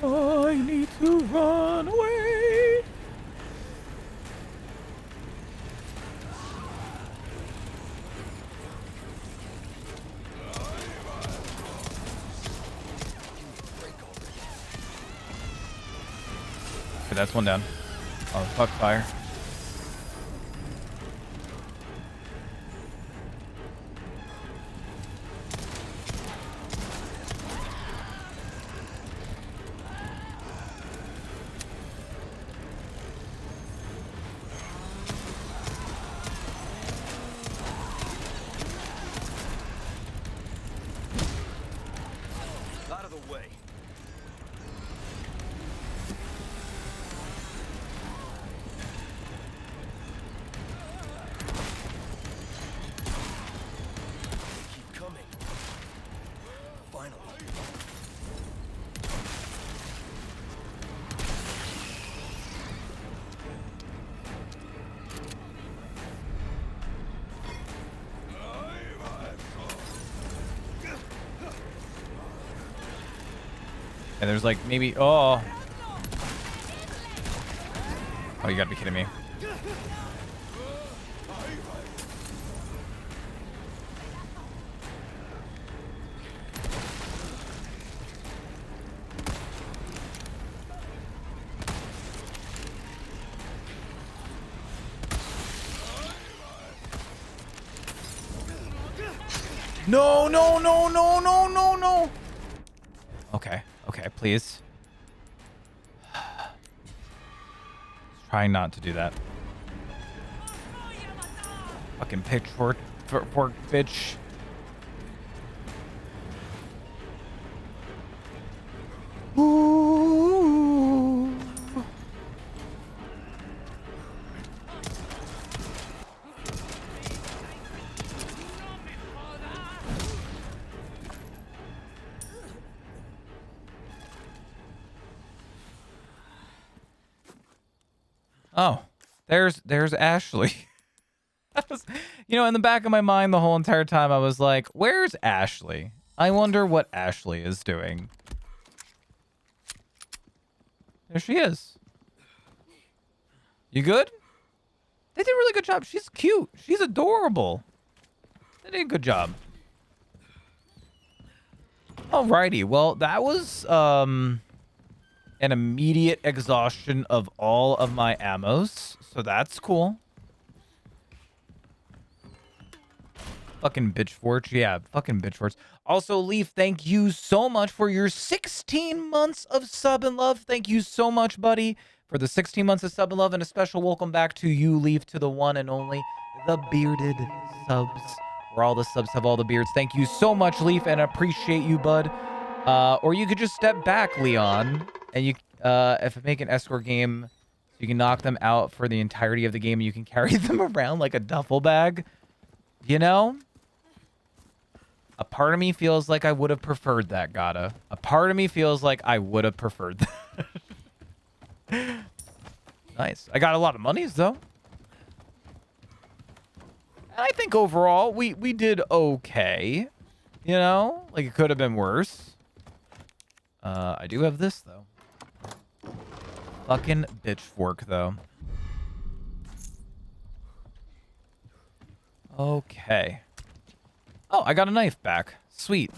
I need to run away. Okay, that's one down. Oh, fuck fire. Out of the way. Keep coming. Finally. And there's like maybe, oh, you gotta be kidding me. No, no, no, no, no, no, no. Okay, okay, please. Trying not to do that. Fucking pitchfork, pork bitch. Ooh. Oh, there's Ashley. I was, in the back of my mind the whole entire time I was like, where's Ashley? I wonder what Ashley is doing. There she is. You good? They did a really good job. She's cute. She's adorable. They did a good job. Alrighty. Well, that was an immediate exhaustion of all of my ammos. So that's cool. Fucking bitchforge. Yeah, fucking bitchforge. Also, Leaf, thank you so much for your 16 months of sub and love. Thank you so much, buddy, for the 16 months of sub and love. And a special welcome back to you, Leaf, to the one and only, the bearded subs, where all the subs have all the beards. Thank you so much, Leaf, and I appreciate you, bud. Or you could just step back, Leon, and you, if I make an escort game, so you can knock them out for the entirety of the game, and you can carry them around like a duffel bag, you know? A part of me feels like I would have preferred that, Gata. A part of me feels like I would have preferred that. Nice. I got a lot of monies, though. And I think overall, we did okay. You know? Like, it could have been worse. I do have this, though. Fucking bitchfork, though. Okay. Oh, I got a knife back. Sweet.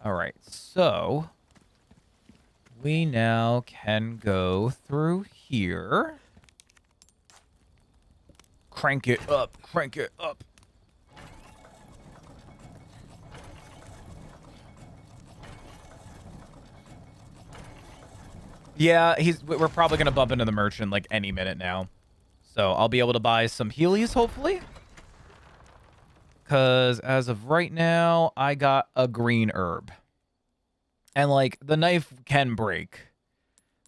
All right, so we now can go through here. Crank it up, crank it up. Yeah, we're probably going to bump into the merchant like any minute now. So I'll be able to buy some Heelys, hopefully. Because as of right now, I got a green herb. And, like, the knife can break.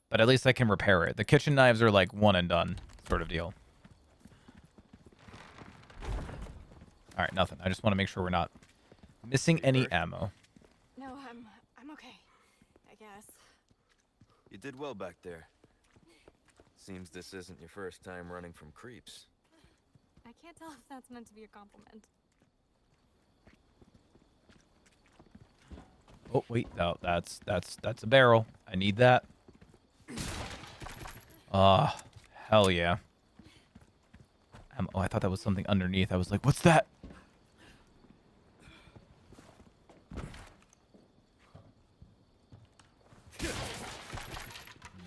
But at least I can repair it. The kitchen knives are, like, one and done sort of deal. All right, nothing. I just want to make sure we're not missing any ammo. No, I'm okay. I guess. You did well back there. Seems this isn't your first time running from creeps. I can't tell if that's meant to be a compliment. Oh, wait. No, that's a barrel. I need that. Ah, hell yeah. Oh, I thought that was something underneath. I was like, what's that?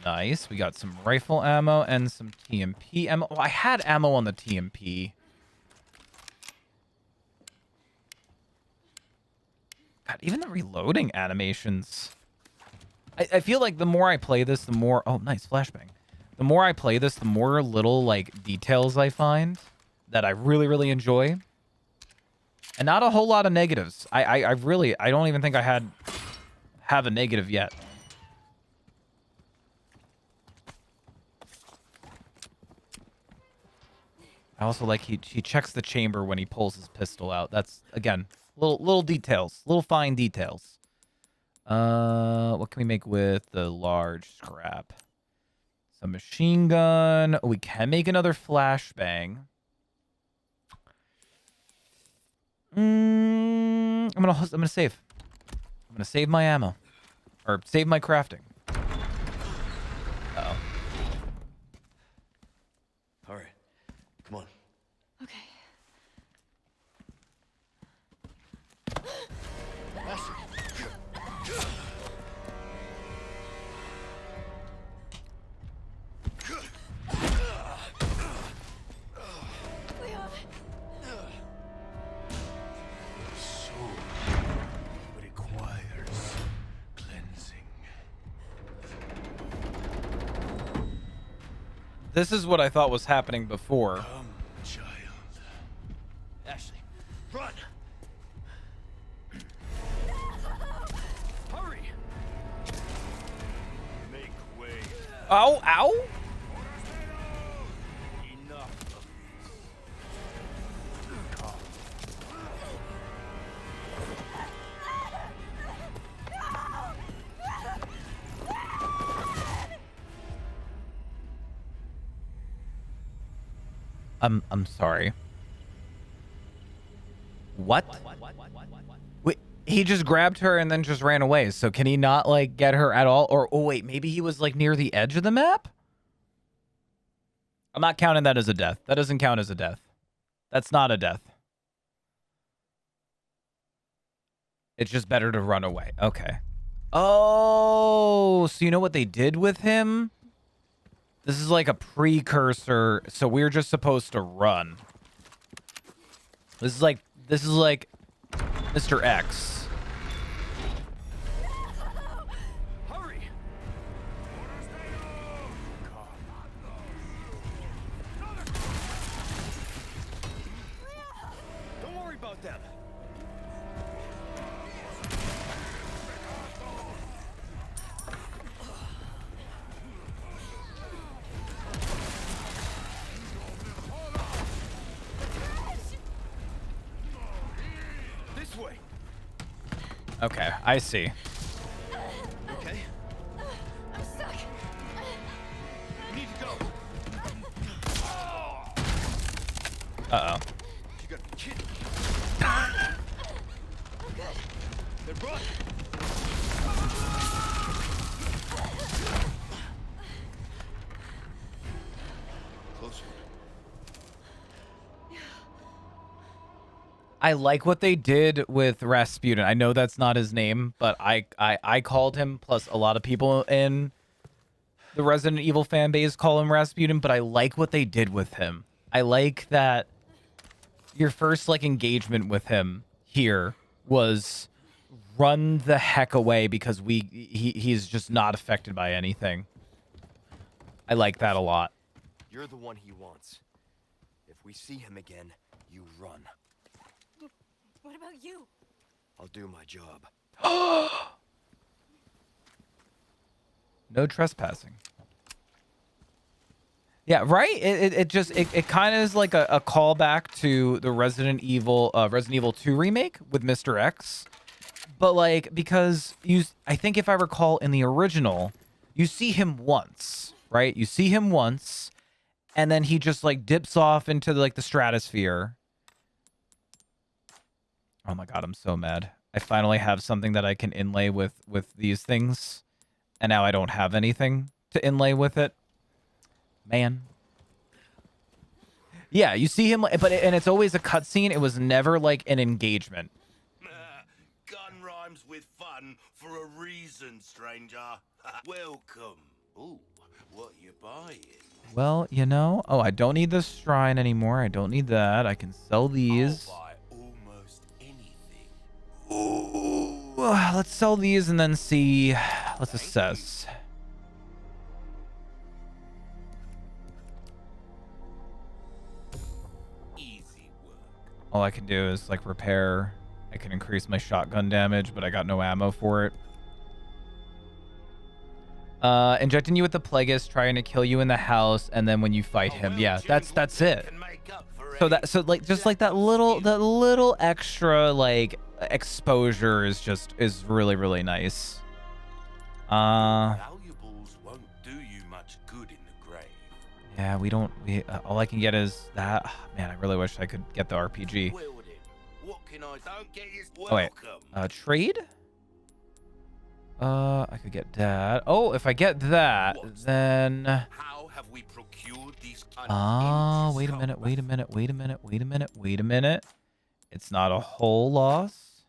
Nice. We got some rifle ammo and some TMP ammo. Oh, I had ammo on the TMP. God, even the reloading animations. I feel like the more I play this, the more... Oh, nice. Flashbang. The more I play this, the more little, like, details I find that I really, really enjoy. And not a whole lot of negatives. I don't even think I have a negative yet. I also like he checks the chamber when he pulls his pistol out. That's, again, little details, little fine details. What can we make with the large scrap? Some machine gun. Oh, we can make another flashbang. I'm gonna save. I'm gonna save my ammo, or save my crafting. Uh-oh. All right, come on. Okay. This is what I thought was happening before. Come, child. Ashley, run! Hurry! Make way. Ow, ow! Enough of I'm sorry. What? Wait, He just grabbed her and then just ran away. So can he not like get her at all? Or oh wait, maybe he was like near the edge of the map? I'm not counting that as a death. That doesn't count as a death. That's not a death. It's just better to run away. Okay. Oh, so you know what they did with him? This is like a precursor. So we're just supposed to run. This is like Mr. X. Hurry! Don't worry about them. This way. Okay, I see. Okay. I'm stuck. We need to go. Uh-oh. You gotta be kidding me. Then run. Close one. I like what they did with Rasputin. I know that's not his name, but I called him, plus a lot of people in the Resident Evil fan base call him Rasputin, but I like what they did with him. I like that your first like engagement with him here was run the heck away because he's just not affected by anything. I like that a lot. You're the one he wants. If we see him again, you run. What about you? I'll do my job. No trespassing. Yeah, right? It kind of is like a callback to the Resident Evil 2 remake with Mr. X. But like, because I think if I recall in the original, you see him once, right? You see him once, and then he just like dips off into like the stratosphere. Oh my god, I'm so mad. I finally have something that I can inlay with these things, and now I don't have anything to inlay with it. Man. Yeah, you see him, and it's always a cutscene. It was never like an engagement. Gun rhymes with fun for a reason, stranger. Welcome. Ooh, what you buying? Well, you know, oh, I don't need this shrine anymore. I don't need that. I can sell these. I'll buy almost anything. Ooh, let's sell these and then see. Let's assess. Easy work. All I can do is like repair. I can increase my shotgun damage, but I got no ammo for it. Injecting you with the Plagueis, trying to kill you in the house, and then when you fight him, yeah, that's it. So like just like that little extra like exposure is really nice. Valuables won't do you much good in the grave. Yeah, all I can get is that. Oh, man, I really wish I could get the RPG. What can I don't get is Oh wait, welcome. trade? I could get that. Oh, if I get that, then. How have we procured these Wait a minute. It's not a whole loss.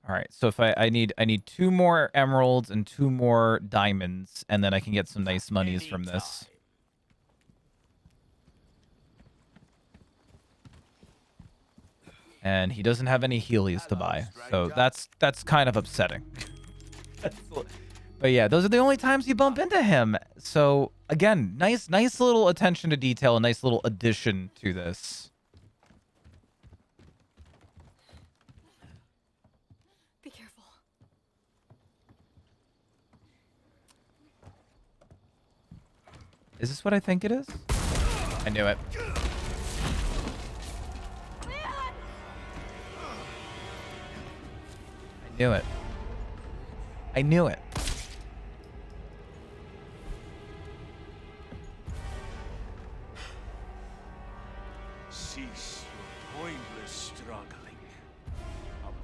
All right, so if I need 2 more emeralds and 2 more diamonds, and then I can get some nice monies from this. And he doesn't have any Heelys to buy, so that's kind of upsetting. But yeah, those are the only times you bump into him. So again, nice little attention to detail, a nice little addition to this. Be careful. Is this what I think it is? I knew it. I knew it. Cease your pointless struggling.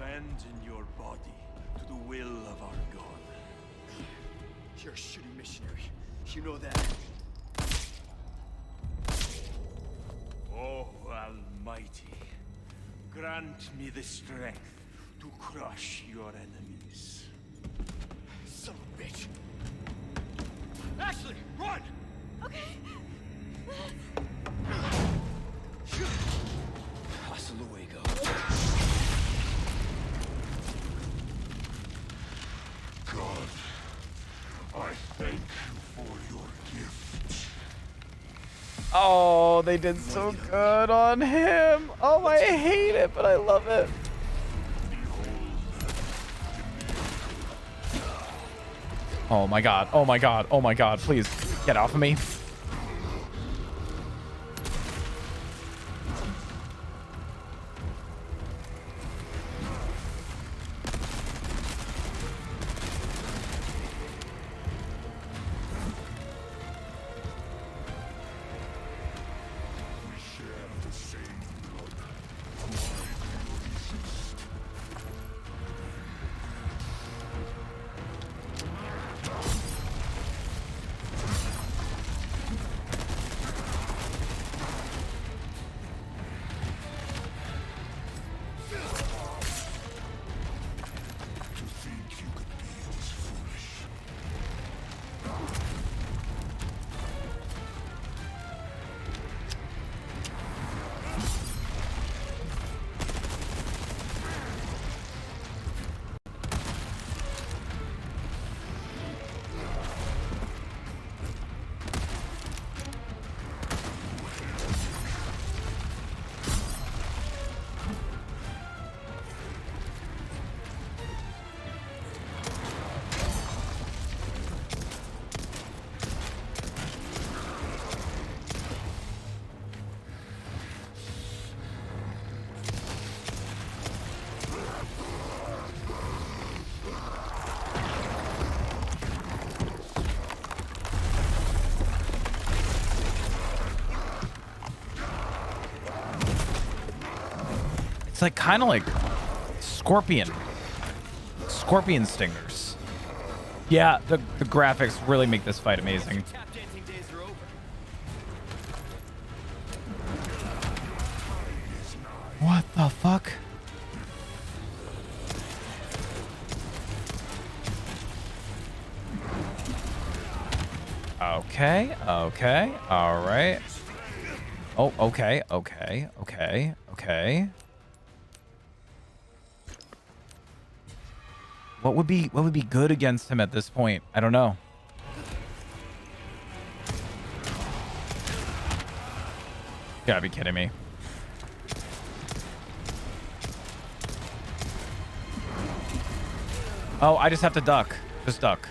Abandon your body to the will of our god. You're a shooting missionary. You know that. Oh, Almighty, grant me the strength to crush your enemies. Son of a bitch. Ashley, run! Okay. Hasta luego. God, I thank you for your gift. Oh, they did so good on him. Oh, I hate it, but I love it. Oh my god. Oh my god. Oh my god. Please get off of me. It's like kind of like scorpion stingers. Yeah, the graphics really make this fight amazing. What the fuck? Okay, okay, all right. Oh, okay, okay, okay, okay. What would be good against him at this point? I don't know. You gotta be kidding me. Oh, I just have to duck. Just duck.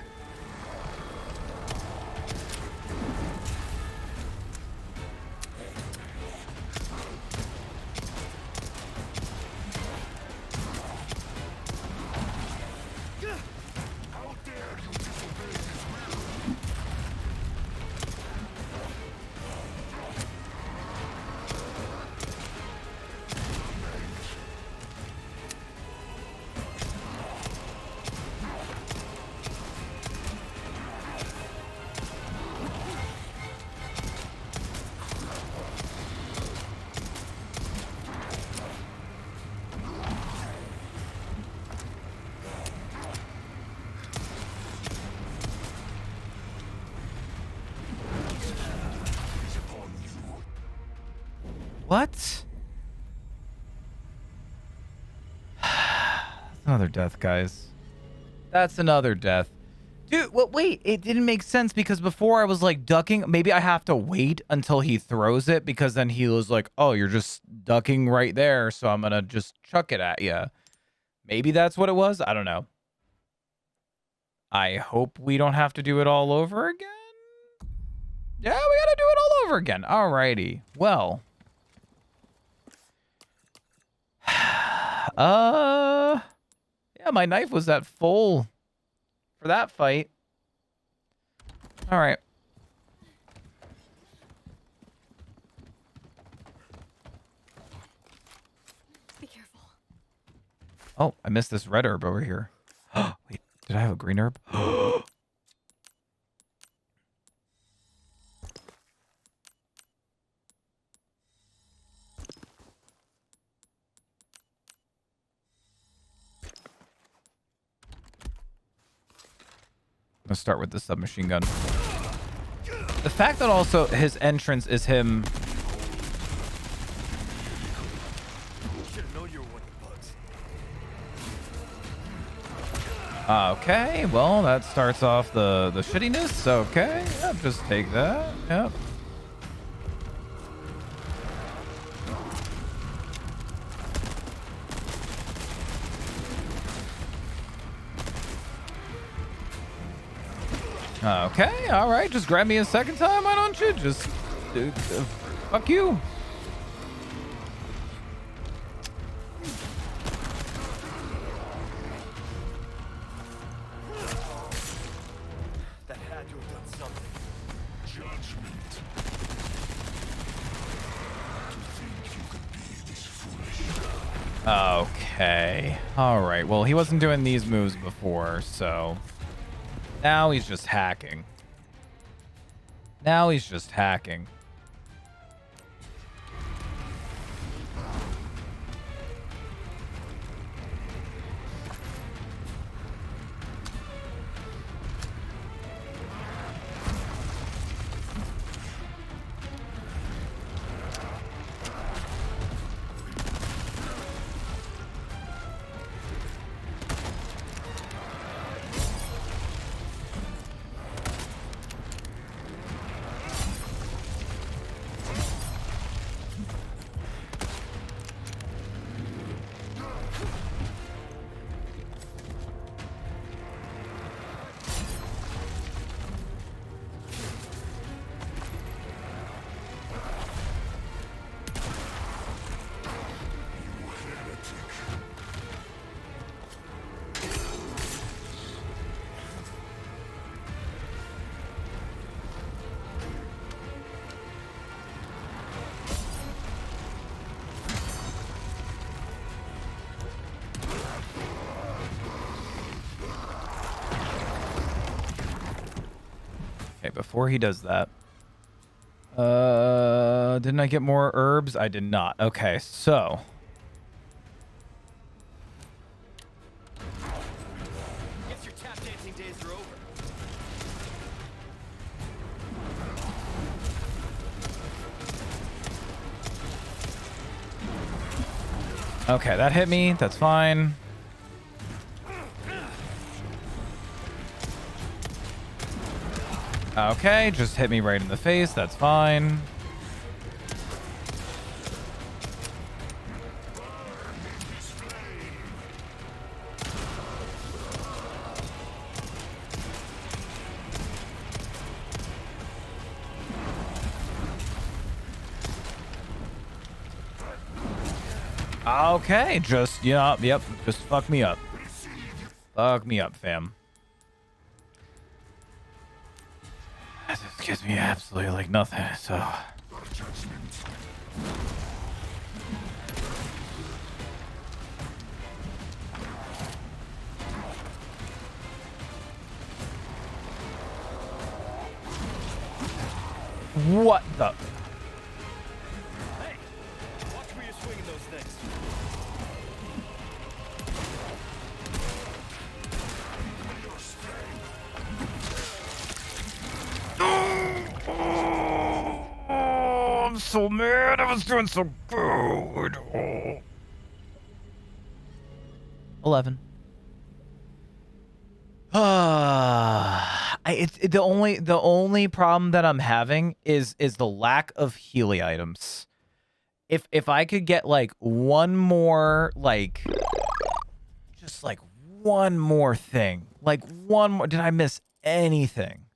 What? That's another death, guys. That's another death. Dude, well, wait, it didn't make sense because before I was like ducking. Maybe I have to wait until he throws it because then he was like, oh, you're just ducking right there. So I'm going to just chuck it at you. Maybe that's what it was. I don't know. I hope we don't have to do it all over again. Yeah, we got to do it all over again. Alrighty. Well. Yeah, my knife was at full for that fight. All right. Be careful. Oh, I missed this red herb over here. Wait, did I have a green herb? I'm gonna start with the submachine gun. The fact that also his entrance is him. Okay, well, that starts off the shittiness. Okay, yep, just take that. Yep. Okay, all right. Just grab me a second time. Why don't you? Just fuck you. That had to have done something. Judgment. To think you could be this foolish. Okay. All right. Well, he wasn't doing these moves before, so now he's just hacking. Now he's just hacking. Okay, before he does that. Didn't I get more herbs? I did not. Okay, so. Guess your tap dancing days are over. Okay, that hit me. That's fine. Okay, just hit me right in the face. That's fine. Okay, just, yep, just fuck me up. Fuck me up, fam. This gives me absolutely like nothing, so. What the? Hey, watch where you're swinging those things. Oh, I'm so mad. I was doing so good. Oh. 11. The only problem that I'm having is the lack of Healy items. If I could get like one more, like, just like one more thing, like one more. Did I miss anything?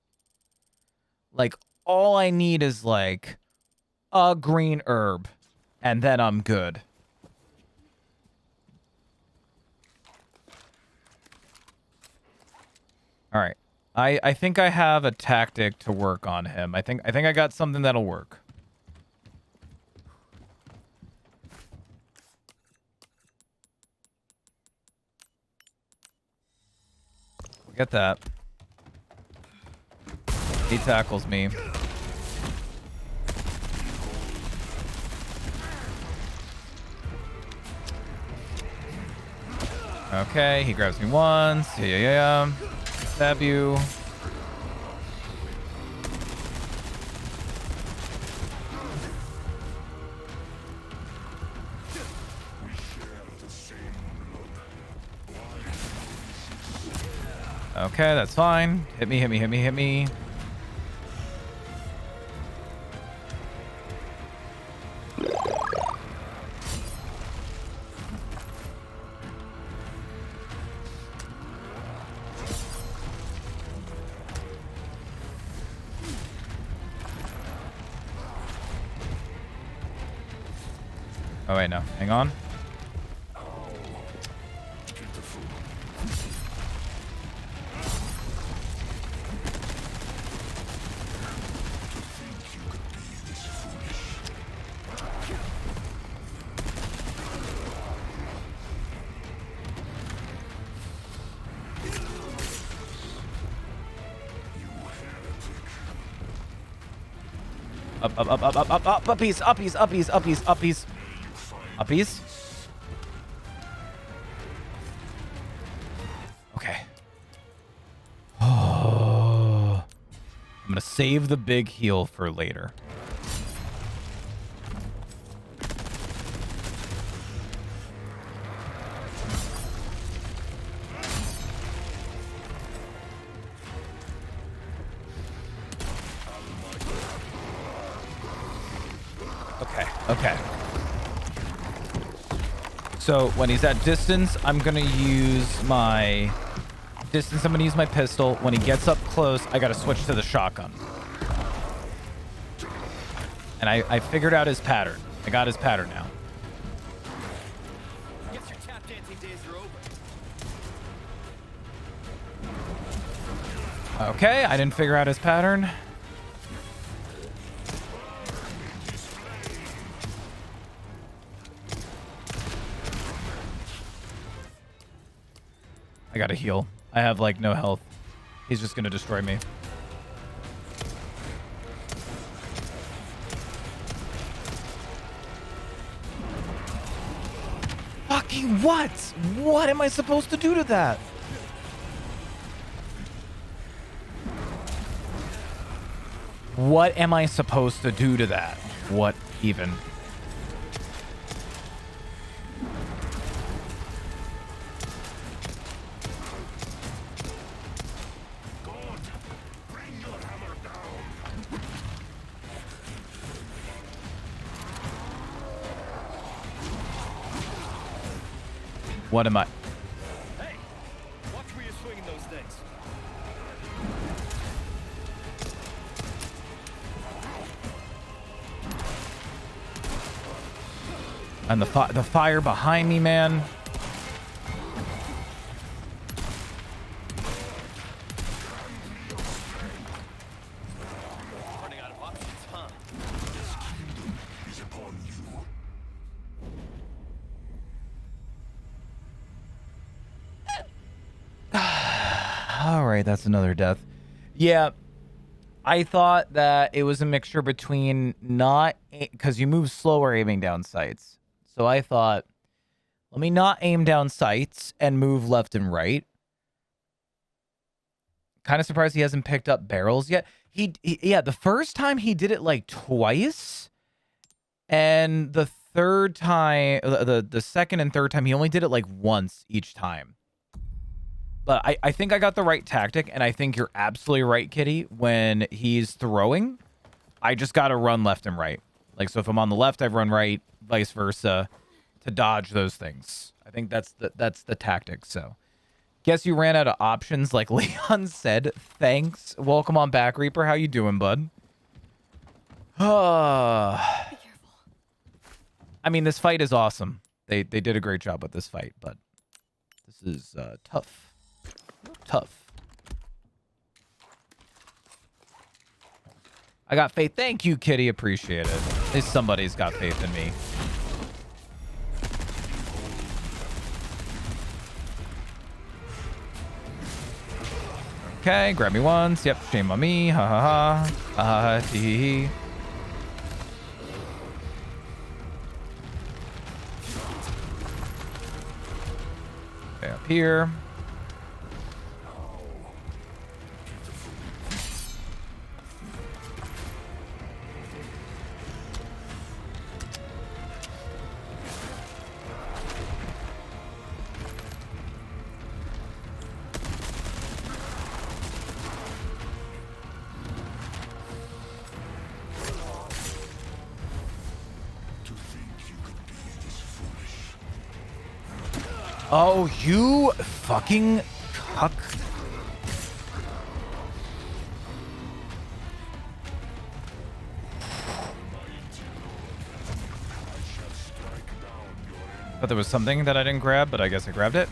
Like, all I need is like a green herb, and then I'm good. All right. I think I have a tactic to work on him. I think I got something that'll work. Get that. He tackles me. Okay, he grabs me once. Yeah. Stab you. Okay, that's fine. Hit me. Oh wait, no. Hang on. Up, uppies. Okay. Oh. I'm gonna save the big heal for later. Okay. So when he's at distance, I'm gonna use my pistol. When he gets up close, I gotta switch to the shotgun. And I figured out his pattern. I got his pattern now. Guess your tap dancing days are over. Okay, I didn't figure out his pattern. I gotta heal. I have like no health. He's just gonna destroy me. Fucking what? What am I supposed to do to that? What am I supposed to do to that? What even? What am I? Hey, watch where you're swinging those things. And the fire behind me, man. Running out of options, huh? This kingdom is upon you. All right, that's another death. Yeah, I thought that it was a mixture between not... Because you move slower aiming down sights. So I thought, let me not aim down sights and move left and right. Kind of surprised he hasn't picked up barrels yet. Yeah, the first time he did it like twice. And the third time... The second and third time, he only did it like once each time. But I think I got the right tactic, and I think you're absolutely right, Kitty. When he's throwing, I just got to run left and right. Like, so if I'm on the left, I run right, vice versa, to dodge those things. I think that's the tactic, so. Guess you ran out of options, like Leon said. Thanks. Welcome on back, Reaper. How you doing, bud? Be careful. I mean, this fight is awesome. They did a great job with this fight, but this is tough. Tough. I got faith. Thank you, Kitty. Appreciate it. At least somebody's got faith in me. Okay, grab me once. Yep, shame on me. Ha ha ha. Tee hee hee. Okay, up here. Oh, you fucking cuck. Thought there was something that I didn't grab, but I guess I grabbed it.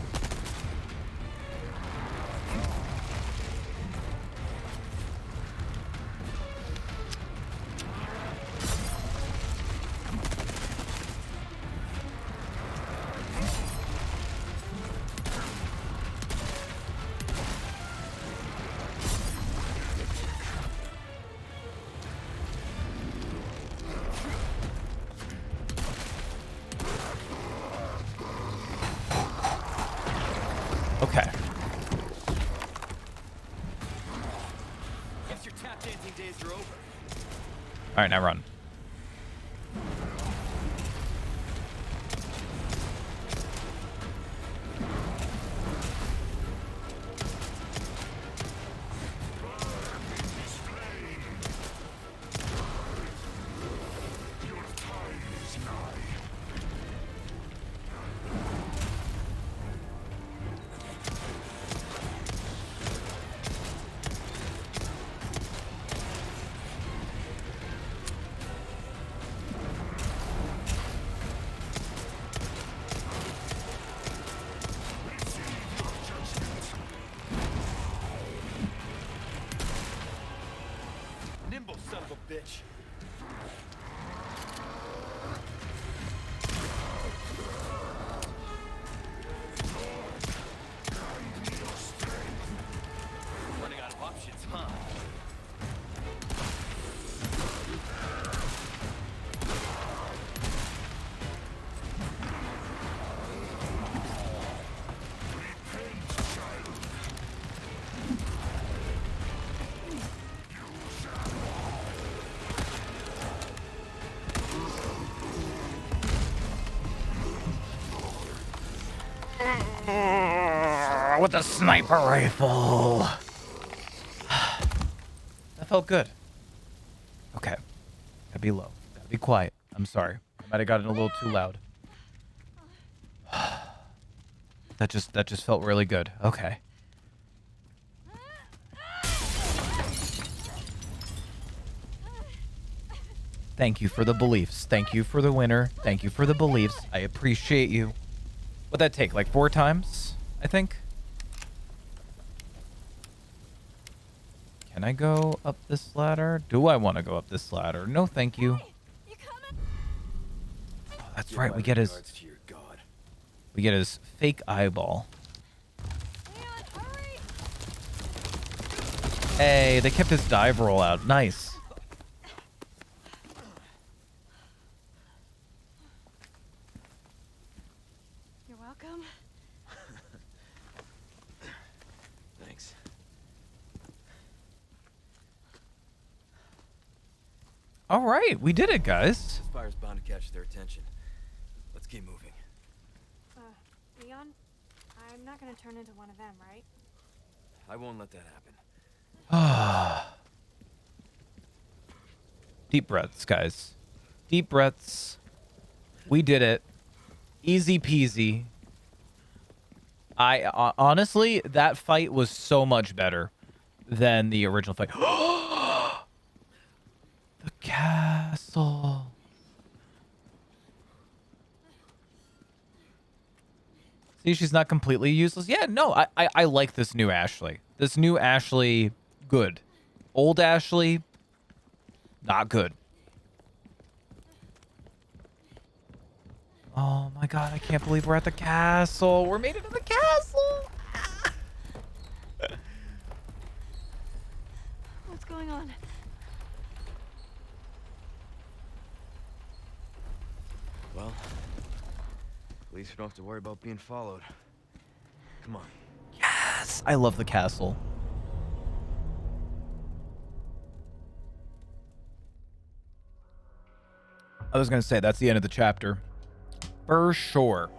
Okay. Guess your tap dancing days are over. All right, now run. Nimble son of a bitch. Running out of options, huh? With a sniper rifle. That felt good. Okay. Gotta be low. Gotta be quiet. I'm sorry. I might have gotten a little too loud. That just felt really good. Okay. Thank you for the beliefs. Thank you for the winner. Thank you for the beliefs. I appreciate you. What'd that take? Like 4 times, I think? Can I go up this ladder? Do I want to go up this ladder? No, thank you. Oh, that's right. We get his fake eyeball. Hey, they kept his dive roll out. Nice. You're welcome. Thanks. All right, we did it, guys. This fire's bound to catch their attention. Let's keep moving. Leon, I'm not gonna turn into one of them, right? I won't let that happen. Deep breaths, guys. Deep breaths. We did it. Easy peasy. I honestly, that fight was so much better than the original fight. The castle. See, she's not completely useless. Yeah, no, I like this new Ashley. This new Ashley, good. Old Ashley, not good. Oh my god, I can't believe we're at the castle. We're made it to the castle. going on? Well, at least we don't have to worry about being followed. Come on. Yes, I love the castle. I was gonna say that's the end of the chapter, for sure.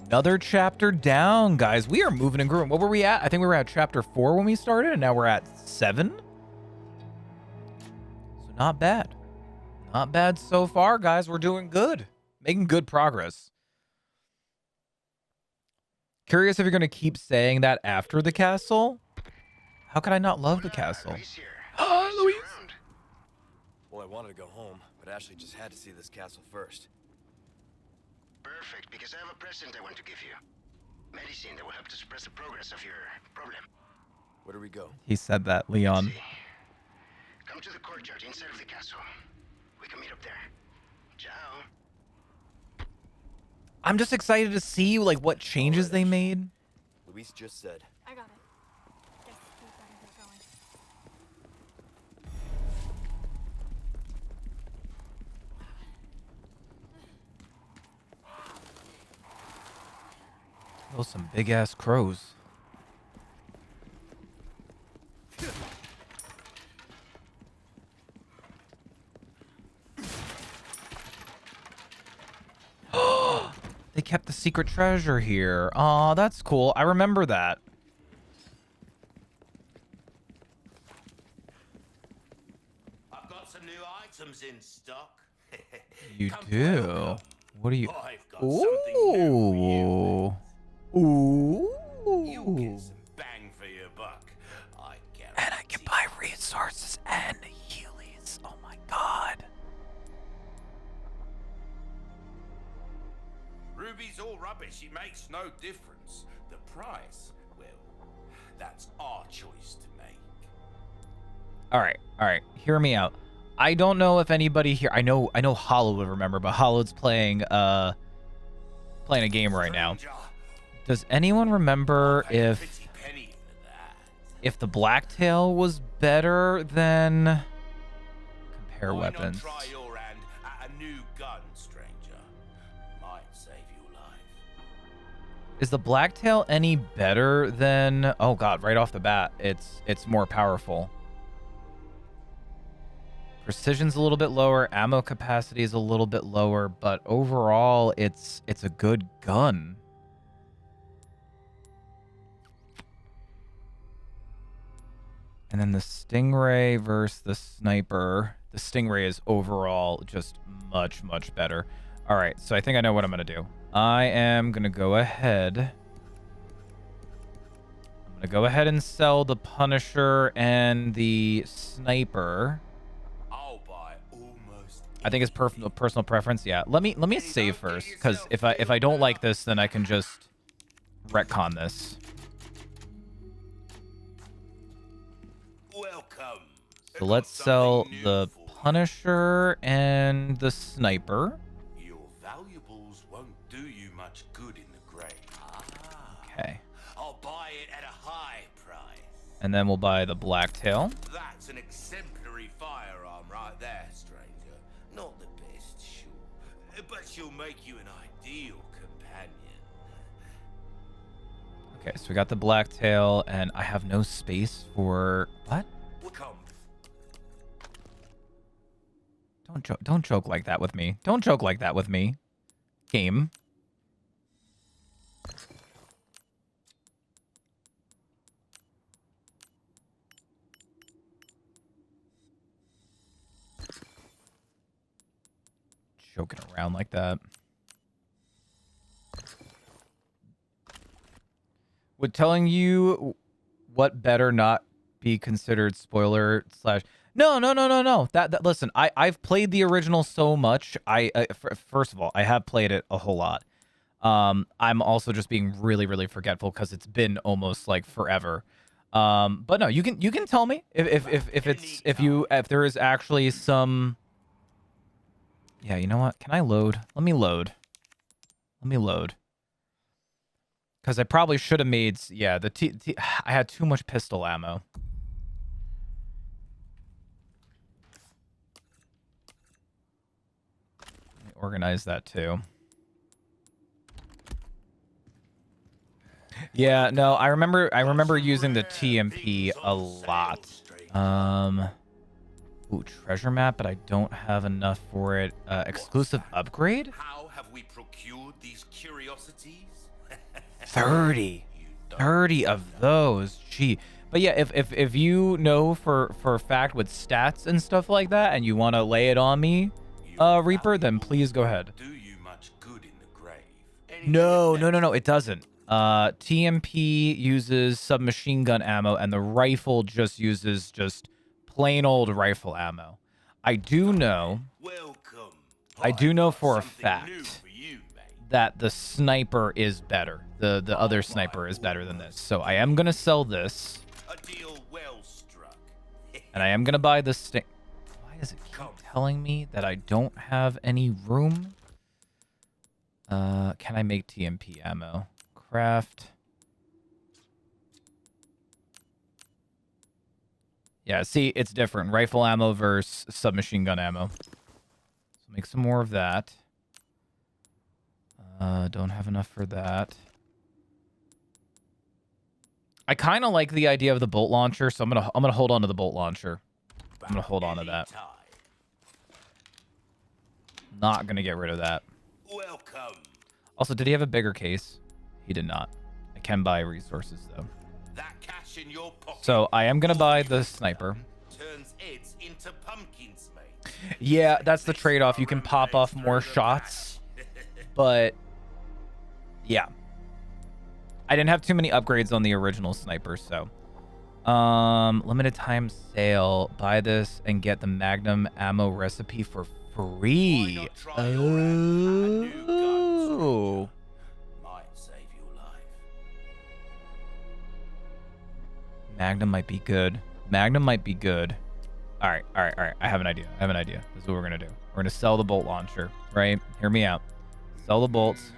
Another chapter down, guys. We are moving and grooving. What were we at? I think we were at chapter 4 when we started, and now we're at 7. So not bad. Not bad so far, guys. We're doing good. Making good progress. Curious if you're going to keep saying that after the castle? How could I not love the castle? Oh, Louise! Well, I wanted to go home, but Ashley just had to see this castle first. Perfect, because I have a present I want to give you. Medicine that will help to suppress the progress of your problem. Where do we go? He said that, Leon. Come to the courtyard inside of the castle. We can meet up there. Ciao. I'm just excited to see like what changes they made. Luis just said. I got it. Guess we better get going. Those some big ass crows. They kept the secret treasure here. Aw, that's cool. I remember that. I've got some new items in stock. You do. What do you? I've got something new for you. Ooh. You'll get some bang for your buck. I guarantee. And I can buy resources and healies. Oh my god. Ruby's all rubbish. It makes no difference. The price, well, that's our choice to make. All right. Hear me out. I don't know if anybody here. I know Hollow would remember, but Hollow's playing a game right now. Does anyone remember if the Blacktail was better than compare weapons? Try your hand at a new gun, stranger. Might save your life. Is the Blacktail any better than? Oh god, right off the bat, it's more powerful. Precision's a little bit lower, ammo capacity is a little bit lower, but overall it's a good gun. And then the Stingray versus the Sniper. The Stingray is overall just much, much better. All right, so I think I know what I'm going to do. I am going to go ahead. I'm going to go ahead and sell the Punisher and the Sniper. I think it's personal preference. Yeah, let me save first, because if I don't like this, then I can just retcon this. Welcome. So let's sell the Punisher and the Sniper. Your valuables won't do you much good in the grave. Okay. I'll buy it at a high price. And then we'll buy the Blacktail. That's an exemplary firearm right there, stranger. Not the best, sure, but she'll make you an ideal companion. Okay, so we got the Blacktail, and I have no space for what? Don't joke like that with me. Don't joke like that with me. Game. Joking around like that. Would telling you what better not be considered spoiler slash... No. That listen, I've played the original so much. First of all, I have played it a whole lot. I'm also just being really forgetful, because it's been almost like forever. But no, you can tell me if there is actually some... Yeah, you know what? Can I load? Let me load. Because I probably should have made... Yeah, I had too much pistol ammo. organize that too. Yeah, no, I remember using the TMP a lot. Ooh, treasure map, but I don't have enough for it. Exclusive upgrade? How have we procured these curiosities? 30 of those. Gee. But yeah, if you know for a fact with stats and stuff like that and you want to lay it on me, Reaper, then please go ahead. Do you much good in the grave? No, it doesn't. TMP uses submachine gun ammo and the rifle just uses just plain old rifle ammo. I do know for a fact that the sniper is better. The other sniper is better than this. So I am going to sell this. A deal well struck. And I am going to buy the sting. Why does it keep telling me that I don't have any room? Can I make TMP ammo? Craft. Yeah, see, it's different. Rifle ammo versus submachine gun ammo. So make some more of that. Don't have enough for that. I kind of like the idea of the bolt launcher, so I'm gonna hold on to the bolt launcher. I'm gonna hold on to that. Not gonna get rid of that. Welcome. Also, did he have a bigger case? He did not. I can buy resources though. That cash in your pocket. So I am gonna buy the sniper. Turns heads into pumpkins, mate. Yeah, that's the trade-off. You can pop off more shots, but yeah. I didn't have too many upgrades on the original sniper, so limited time sale. Buy this and get the Magnum ammo recipe for free. Oh. Might save your life. Magnum might be good. Magnum might be good. All right. I have an idea. This is what we're gonna do. We're gonna sell the bolt launcher, right? Hear me out. Sell the bolts.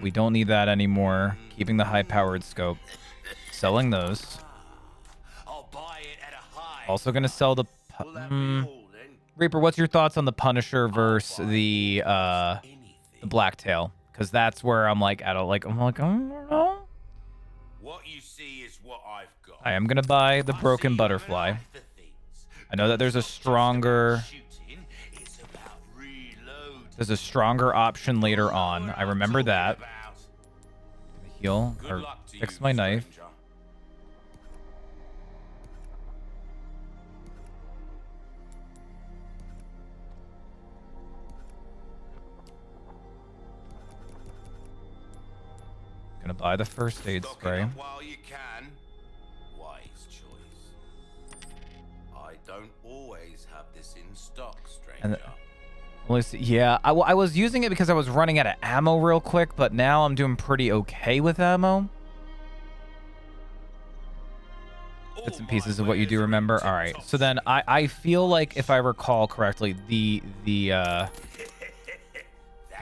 We don't need that anymore. Keeping the high-powered scope. Selling those. Also gonna sell the... Reaper, what's your thoughts on the Punisher versus the Blacktail? Because that's where I'm like, I don't know. What you see is what I've got. I am gonna buy the Broken Butterfly. I know that there's a stronger... There's a stronger option later on. I remember that. Heal or fix my knife. Gonna buy the first aid spray. While you can. Wise choice. I don't always have this in stock, stranger. Yeah, I was using it because I was running out of ammo real quick, but now I'm doing pretty okay with ammo. Bits and pieces of what you do remember. All right, so then I feel like if I recall correctly, the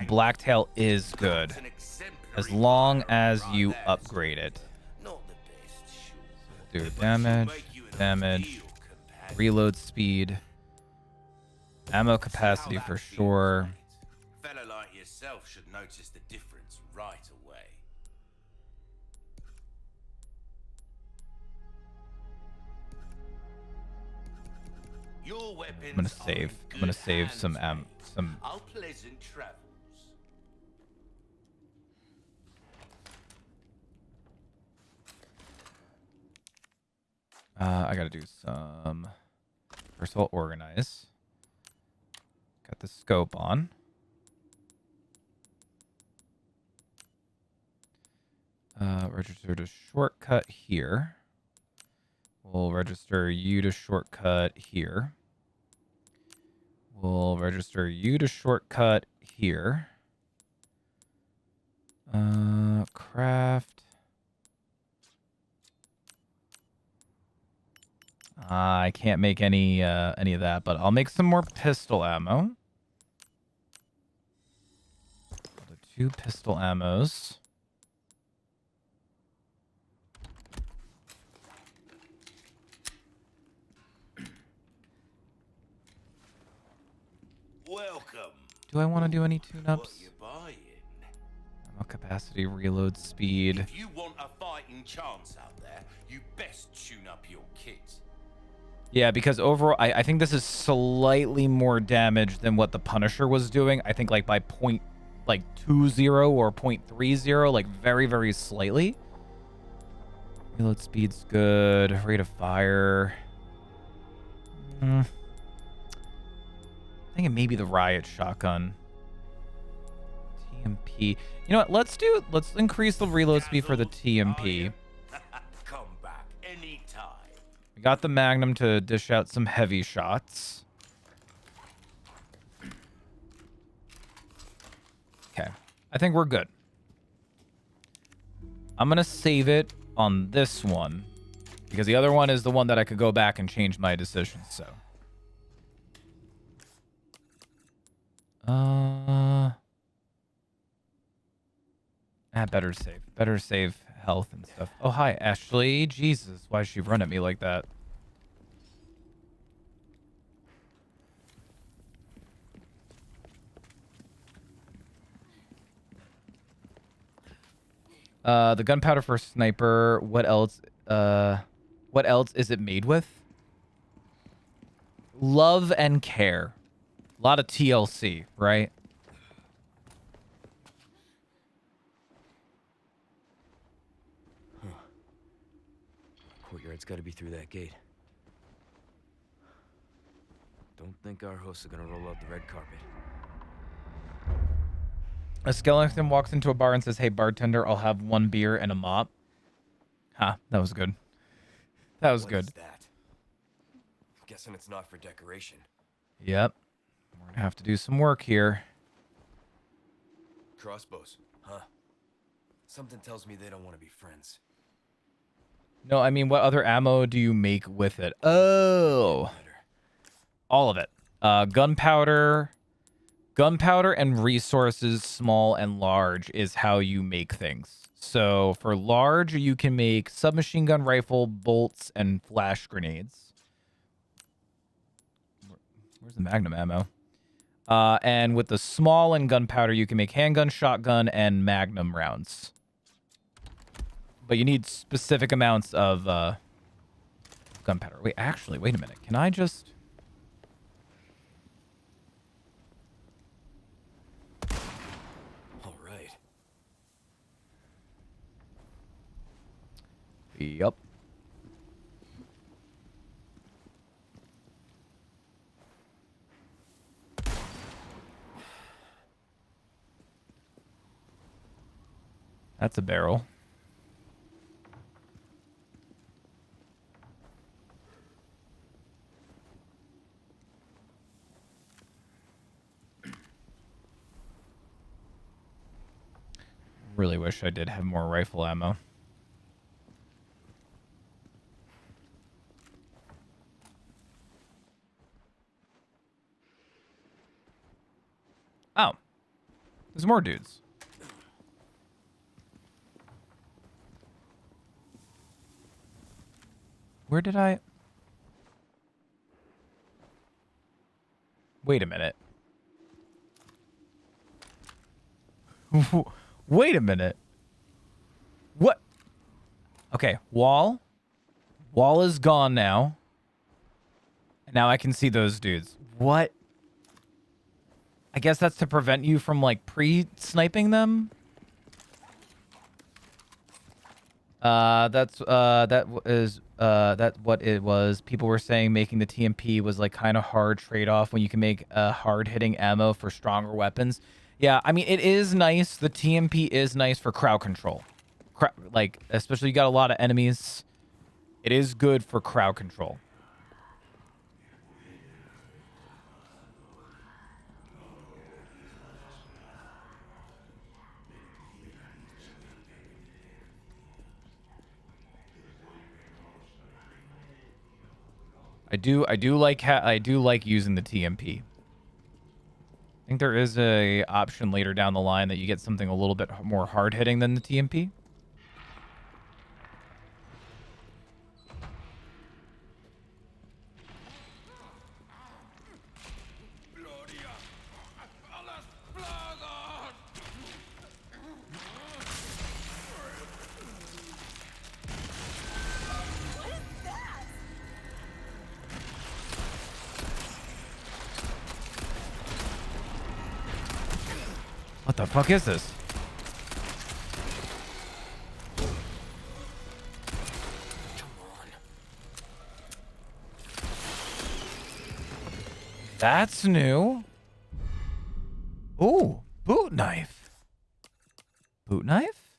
Blacktail is good as long as you upgrade it. Do damage, reload speed. Ammo capacity for sure. A fellow like yourself should notice the difference right away. Your weapons I'm gonna save some Our pleasant travels. I gotta do some. First of all, organize. Got the scope on. Register to shortcut here. We'll register you to shortcut here. We'll register you to shortcut here. Craft. I can't make any of that, but I'll make some more pistol ammo. I'll do 2 pistol ammos. Do I want to do any tune-ups? What you buying? Ammo capacity, reload speed. If you want a fighting chance out there, you best tune up your kit. Yeah, because overall, I think this is slightly more damage than what the Punisher was doing. I think like by 0.20 or 0.30, like very, very slightly. Reload speed's good. Rate of fire. I think it may be the riot shotgun. TMP. You know what? Let's increase the reload speed for the TMP. Come back anytime. We got the Magnum to dish out some heavy shots. Okay. I think we're good. I'm going to save it on this one because the other one is the one that I could go back and change my decision. So, better save health and stuff. Oh, hi, Ashley. Jesus, why did she run at me like that? The gunpowder for sniper. What else? What else is it made with? Love and care. A lot of TLC, right? Courtyard's got to be through that gate. Don't think our hosts are gonna roll out the red carpet. A skeleton walks into a bar and says, "Hey, bartender, I'll have 1 beer and a mop." Ha, that was good. That was good. What is that? Guessing it's not for decoration. Yep. We're gonna have to do some work here. Crossbows, huh? Something tells me they don't want to be friends. No, I mean, what other ammo do you make with it? Oh. All of it. Gunpowder and resources, small and large, is how you make things. So for large, you can make submachine gun rifle, bolts, and flash grenades. Where's the Magnum ammo? And with the small and gunpowder, you can make handgun, shotgun, and Magnum rounds. But you need specific amounts of gunpowder. Wait, actually, wait a minute. Can I just... All right. Yep. That's a barrel. Really wish I did have more rifle ammo. Oh. There's more dudes. Where did I... Wait a minute. Wait a minute. What? Okay, wall. Wall is gone now. And now I can see those dudes. What? I guess that's to prevent you from, like, pre-sniping them? That's what it was. People were saying making the TMP was, like, kind of hard trade-off when you can make hard-hitting ammo for stronger weapons. Yeah, I mean, it is nice. The TMP is nice for crowd control. Like, especially you got a lot of enemies. It is good for crowd control. I do like using the TMP. I think there is a option later down the line that you get something a little bit more hard hitting than the TMP. What the fuck is this? That's new. Ooh, boot knife. Boot knife?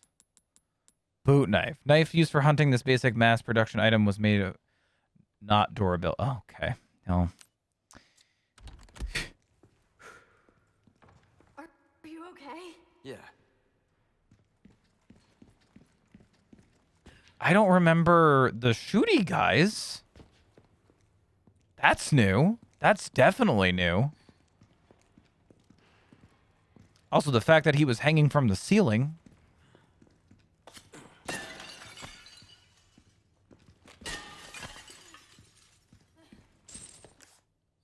Boot knife. Knife used for hunting. This basic mass production item was made of not durable. Oh, okay. No. Are you okay? Yeah. I don't remember the shooty guys. That's new. That's definitely new. Also, the fact that he was hanging from the ceiling.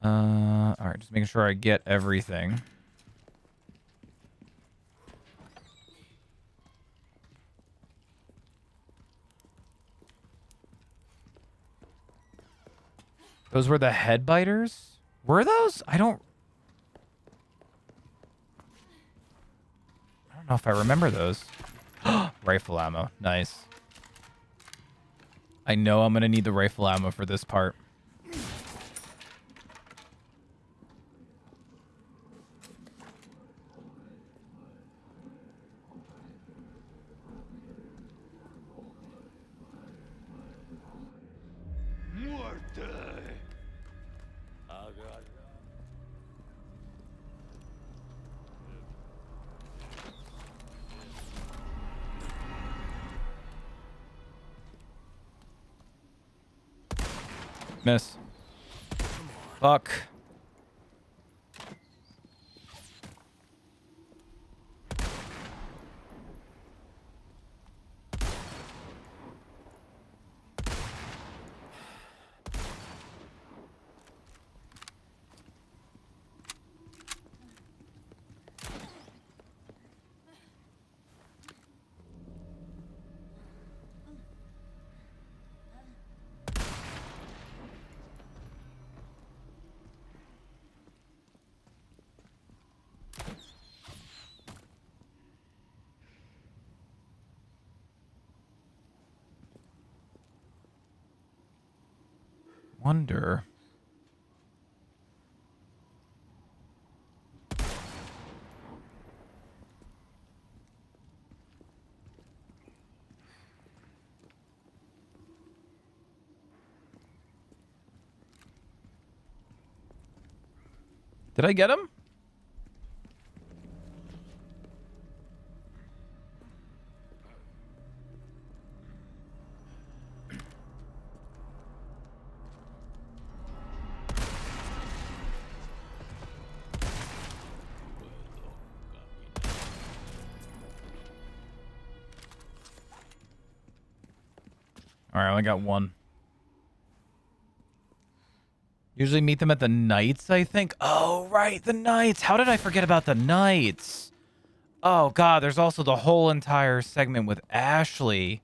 All right, just making sure I get everything. Those were the head biters? Were those? I don't know if I remember those. Rifle ammo. Nice. I know I'm going to need the rifle ammo for this part. Miss. Fuck. Wonder. Did I get him? All right, I only got one. Usually meet them at the Knights, I think. Oh, right, the Knights. How did I forget about the Knights? Oh, God, there's also the whole entire segment with Ashley.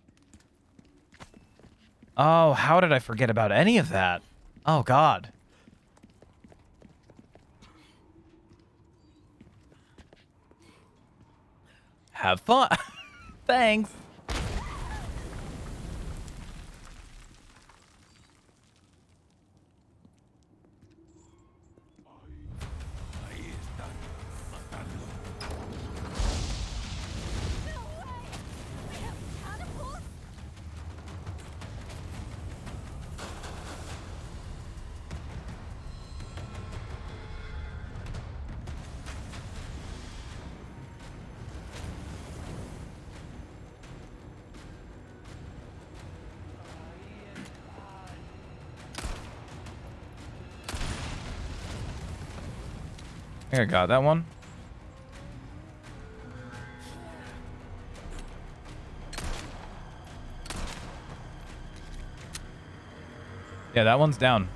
Oh, how did I forget about any of that? Oh, God. Have fun. Thanks. I think I got that one. Yeah, that one's down.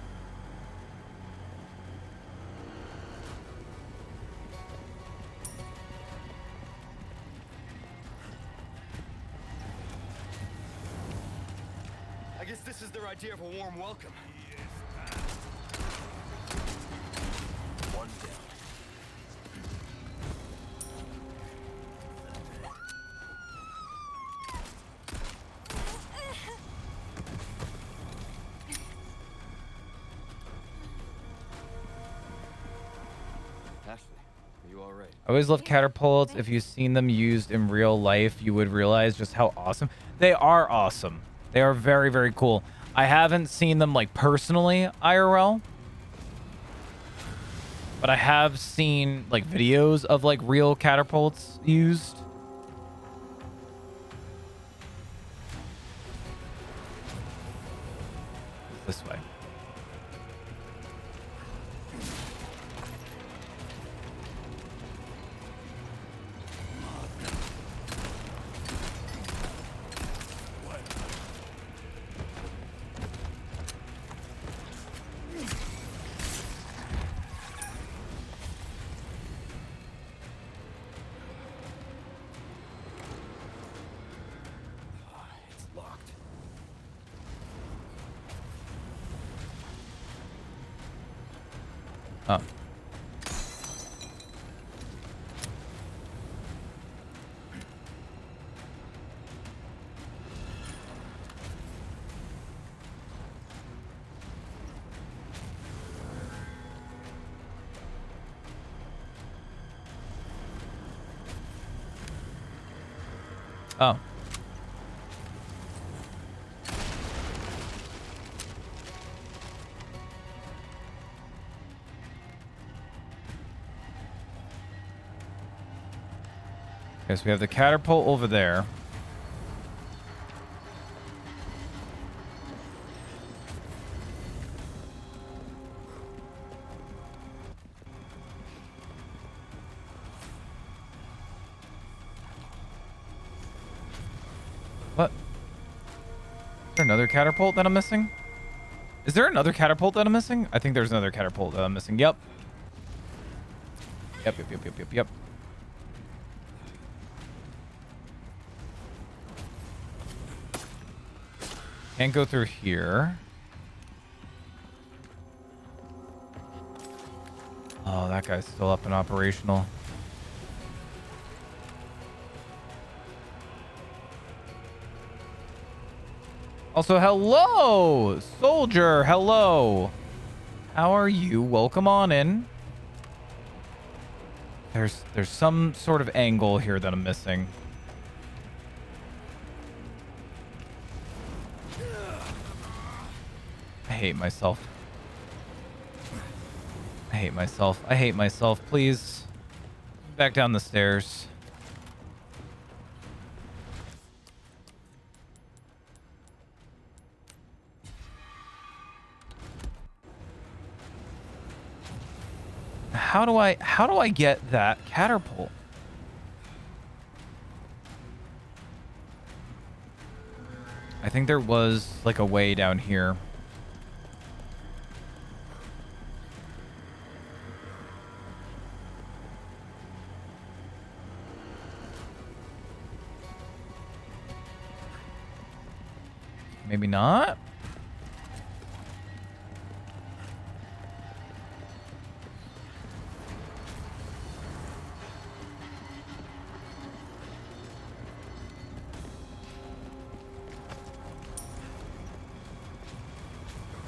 I guess this is their idea of a warm welcome. One down. You all right? I always love catapults. If you've seen them used in real life, you would realize just how awesome they are. Awesome. They are very, very cool. I haven't seen them like personally IRL, but I have seen like videos of like real catapults used. This way. It's locked. Oh. Oh. Okay, so we have the catapult over there. What? Is there another catapult that I'm missing? Is there another catapult that I'm missing? I think there's another catapult that I'm missing. Yep. Yep. Can't go through here. Oh, that guy's still up and operational. Also, hello, soldier. Hello. How are you? Welcome on in. There's some sort of angle here that I'm missing. I hate myself. I hate myself. I hate myself. Please. Back down the stairs. How do I get that catapult? I think there was like a way down here. Maybe not.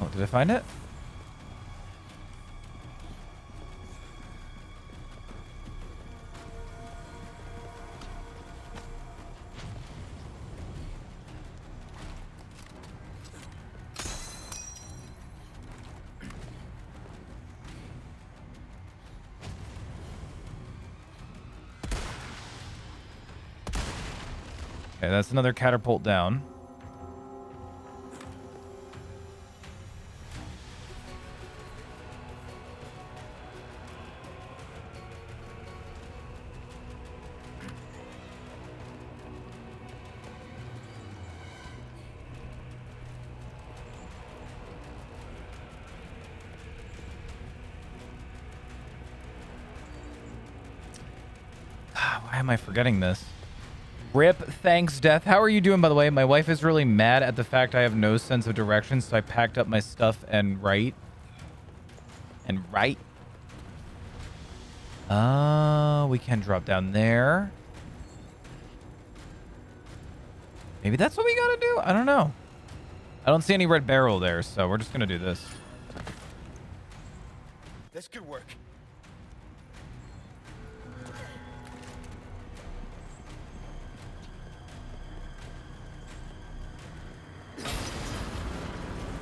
Oh, did I find it? Okay, that's another catapult down. Why am I forgetting this? Rip, thanks, Death. How are you doing, by the way? My wife is really mad at the fact I have no sense of direction, so I packed up my stuff and right. We can drop down there. Maybe that's what we gotta do? I don't know. I don't see any red barrel there, so we're just gonna do this. That's good work.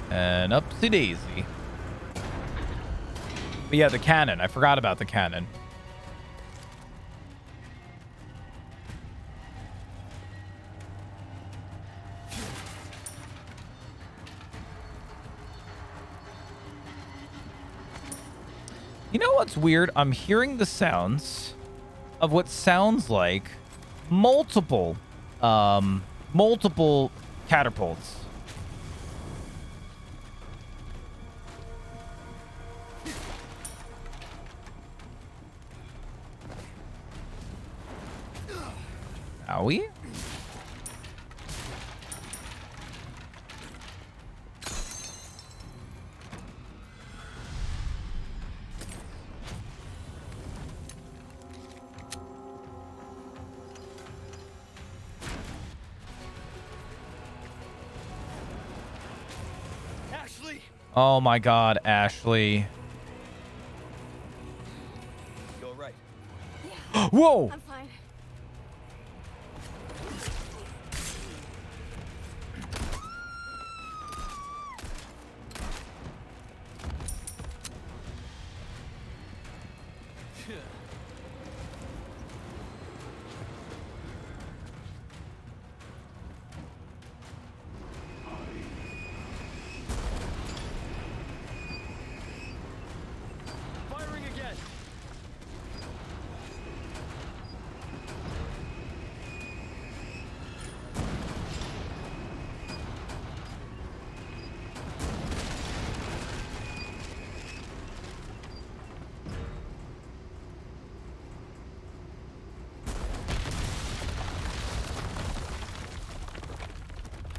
And upsy daisy. But yeah, the cannon. I forgot about the cannon. You know what's weird? I'm hearing the sounds of what sounds like multiple catapults. Owie? Ashley! Oh my god, Ashley. You all right? Whoa! I'm fine. Firing again!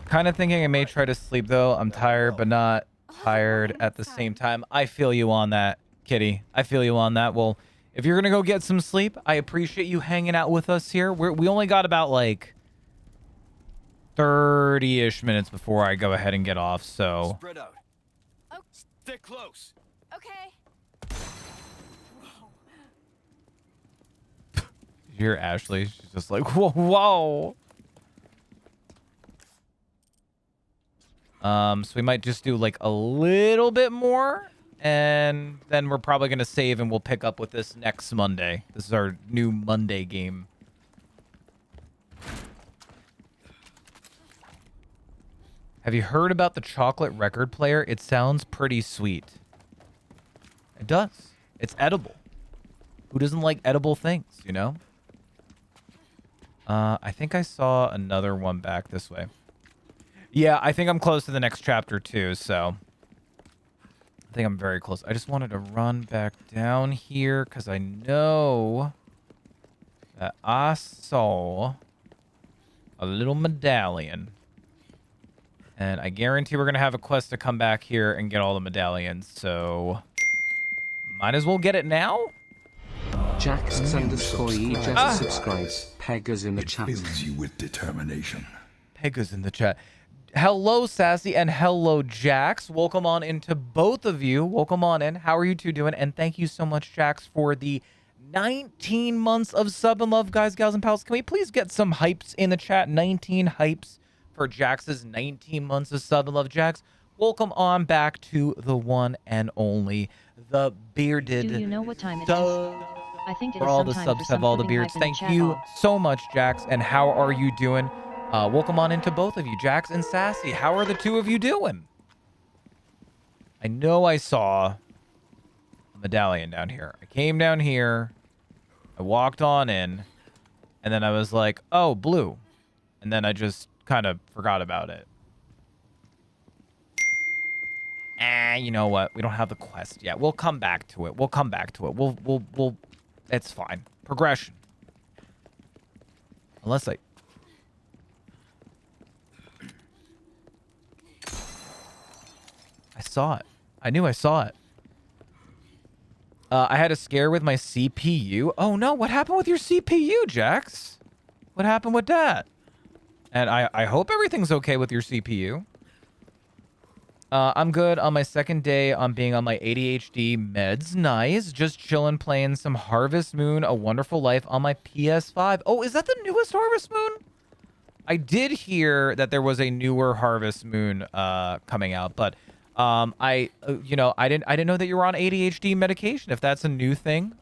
Kind of thinking I may try to sleep though. I'm tired, but not tired at the same time. I feel you on that, Kitty. I feel you on that. Well, if you're gonna go get some sleep, I appreciate you hanging out with us here. We only got about like 30-ish minutes before I go ahead and get off, so. Spread out. Oh. Stick close. Okay. You hear Ashley? She's just like, whoa, whoa. So we might just do like a little bit more, and then we're probably gonna save and we'll pick up with this next Monday. This is our new Monday game. Have you heard about the chocolate record player? It sounds pretty sweet. It does. It's edible. Who doesn't like edible things, you know? I think I saw another one back this way. Yeah, I think I'm close to the next chapter too, so I think I'm very close. I just wanted to run back down here because I know that I saw a little medallion. And I guarantee we're going to have a quest to come back here and get all the medallions, so might as well get it now. Jax _E just subscribes. Pega's in the chat. It fills you with determination. Pega's in the chat. Hello, Sassy, and hello, Jax. Welcome on into both of you. Welcome on in. How are you two doing? And thank you so much, Jax, for the 19 months of sub and love, guys, gals, and pals. Can we please get some hypes in the chat? 19 hypes for Jax's 19 months of sub and love, Jax. Welcome on back to the one and only, the bearded. Do you know what time it is? I think it For is all the sometime subs for have all the something beards. hype in the Thank chat you hall. so much, Jax. And how are you doing? Welcome on into both of you, Jax and Sassy. How are the two of you doing? I know I saw a medallion down here. I came down here. I walked on in. And then I was like, oh, blue. And then I just kind of forgot about it. You know what? We don't have the quest yet. We'll come back to it. We'll come back to it. We'll it's fine. Progression. Unless I saw it. I knew I saw it. I had a scare with my CPU. Oh no, what happened with your CPU, Jax? What happened with that? And I hope everything's okay with your CPU. I'm good on my second day on being on my ADHD meds. Nice. Just chilling, playing some Harvest Moon, A Wonderful Life on my PS5. Oh, is that the newest Harvest Moon? I did hear that there was a newer Harvest Moon coming out, but I didn't know that you were on ADHD medication. If that's a new thing,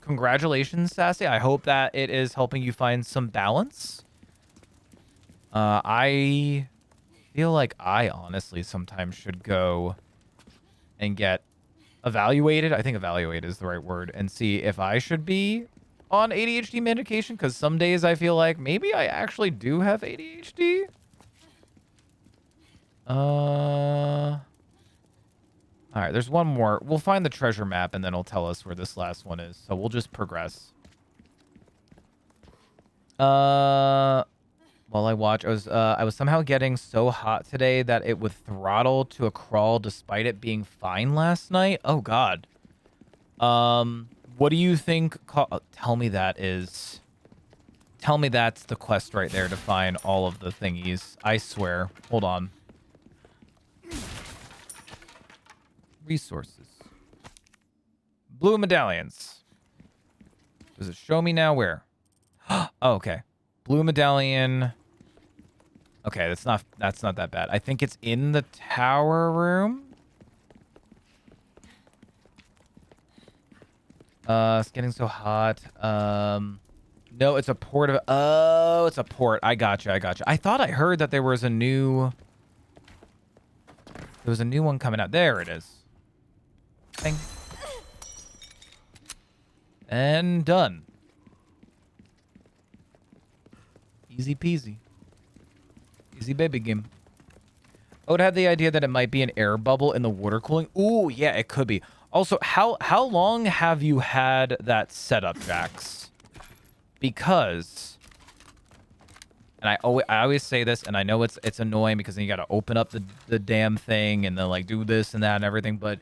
congratulations, Sassy. I hope that it is helping you find some balance. I feel like I honestly sometimes should go and get evaluated. I think evaluate is the right word, and see if I should be on ADHD medication, because some days I feel like maybe I actually do have ADHD. All right, there's one more. We'll find the treasure map and then it'll tell us where this last one is. So we'll just progress. While I watch, I was somehow getting so hot today that it would throttle to a crawl despite it being fine last night. Oh God. What do you think? Tell me that's the quest right there to find all of the thingies. I swear. Hold on. Resources. Blue medallions. Does it show me now where? Oh, okay. Blue medallion. Okay, that's not that bad. I think it's in the tower room. It's getting so hot. No, it's a port of... Oh, it's a port. I gotcha. I thought I heard that there was a new... There was a new one coming out. There it is. Bang. And done. Easy peasy. Easy baby game. I would have the idea that it might be an air bubble in the water cooling. Ooh, yeah, it could be. Also, how long have you had that setup, Jax? Because, and I always say this, and I know it's annoying because then you got to open up the damn thing and then like do this and that and everything, but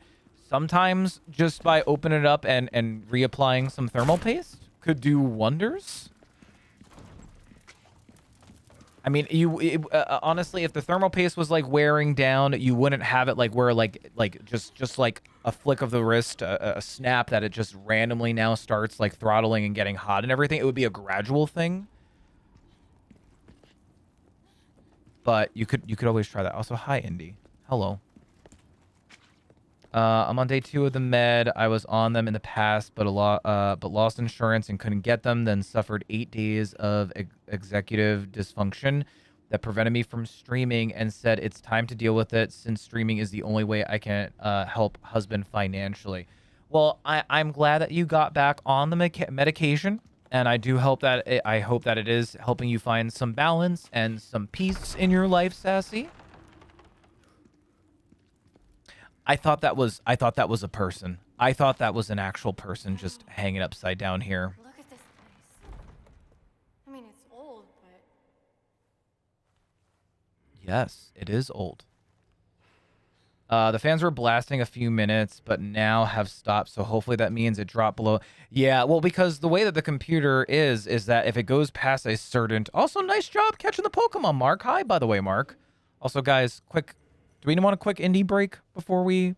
sometimes just by opening it up and reapplying some thermal paste could do wonders. I mean, honestly, if the thermal paste was like wearing down, you wouldn't have it like where just like a flick of the wrist, a snap that it just randomly now starts like throttling and getting hot and everything. It would be a gradual thing. But you could always try that. Also, hi Indy. Hello. I'm on day 2 of the med. I was on them in the past, but lost insurance and couldn't get them. Then suffered 8 days of executive dysfunction that prevented me from streaming, and said it's time to deal with it since streaming is the only way I can help husband financially. Well, I'm glad that you got back on the medication, and I hope that it is helping you find some balance and some peace in your life, Sassy. I thought that was a person. I thought that was an actual person just hanging upside down here. Look at this place. I mean, it's old, but... Yes, it is old. The fans were blasting a few minutes, but now have stopped, so hopefully that means it dropped below. Yeah, well, because the way that the computer is that if it goes past a certain... Also, nice job catching the Pokemon, Mark. Hi, by the way, Mark. Also, guys, quick... Do we want a quick indie break before we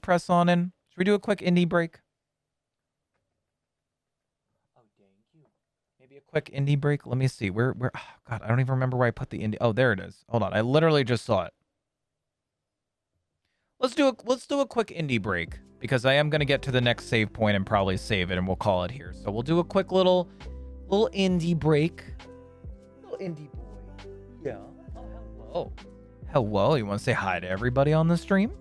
press on in? Should we do a quick indie break? Oh, thank you. Maybe a quick indie break. Let me see. Where? Oh, God, I don't even remember where I put the indie. Oh, there it is. Hold on. I literally just saw it. Let's do a quick indie break because I am gonna get to the next save point and probably save it, and we'll call it here. So we'll do a quick little indie break. Little indie boy. Yeah. Oh, hello. Hello, you want to say hi to everybody on the stream?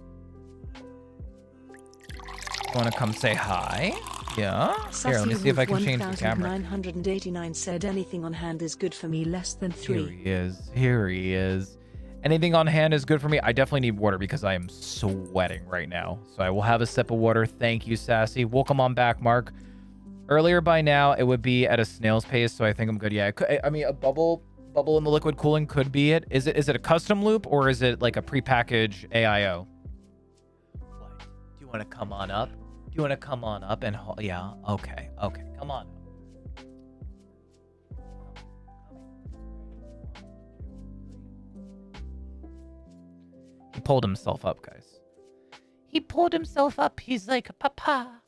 You want to come say hi? Yeah? Here, let me see if I can change the camera. 1989 said anything on hand is good for me, less than 3. Here he is. Anything on hand is good for me. I definitely need water because I am sweating right now. So I will have a sip of water. Thank you, Sassy. Welcome on back, Mark. Earlier by now, it would be at a snail's pace, so I think I'm good. Yeah, I mean, a bubble in the liquid cooling could be it. Is it a custom loop or is it like a prepackaged AIO? What? Do you want to come on up? Do you want to come on up and yeah? Okay. Come on. pulled himself up, guys. He pulled himself up. He's like, Papa,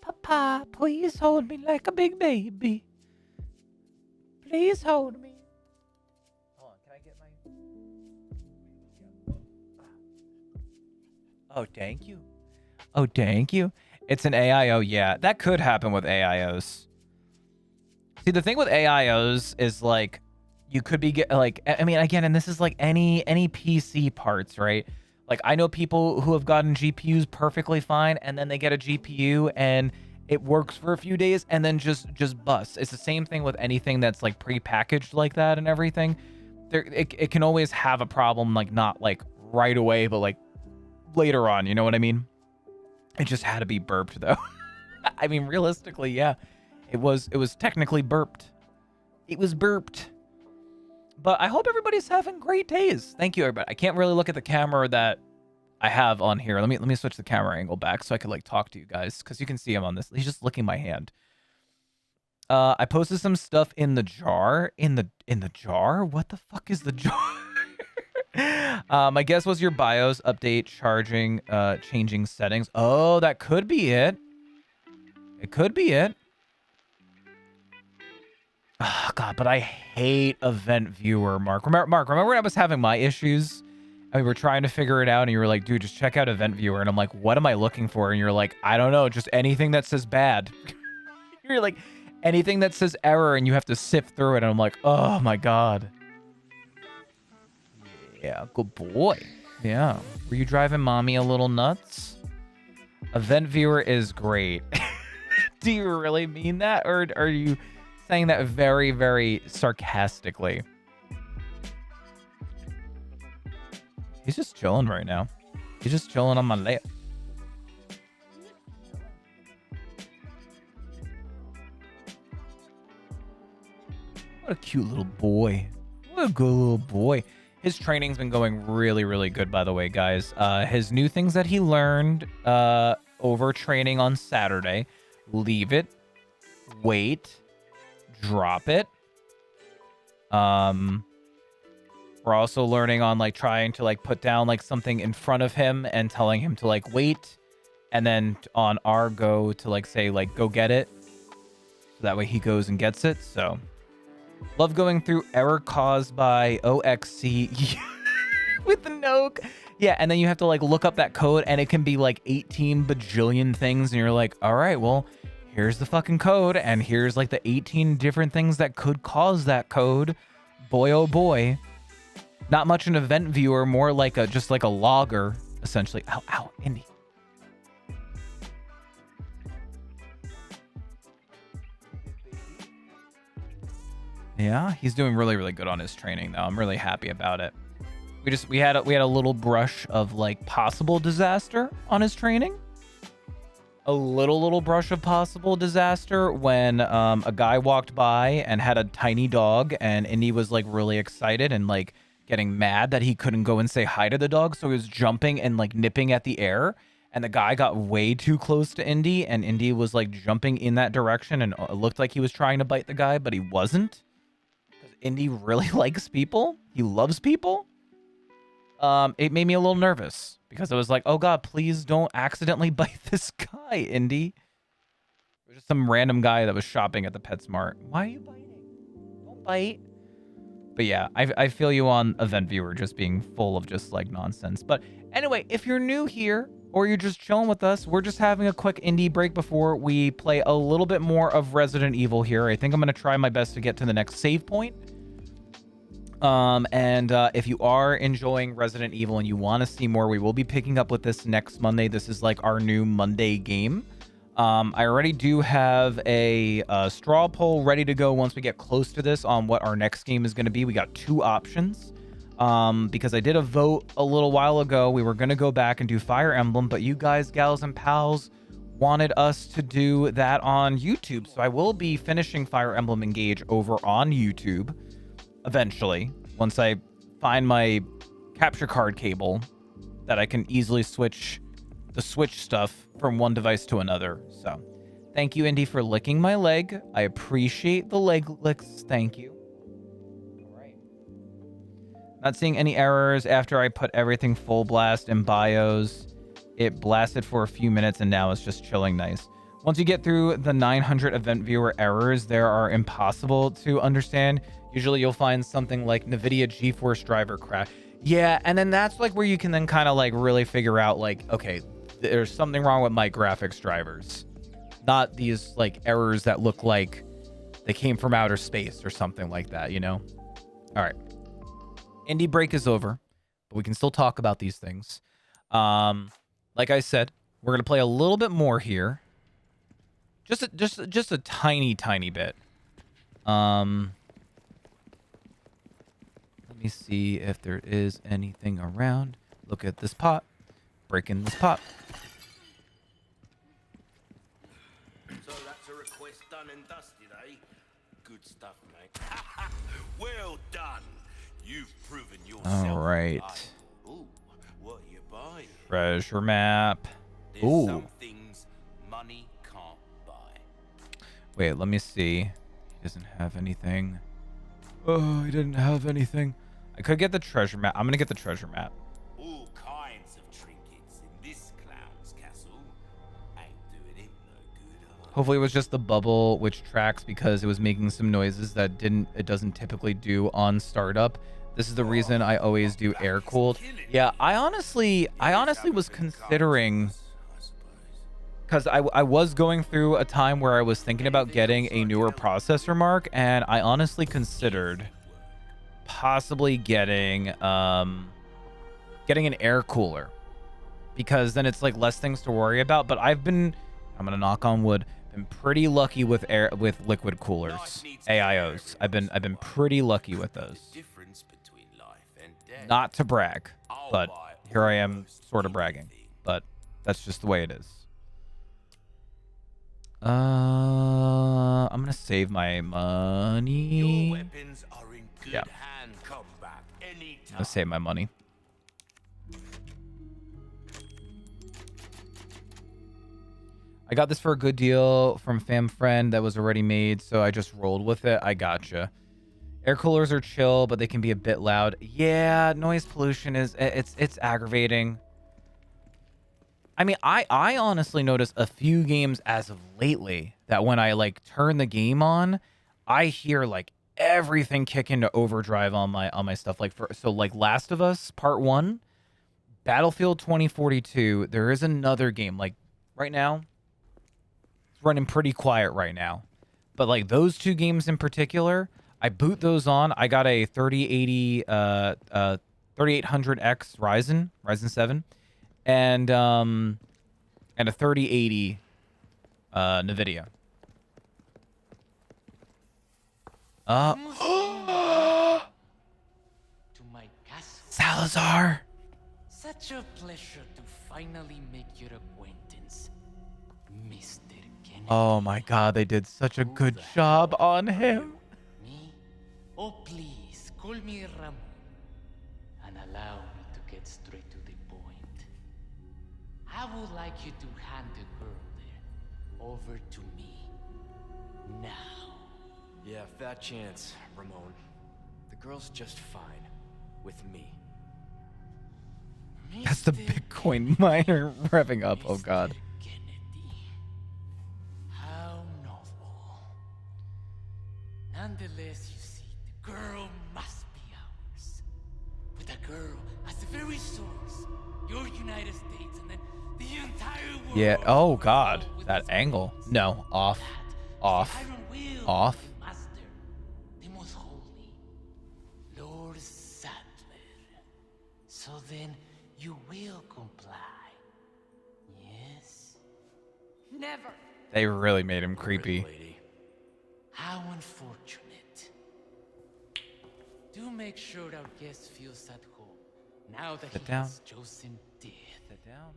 Papa, please hold me like a big baby. Please hold me. Hold on, can I get my... Oh, thank you. Oh, thank you. It's an AIO. Yeah, that could happen with AIOs. See, the thing with AIOs is like, you could be like, I mean, again, and this is like any PC parts, right? Like, I know people who have gotten GPUs perfectly fine, and then they get a GPU and it works for a few days and then just busts. It's the same thing with anything that's like pre-packaged like that and everything. It can always have a problem, like not like right away, but like later on, you know what I mean? It just had to be burped though. I mean, realistically, yeah, it was technically burped. It was burped. But I hope everybody's having great days. Thank you, everybody. I can't really look at the camera that I have on here. Let me switch the camera angle back so I could like talk to you guys, because you can see him on this. He's just licking my hand. I posted some stuff in the jar. In the jar? What the fuck is the jar? My guess was your BIOS update, charging, changing settings. Oh, that could be it. It could be it. Oh, God, but I hate Event Viewer, Mark. Remember when I was having my issues? And we were trying to figure it out, and you were like, dude, just check out Event Viewer. And I'm like, what am I looking for? And you're like, I don't know, just anything that says bad. You're like, anything that says error, and you have to sift through it. And I'm like, oh, my God. Yeah, good boy. Yeah. Were you driving mommy a little nuts? Event Viewer is great. Do you really mean that? Or are you saying that very, very sarcastically? He's just chilling right now. He's just chilling on my lap. What a cute little boy. What a good little boy. His training's been going really, really good, by the way, guys. His new things that he learned over training on Saturday. Leave it. Wait. Drop it. We're also learning on like trying to like put down like something in front of him and telling him to like wait, and then on our go to like say like go get it, so that way he goes and gets it. So love going through error caused by OXC with the no. Yeah, and then you have to like look up that code, and it can be like 18 bajillion things, and you're like, all right, well, here's the fucking code, and here's like the 18 different things that could cause that code. Boy, oh boy. Not much an event viewer, more like just like a logger, essentially. Ow, ow, Indy. Yeah, he's doing really, really good on his training, though. I'm really happy about it. We had a little brush of like possible disaster on his training. A little brush of possible disaster when a guy walked by and had a tiny dog, and Indy was like really excited and like getting mad that he couldn't go and say hi to the dog, so he was jumping and like nipping at the air, and the guy got way too close to Indy, and Indy was like jumping in that direction, and it looked like he was trying to bite the guy, but he wasn't. Because Indy really likes people. He loves people. It made me a little nervous because I was like, oh God, please don't accidentally bite this guy, Indy. It was just some random guy that was shopping at the PetSmart. Why are you biting? Don't bite. But yeah, I feel you on Event Viewer just being full of just like nonsense. But anyway, if you're new here or you're just chilling with us, we're just having a quick indie break before we play a little bit more of Resident Evil here. I think I'm going to try my best to get to the next save point. If you are enjoying Resident Evil and you want to see more, we will be picking up with this next Monday. This is like our new Monday game. I already do have a straw poll ready to go once we get close to this on what our next game is going to be. We got two options because I did a vote a little while ago. We were going to go back and do Fire Emblem, but you guys, gals, and pals wanted us to do that on YouTube. So I will be finishing Fire Emblem Engage over on YouTube eventually, once I find my capture card cable that I can easily switch the Switch stuff from one device to another. So thank you, Indy, for licking my leg. I appreciate the leg licks. Thank you. All right. Not seeing any errors after I put everything full blast in BIOS. It blasted for a few minutes and now it's just chilling nice. Once you get through the 900 event viewer errors, there are impossible to understand. Usually you'll find something like NVIDIA GeForce driver crash. Yeah, and then that's like where you can then kind of like really figure out like, okay, there's something wrong with my graphics drivers. Not these like errors that look like they came from outer space or something like that, you know? All right. Indie break is over, but we can still talk about these things. Like I said, we're gonna play a little bit more here, just a tiny bit. Let me see if there is anything around. Look at this pot. Breaking this pot. So that's a request done and dusted, eh? Good stuff, mate. Well done. You've proven yourself. All right. Ooh, what are you buying? Treasure map. There's Ooh. some things money can't buy. Wait, let me see. He doesn't have anything. Oh, he didn't have anything. I could get the treasure map. I'm gonna get the treasure map. All kinds of trinkets in this clown's castle. Ain't doing him no good. Hopefully it was just the bubble which tracks because it was making some noises that it doesn't typically do on startup. This is the reason I always do air cooled. Yeah, I honestly was considering, because I was going through a time where I was thinking about getting a newer processor, Mark, and I honestly considered possibly getting an air cooler, because then it's like less things to worry about. But I'm gonna knock on wood, been pretty lucky with liquid coolers, AIOs. I've been pretty lucky with those. Not to brag, but here I am sort of bragging, but that's just the way it is. I'm gonna save my money. Yeah. I'm gonna save my money. I got this for a good deal from fam friend that was already made, so I just rolled with it. I gotcha. Air coolers are chill, but they can be a bit loud. Yeah, noise pollution it's aggravating. I mean, I honestly noticed a few games as of lately that when I like turn the game on, I hear like everything kick into overdrive on my stuff. Like like Last of Us Part 1, Battlefield 2042. There is another game like right now. It's running pretty quiet right now, but like those two games in particular, I boot those on. I got a 3080 3800X Ryzen 7 and a 3080 NVIDIA. To my castle. Salazar. Such a pleasure to finally make your acquaintance, Mr. Kennedy. Oh my god, they did such a good job on him. Me? Oh, please, call me Ramon. And allow me to get straight to the point. I would like you to hand the girl there over to me. Now. Yeah, fat chance, Ramon. The girl's just fine. With me. That's the Bitcoin miner revving up. Oh god. How novel. Nonetheless, you see, the girl must be ours. With a girl as the very source, your United States and then the entire world. Yeah. Oh god, that angle. No, off. Off. Master, the most holy, Lord Sattler. So then you will comply. Yes? Never. They really made him creepy. How unfortunate. Do make sure our guest feels at home now that Sit he down. has chosen death. Sit down.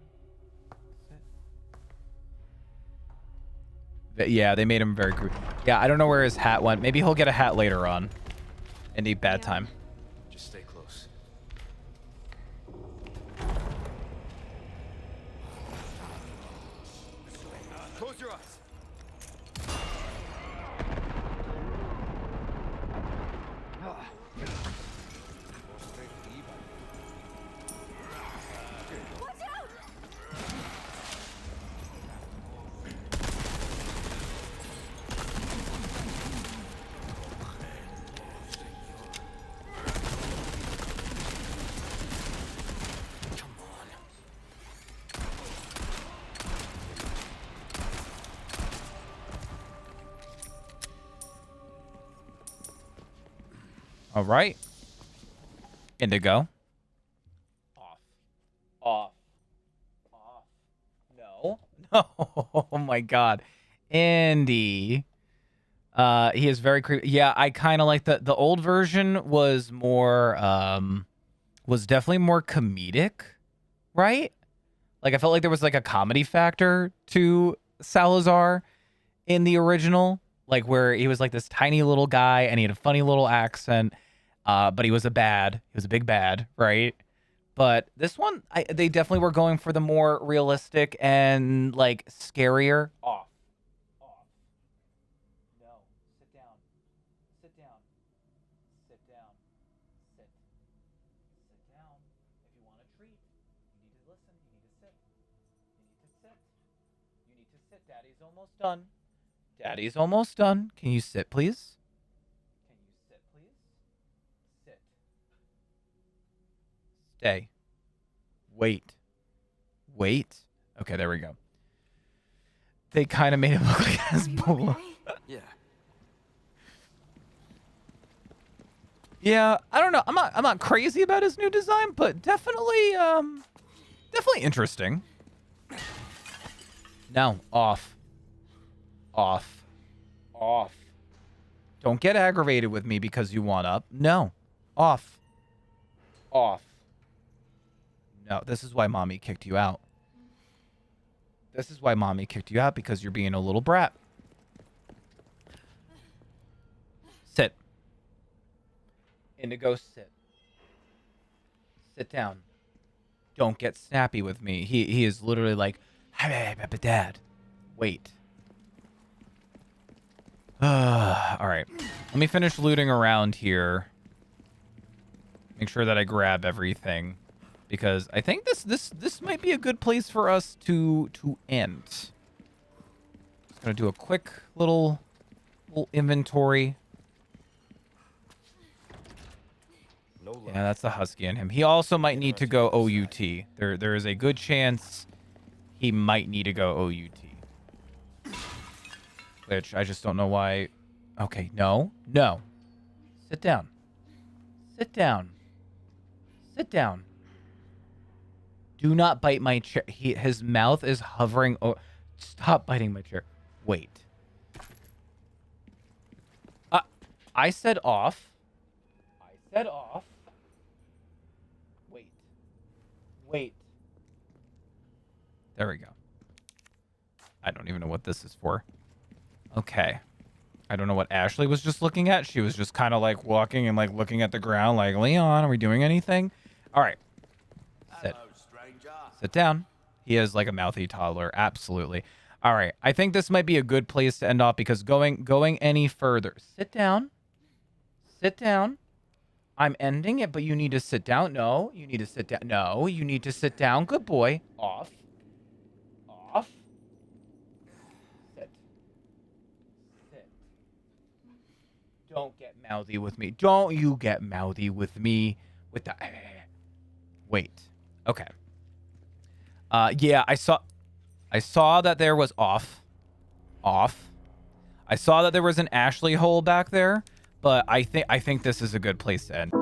Yeah, they made him very creepy. Yeah, I don't know where his hat went. Maybe he'll get a hat later on. In a bad time. Just stay close. Close your eyes. All right. Indigo. Off. Off. Off. No. No. Oh my god. Indy. He is very creepy. Yeah, I kind of like the old version was more was definitely more comedic, right? Like I felt like there was like a comedy factor to Salazar in the original, like where he was like this tiny little guy and he had a funny little accent, but he was a big bad, right? But this one, they definitely were going for the more realistic and like scarier. Off. Off. No. Sit down. Sit down. Sit down. Sit. Sit down. If you want a treat, you need to listen. You need to sit. You need to sit. You need to sit. Daddy's almost done. Daddy's almost done. Can you sit, please? Can you sit, please? Sit. Stay. Wait. Wait. Okay, there we go. They kind of made him look like Hezbollah. Yeah. Yeah, I don't know. I'm not crazy about his new design, but definitely interesting. No, off. Off. Off. Don't get aggravated with me because you want up. No. Off. Off. No, this is why mommy kicked you out. This is why mommy kicked you out, because you're being a little brat. Sit. Indigo, sit. Sit down. Don't get snappy with me. He is literally like, Dad. Wait. All right. Let me finish looting around here. Make sure that I grab everything, because I think this might be a good place for us to end. Just gonna do a quick little inventory. Yeah, that's the husky in him. He also might need to go OUT. There is a good chance he might need to go OUT. Which I just don't know why. Okay, no. Sit down. Sit down. Sit down. Do not bite my chair. His mouth is hovering. Oh, stop biting my chair. Wait. I said off. I said off. Wait. There we go. I don't even know what this is for. Okay. I don't know what Ashley was just looking at. She was just kind of like walking and like looking at the ground like, Leon, are we doing anything? All right. Sit. Hello, stranger. Sit down. He is like a mouthy toddler. Absolutely. All right. I think this might be a good place to end off, because going any further. Sit down. Sit down. I'm ending it, but you need to sit down. No, you need to sit down. No, you need to sit down. Good boy. Off. Off. Sit. Sit. Don't get mouthy with me. Don't you get mouthy with me with the... Wait. Okay. Yeah, I saw that there was off. I saw that there was an Ashley hole back there, but I think this is a good place to end.